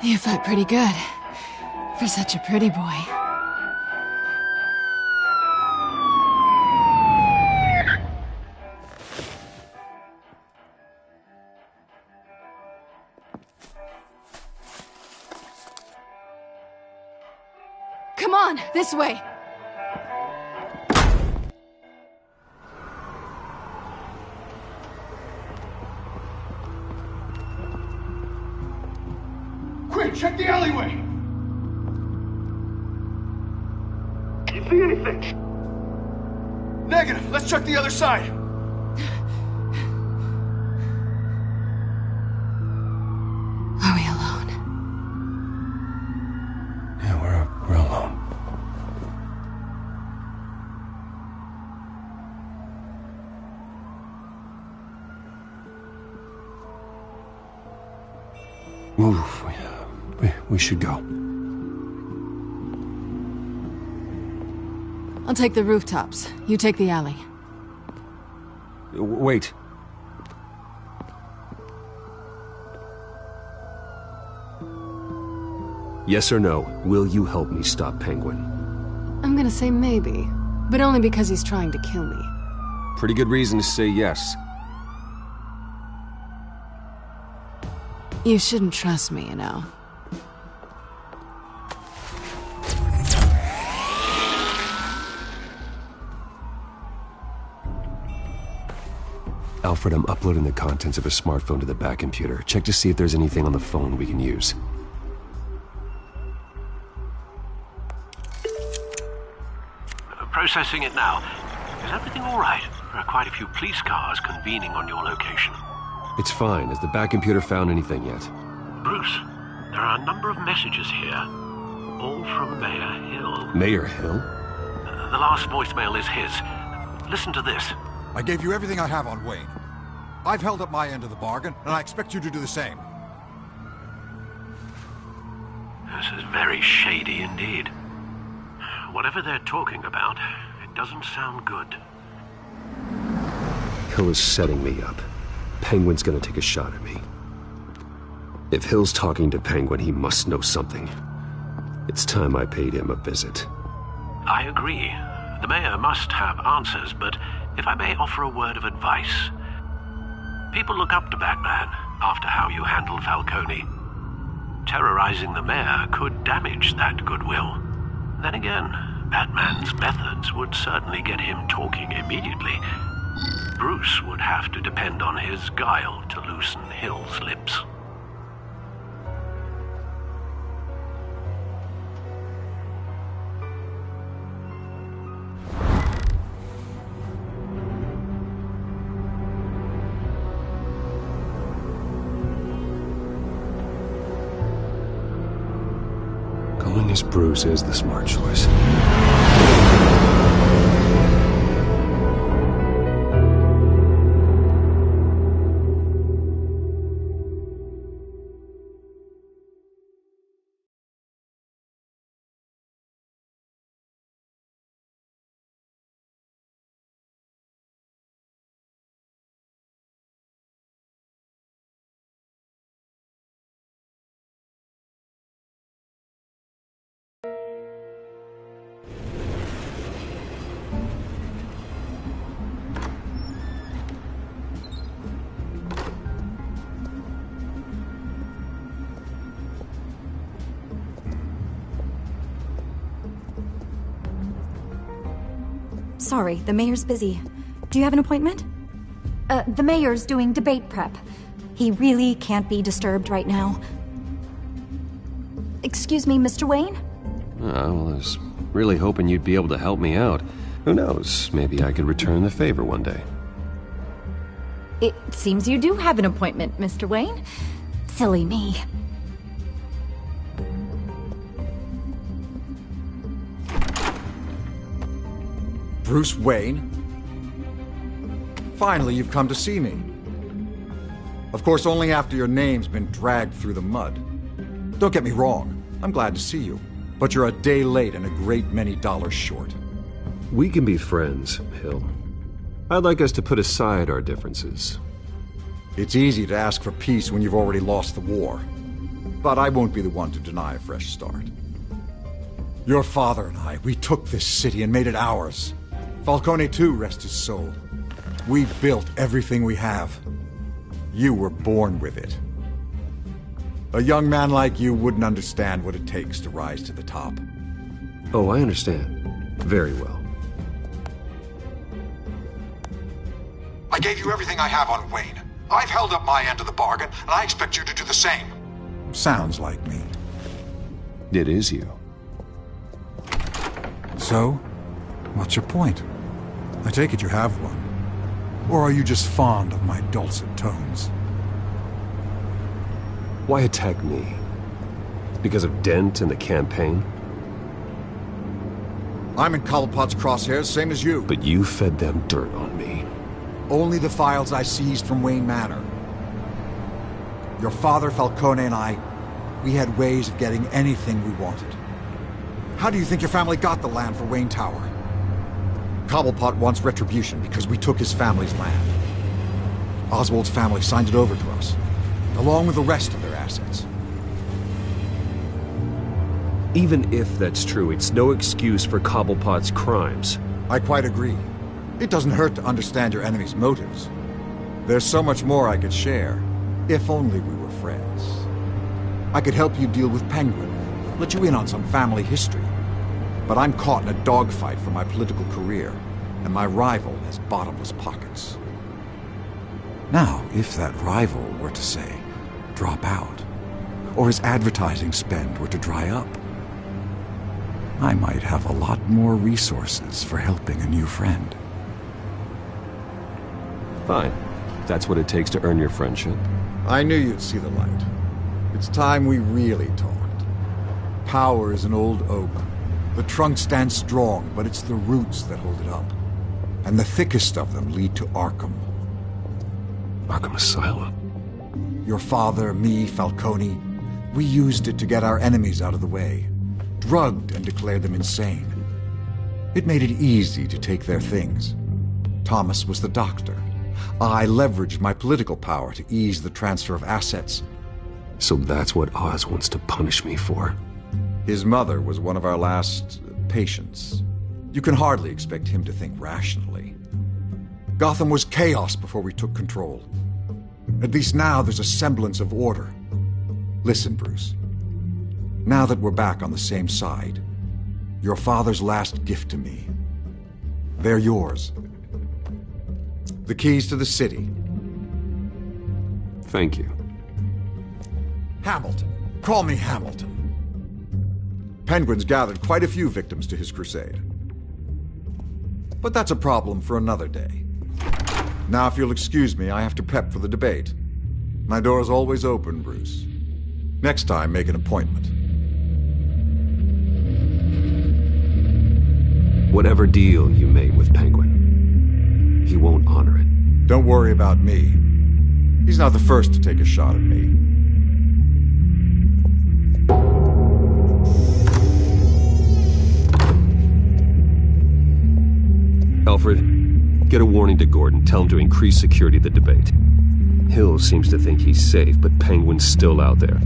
You fight pretty good, for such a pretty boy. Come on, this way! Quick, check the alleyway! You see anything? Negative. Let's check the other side. Yeah, we're alone. Move. We should go. I'll take the rooftops. You take the alley. Wait. Yes or no, will you help me stop Penguin? I'm gonna say maybe, but only because he's trying to kill me. Pretty good reason to say yes. You shouldn't trust me, you know. Alfred, I'm uploading the contents of a smartphone to the back computer. Check to see if there's anything on the phone we can use. Processing it now. Is everything all right? There are quite a few police cars convening on your location. It's fine. Has the back computer found anything yet? Bruce, there are a number of messages here, all from Mayor Hill. Mayor Hill? The last voicemail is his. Listen to this. I gave you everything I have on Wayne. I've held up my end of the bargain, and I expect you to do the same. This is very shady indeed. Whatever they're talking about, it doesn't sound good. Hill is setting me up. Penguin's gonna take a shot at me. If Hill's talking to Penguin, he must know something. It's time I paid him a visit. I agree. The mayor must have answers, but if I may offer a word of advice. People look up to Batman after how you handled Falcone. Terrorizing the mayor could damage that goodwill. Then again, Batman's methods would certainly get him talking immediately. Bruce would have to depend on his guile to loosen Hill's lips. Going as Bruce is the smart choice. Sorry, the mayor's busy. Do you have an appointment? The mayor's doing debate prep. He really can't be disturbed right now. Excuse me, Mr. Wayne? Well, I was really hoping you'd be able to help me out. Who knows, maybe I could return the favor one day. It seems you do have an appointment, Mr. Wayne. Silly me. Bruce Wayne? Finally, you've come to see me. Of course, only after your name's been dragged through the mud. Don't get me wrong, I'm glad to see you. But you're a day late and a great many dollars short. We can be friends, Hill. I'd like us to put aside our differences. It's easy to ask for peace when you've already lost the war. But I won't be the one to deny a fresh start. Your father and I, we took this city and made it ours. Falcone too, rest his soul. We built everything we have. You were born with it. A young man like you wouldn't understand what it takes to rise to the top. Oh, I understand. Very well. I gave you everything I have on Wayne. I've held up my end of the bargain, and I expect you to do the same. Sounds like me. It is you. So, what's your point? I take it you have one. Or are you just fond of my dulcet tones? Why attack me? Because of Dent and the campaign? I'm in Cobblepot's crosshairs, same as you. But you fed them dirt on me. Only the files I seized from Wayne Manor. Your father, Falcone, and I, we had ways of getting anything we wanted. How do you think your family got the land for Wayne Tower? Cobblepot wants retribution because we took his family's land. Oswald's family signed it over to us, along with the rest of their assets. Even if that's true, it's no excuse for Cobblepot's crimes. I quite agree. It doesn't hurt to understand your enemy's motives. There's so much more I could share, if only we were friends. I could help you deal with Penguin, let you in on some family history. But I'm caught in a dogfight for my political career, and my rival has bottomless pockets. Now, if that rival were to say, drop out, or his advertising spend were to dry up, I might have a lot more resources for helping a new friend. Fine. That's what it takes to earn your friendship. I knew you'd see the light. It's time we really talked. Power is an old oak. The trunk stands strong, but it's the roots that hold it up. And the thickest of them lead to Arkham. Arkham Asylum? Your father, me, Falcone, we used it to get our enemies out of the way. Drugged and declared them insane. It made it easy to take their things. Thomas was the doctor. I leveraged my political power to ease the transfer of assets. So that's what Oz wants to punish me for. His mother was one of our last patients. You can hardly expect him to think rationally. Gotham was chaos before we took control. At least now there's a semblance of order. Listen, Bruce. Now that we're back on the same side, your father's last gift to me, they're yours. The keys to the city. Thank you. Hamilton. Call me Hamilton. Penguin's gathered quite a few victims to his crusade. But that's a problem for another day. Now, if you'll excuse me, I have to prep for the debate. My door's always open, Bruce. Next time, make an appointment. Whatever deal you made with Penguin, he won't honor it. Don't worry about me. He's not the first to take a shot at me. Alfred, get a warning to Gordon. Tell him to increase security at the debate. Hill seems to think he's safe, but Penguin's still out there.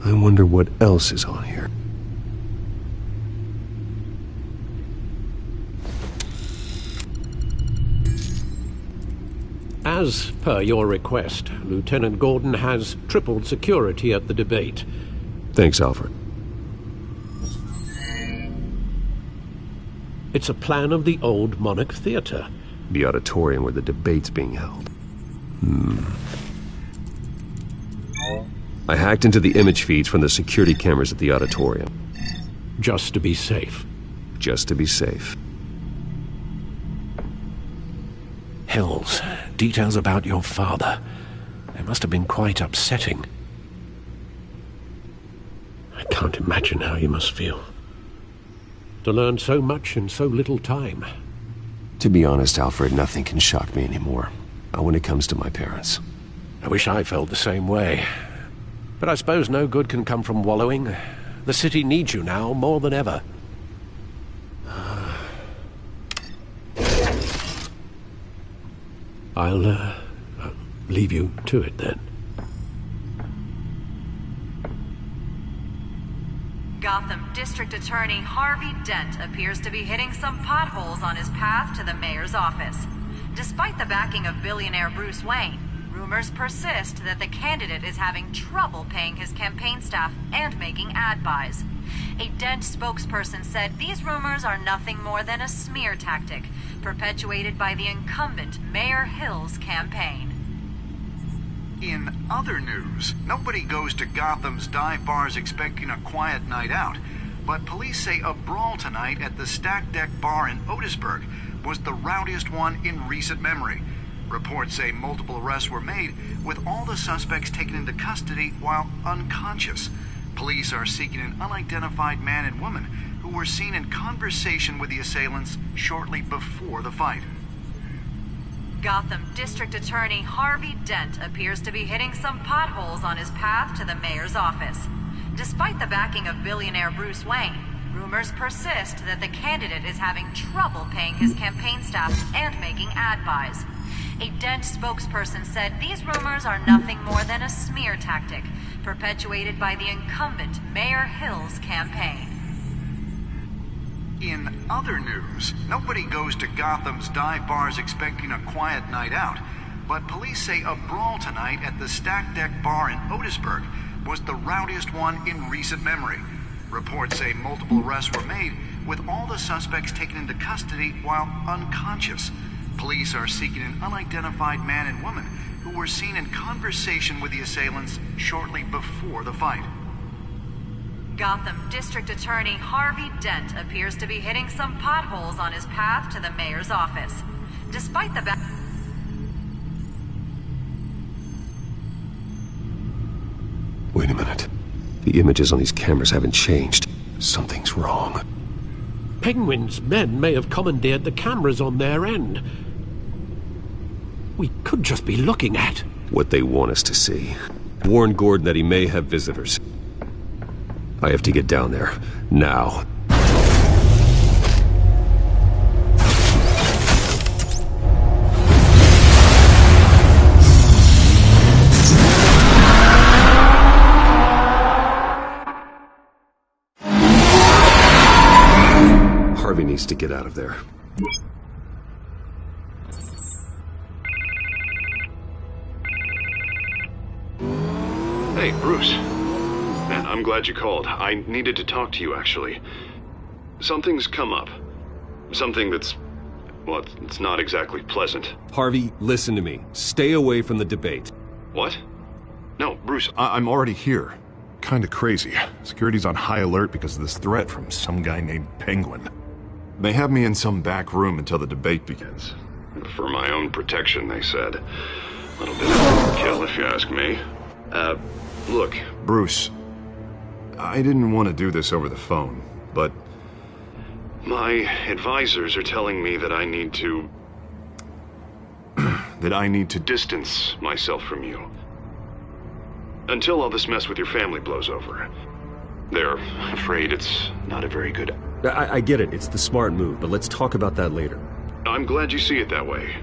I wonder what else is on here. As per your request, Lieutenant Gordon has tripled security at the debate. Thanks, Alfred. It's a plan of the old Monarch Theater. The auditorium where the debate's being held. I hacked into the image feeds from the security cameras at the auditorium. Just to be safe. Just to be safe. Hills, details about your father. They must have been quite upsetting. I can't imagine how you must feel. To learn so much in so little time. To be honest, Alfred, nothing can shock me anymore. Not when it comes to my parents. I wish I felt the same way. But I suppose no good can come from wallowing. The city needs you now more than ever. leave you to it then. Gotham District Attorney Harvey Dent appears to be hitting some potholes on his path to the mayor's office. Despite the backing of billionaire Bruce Wayne, rumors persist that the candidate is having trouble paying his campaign staff and making ad buys. A Dent spokesperson said these rumors are nothing more than a smear tactic perpetuated by the incumbent Mayor Hill's campaign. In other news, nobody goes to Gotham's dive bars expecting a quiet night out, but police say a brawl tonight at the Stack Deck Bar in Otisburg was the rowdiest one in recent memory. Reports say multiple arrests were made, with all the suspects taken into custody while unconscious. Police are seeking an unidentified man and woman who were seen in conversation with the assailants shortly before the fight. Gotham District Attorney Harvey Dent appears to be hitting some potholes on his path to the mayor's office. Despite the backing of billionaire Bruce Wayne, rumors persist that the candidate is having trouble paying his campaign staff and making ad buys. A Dent spokesperson said these rumors are nothing more than a smear tactic perpetuated by the incumbent Mayor Hill's campaign. In other news, nobody goes to Gotham's dive bars expecting a quiet night out, but police say a brawl tonight at the Stack Deck Bar in Otisburg was the rowdiest one in recent memory. Reports say multiple arrests were made, with all the suspects taken into custody while unconscious. Police are seeking an unidentified man and woman who were seen in conversation with the assailants shortly before the fight. Gotham District Attorney Harvey Dent appears to be hitting some potholes on his path to the mayor's office. Despite the Wait a minute. The images on these cameras haven't changed. Something's wrong. Penguin's men may have commandeered the cameras on their end. We could just be looking at what they want us to see. Warn Gordon that he may have visitors. I have to get down there. Now. Harvey needs to get out of there. Hey, Bruce. Man, I'm glad you called. I needed to talk to you, actually. Something's come up. Something that's... well, it's not exactly pleasant. Harvey, listen to me. Stay away from the debate. What? No, Bruce, I'm already here. Kinda crazy. Security's on high alert because of this threat from some guy named Penguin. They have me in some back room until the debate begins. For my own protection, they said. A little bit of overkill, if you ask me. Look, Bruce, I didn't want to do this over the phone, but my advisors are telling me that I need to... distance myself from you. Until all this mess with your family blows over. They're afraid it's not a very good... I get it. It's the smart move, but let's talk about that later. I'm glad you see it that way.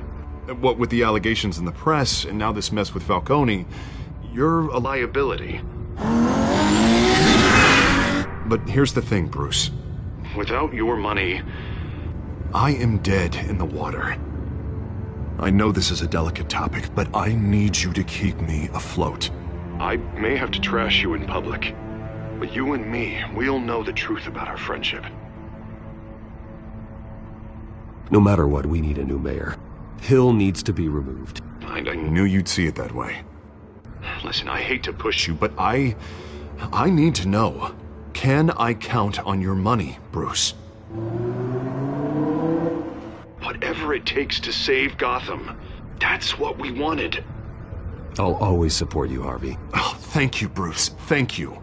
What with the allegations in the press, and now this mess with Falcone, you're a liability. But here's the thing, Bruce. Without your money, I am dead in the water. I know this is a delicate topic, but I need you to keep me afloat. I may have to trash you in public, but you and me, we'll know the truth about our friendship. No matter what, we need a new mayor. Hill needs to be removed. I knew you'd see it that way. Listen, I hate to push you, but I need to know. Can I count on your money, Bruce? Whatever it takes to save Gotham. That's what we wanted. I'll always support you, Harvey. Oh, thank you, Bruce. Thank you.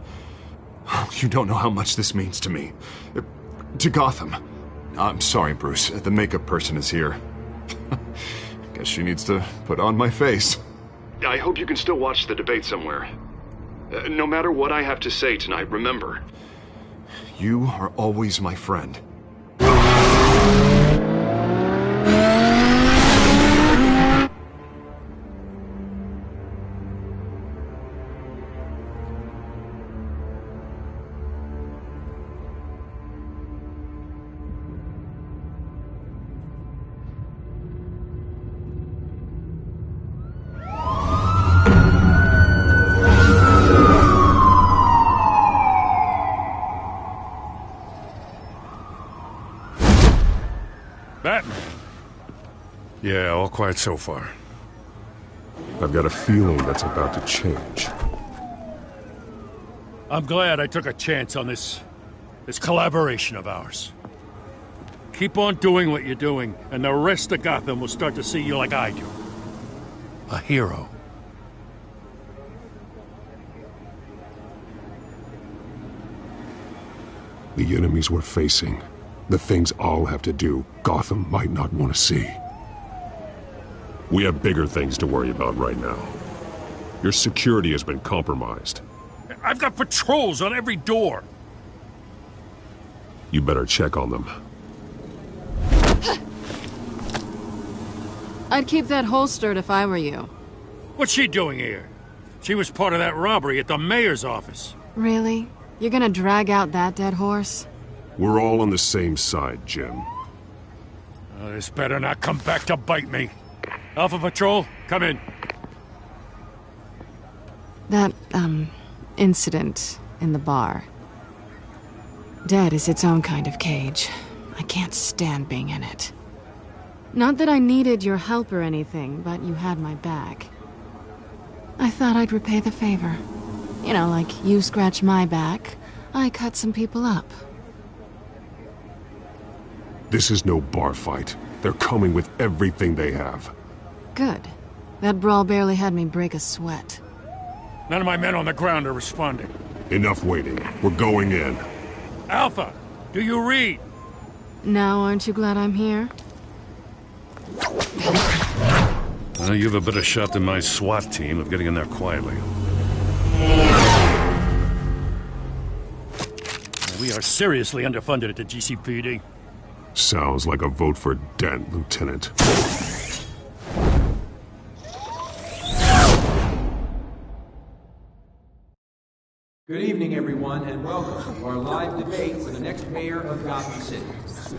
You don't know how much this means to me. To Gotham. I'm sorry, Bruce. The makeup person is here. Guess she needs to put on my face. I hope you can still watch the debate somewhere. No matter what I have to say tonight, remember, you are always my friend. Yeah, all quiet so far. I've got a feeling that's about to change. I'm glad I took a chance on this collaboration of ours. Keep on doing what you're doing, and the rest of Gotham will start to see you like I do. A hero. The enemies we're facing, the things I'll have to do, Gotham might not want to see. We have bigger things to worry about right now. Your security has been compromised. I've got patrols on every door. You better check on them. I'd keep that holstered if I were you. What's she doing here? She was part of that robbery at the mayor's office. Really? You're gonna drag out that dead horse? We're all on the same side, Jim. Oh, this better not come back to bite me. Alpha Patrol, come in. That, incident in the bar. Dead is its own kind of cage. I can't stand being in it. Not that I needed your help or anything, but you had my back. I thought I'd repay the favor. You know, like you scratch my back, I cut some people up. This is no bar fight. They're coming with everything they have. Good. That brawl barely had me break a sweat. None of my men on the ground are responding. Enough waiting. We're going in. Alpha, do you read? Now aren't you glad I'm here? Well, you have a better shot than my SWAT team of getting in there quietly. We are seriously underfunded at the GCPD. Sounds like a vote for Dent, Lieutenant. Good evening, everyone, and welcome to our live debate for the next mayor of Gotham City.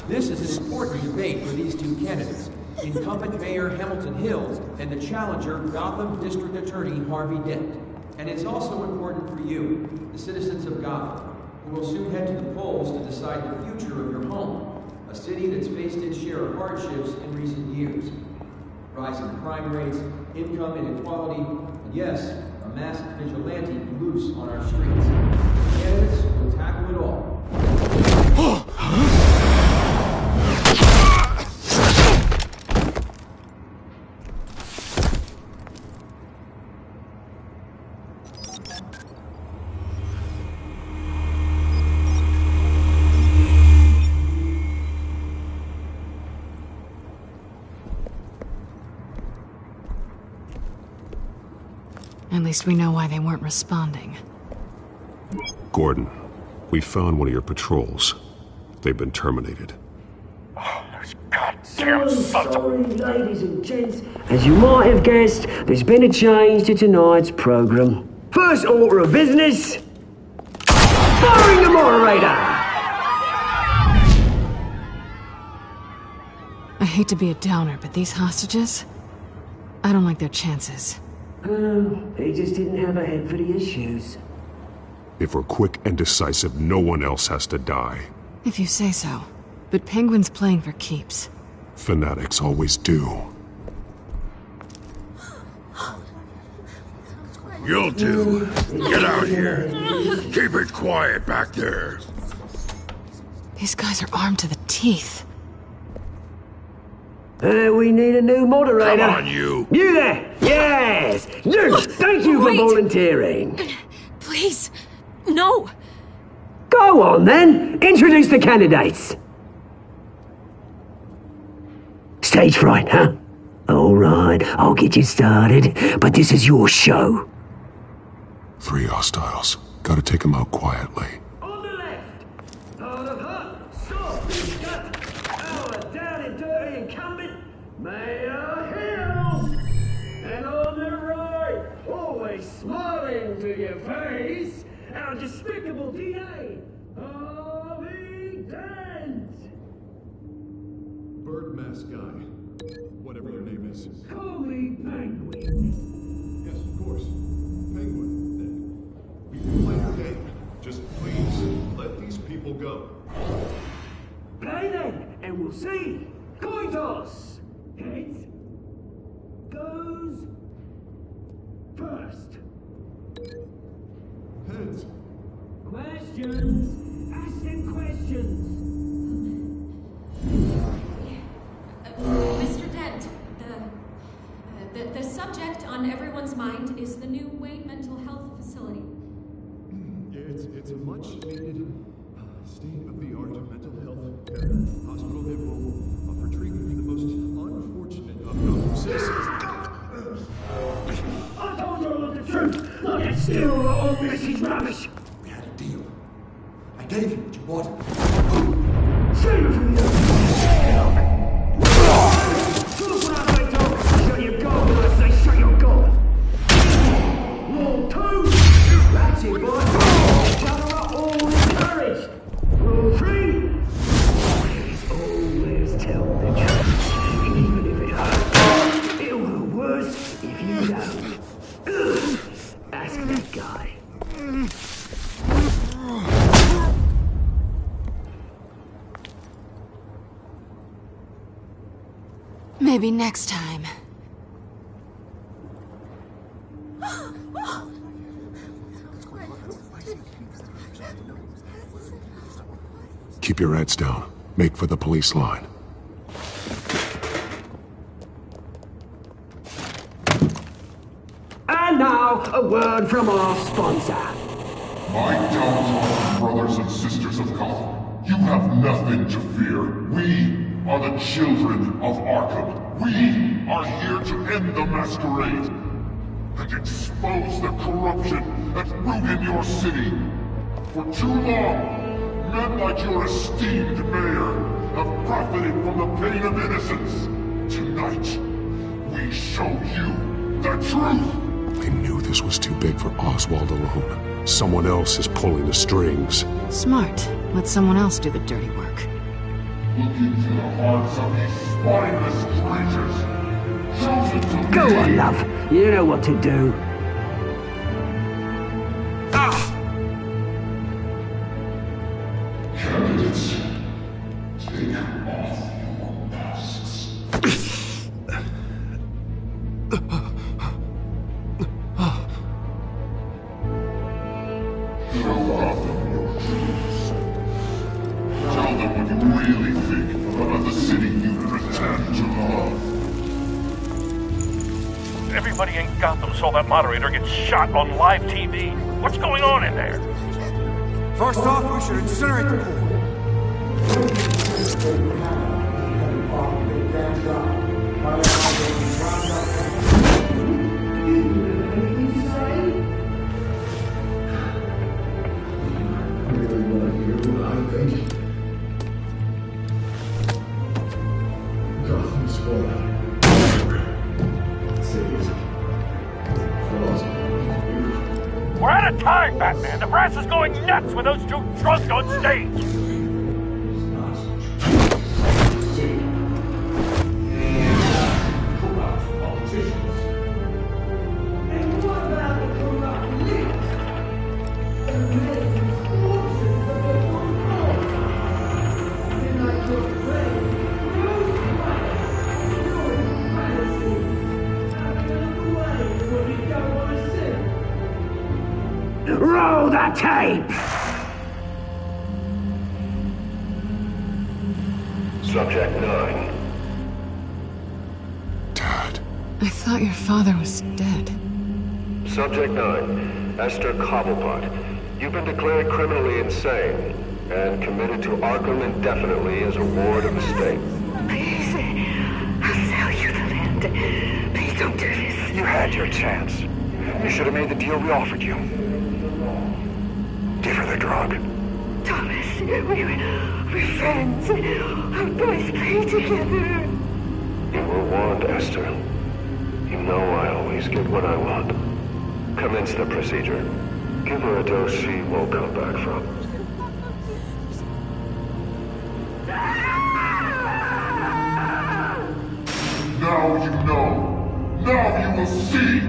This is an important debate for these two candidates, incumbent Mayor Hamilton Hills and the challenger Gotham District Attorney Harvey Dent. And it's also important for you, the citizens of Gotham, who will soon head to the polls to decide the future of your home, a city that's faced its share of hardships in recent years. Rising crime rates, income inequality, and yes, a masked vigilante loose on our streets. Candidates will tackle it all. At least we know why they weren't responding. Gordon, we found one of your patrols. They've been terminated. Oh, those goddamn sons of... Ladies and gents, as you might have guessed, there's been a change to tonight's program. First order of business, firing the moderator! I hate to be a downer, but these hostages? I don't like their chances. Oh, he just didn't have a head for the issues. If we're quick and decisive, no one else has to die. If you say so. But Penguin's playing for keeps. Fanatics always do. You'll do. Get out here. Keep it quiet back there. These guys are armed to the teeth. We need a new moderator. Come on, you. You there! Yes! You! Thank you for volunteering. Please, no. Go on, then. Introduce the candidates. Stage fright, huh? All right, I'll get you started, but this is your show. 3 hostiles. Gotta take them out quietly. On the left, hard of heart, soft and gut, our down and dirty incumbent, Mayor Hill. And on the right, always smiling to your face, our despicable DA, Harvey Dent. Bird mask guy. Whatever your name is. Call me Penguin. Yes, of course. Penguin, then. We can play your game. Just please, let these people go. Play then, and we'll see. Coin toss. Heads. Questions! Ask them questions! Mr. Dent, the subject on everyone's mind is the new Wayne Mental Health Facility. It's a much-needed, state-of-the-art mental health hospital that will offer treatment for the most unfortunate of citizens. I told you all the truth! Look at still all this is rubbish! We had a deal. I gave you what you wanted. Save it from the Look what I say, shut your goal when I say shut your goal! Rule 2! That's it, boy! Each other are all encouraged! Rule 3! Always tell the truth, even if it hurts. It'll hurt worse if you don't. Ask that guy. Maybe next time. Keep your heads down. Make for the police line. And now, a word from our sponsor. My downtrodden brothers and sisters of Gotham, you have nothing to fear. We are the children of Arkham. We are here to end the masquerade and expose the corruption that's rooted in your city. For too long, men like your esteemed mayor have profited from the pain of innocence. Tonight, we show you the truth. They knew this was too big for Oswald alone. Someone else is pulling the strings. Smart. Let someone else do the dirty work. Look into the hearts of these spineless creatures, chosen to Go lead. on, love. You know what to do. Candidates, take off your masks. Show Gotham your dreams. Tell them what you really think about the city you pretend to love. Everybody in Gotham saw that moderator get shot on live TV. What's going on in there? First off, we should incinerate the pool. Gotham's falling. We're out of time, Batman. The brass is going nuts with those two drunks on stage. Roll the tape! Subject 9. I thought your father was dead. Subject 9, Esther Cobblepot. You've been declared criminally insane and committed to Arkham indefinitely as a ward of the state. Please, I'll sell you the land. Please don't do this. You had your chance. You should have made the deal we offered you. Give her the drug. Thomas, we're friends. Our boys play together. You were warned, Esther. You know I always get what I want. Commence the procedure. Give her a dose she won't come back from. Now you know. Now you will see.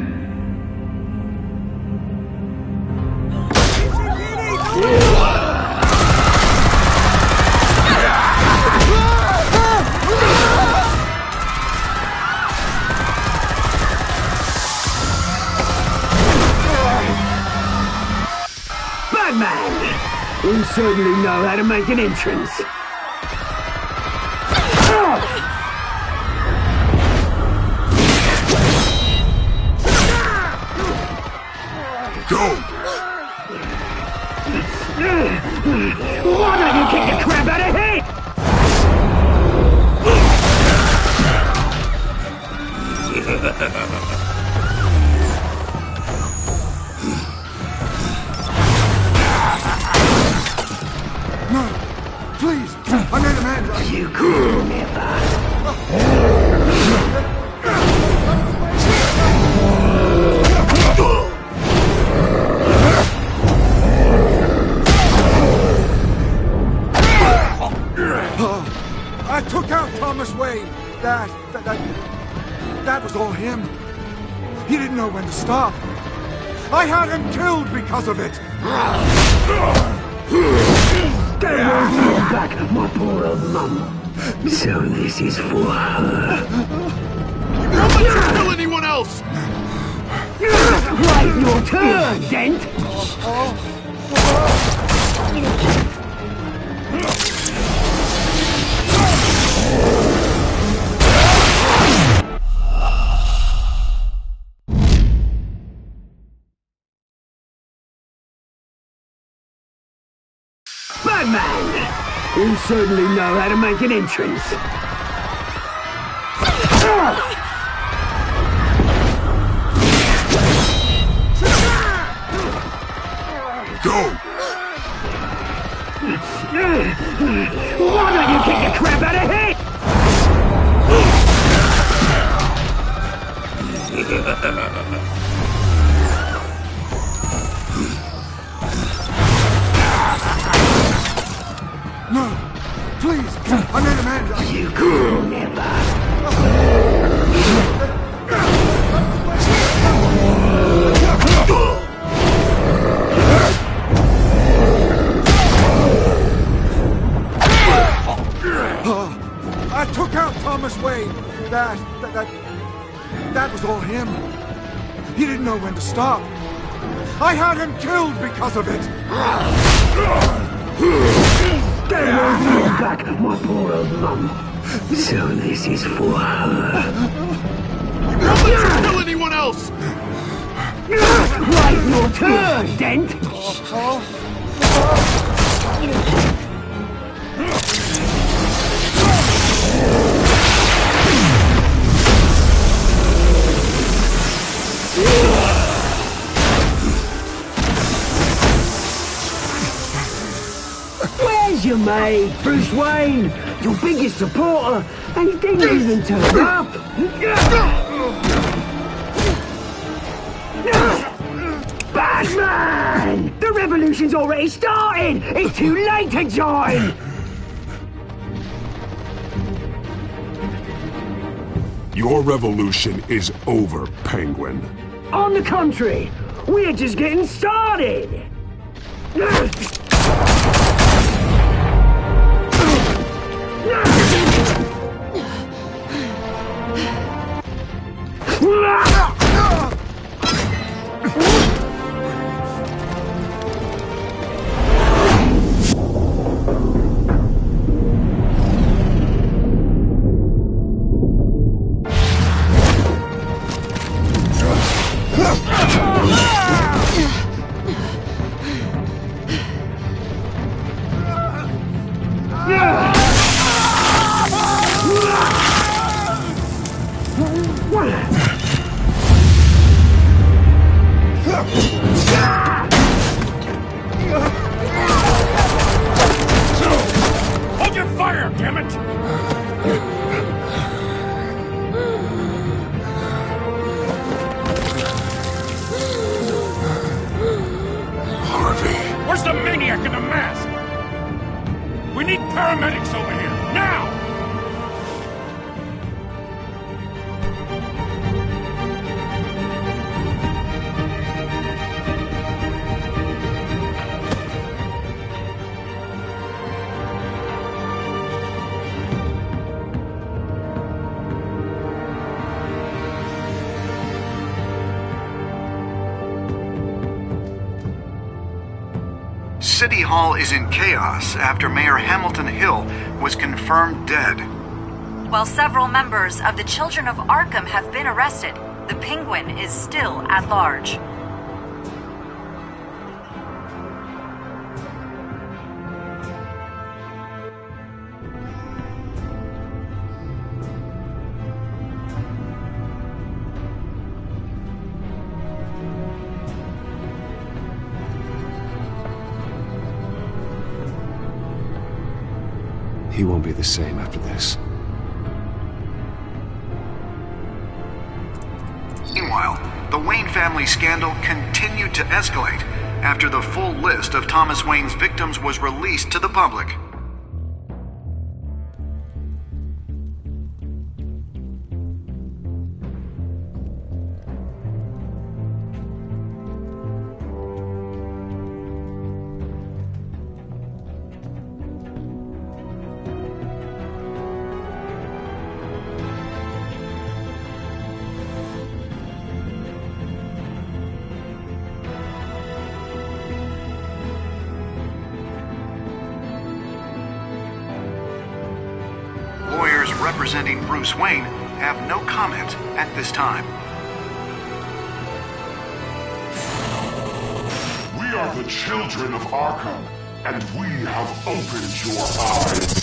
Batman! You certainly know how to make an entrance. Go! Why don't you kick the crap out of him? No! Please! I made a man! You could never! I took out Thomas Wayne. That was all him. He didn't know when to stop. I had him killed because of it. Get your back, my poor old mum. So this is for her. Don't let you kill anyone else! Right, your turn, Dent! Batman! You certainly know how to make an entrance. Go! Why don't you kick the crap out of him? No! Please! I made a man! You could never! I took out Thomas Wayne. That was all him. He didn't know when to stop. I had him killed because of it. Get your back, my poor old mum. So this is for her. Don't let you kill anyone else! Right, your turn, Dent! Where's your mate, Bruce Wayne? Your biggest supporter, and he didn't even turn up! Batman! The revolution's already started! It's too late to join! Your revolution is over, Penguin. On the contrary, we're just getting started! Hold your fire, damn it! Harvey. Where's the maniac in the mask? We need paramedics over here, now! City Hall is in chaos after Mayor Hamilton Hill was confirmed dead. While several members of the Children of Arkham have been arrested, the Penguin is still at large. He won't be the same after this. Meanwhile, the Wayne family scandal continued to escalate after the full list of Thomas Wayne's victims was released to the public. Lawyers representing Bruce Wayne have no comment at this time. We are the children of Arkham, and we have opened your eyes.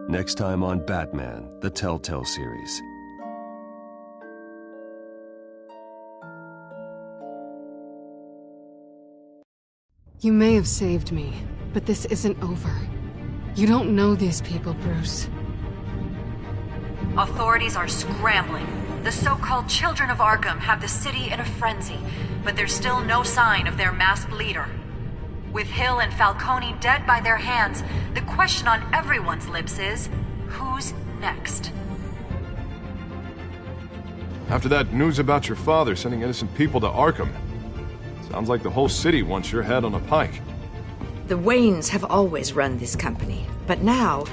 Next time on Batman, the Telltale series. You may have saved me, but this isn't over. You don't know these people, Bruce. Authorities are scrambling. The so-called Children of Arkham have the city in a frenzy, but there's still no sign of their masked leader. With Hill and Falcone dead by their hands, the question on everyone's lips is, who's next? After that news about your father sending innocent people to Arkham, sounds like the whole city wants your head on a pike. The Waynes have always run this company, but now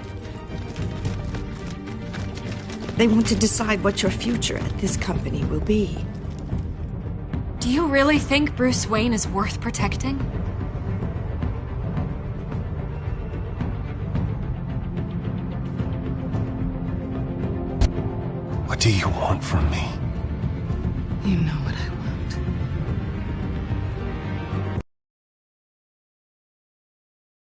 they want to decide what your future at this company will be. Do you really think Bruce Wayne is worth protecting? What do you want from me? You know what I want.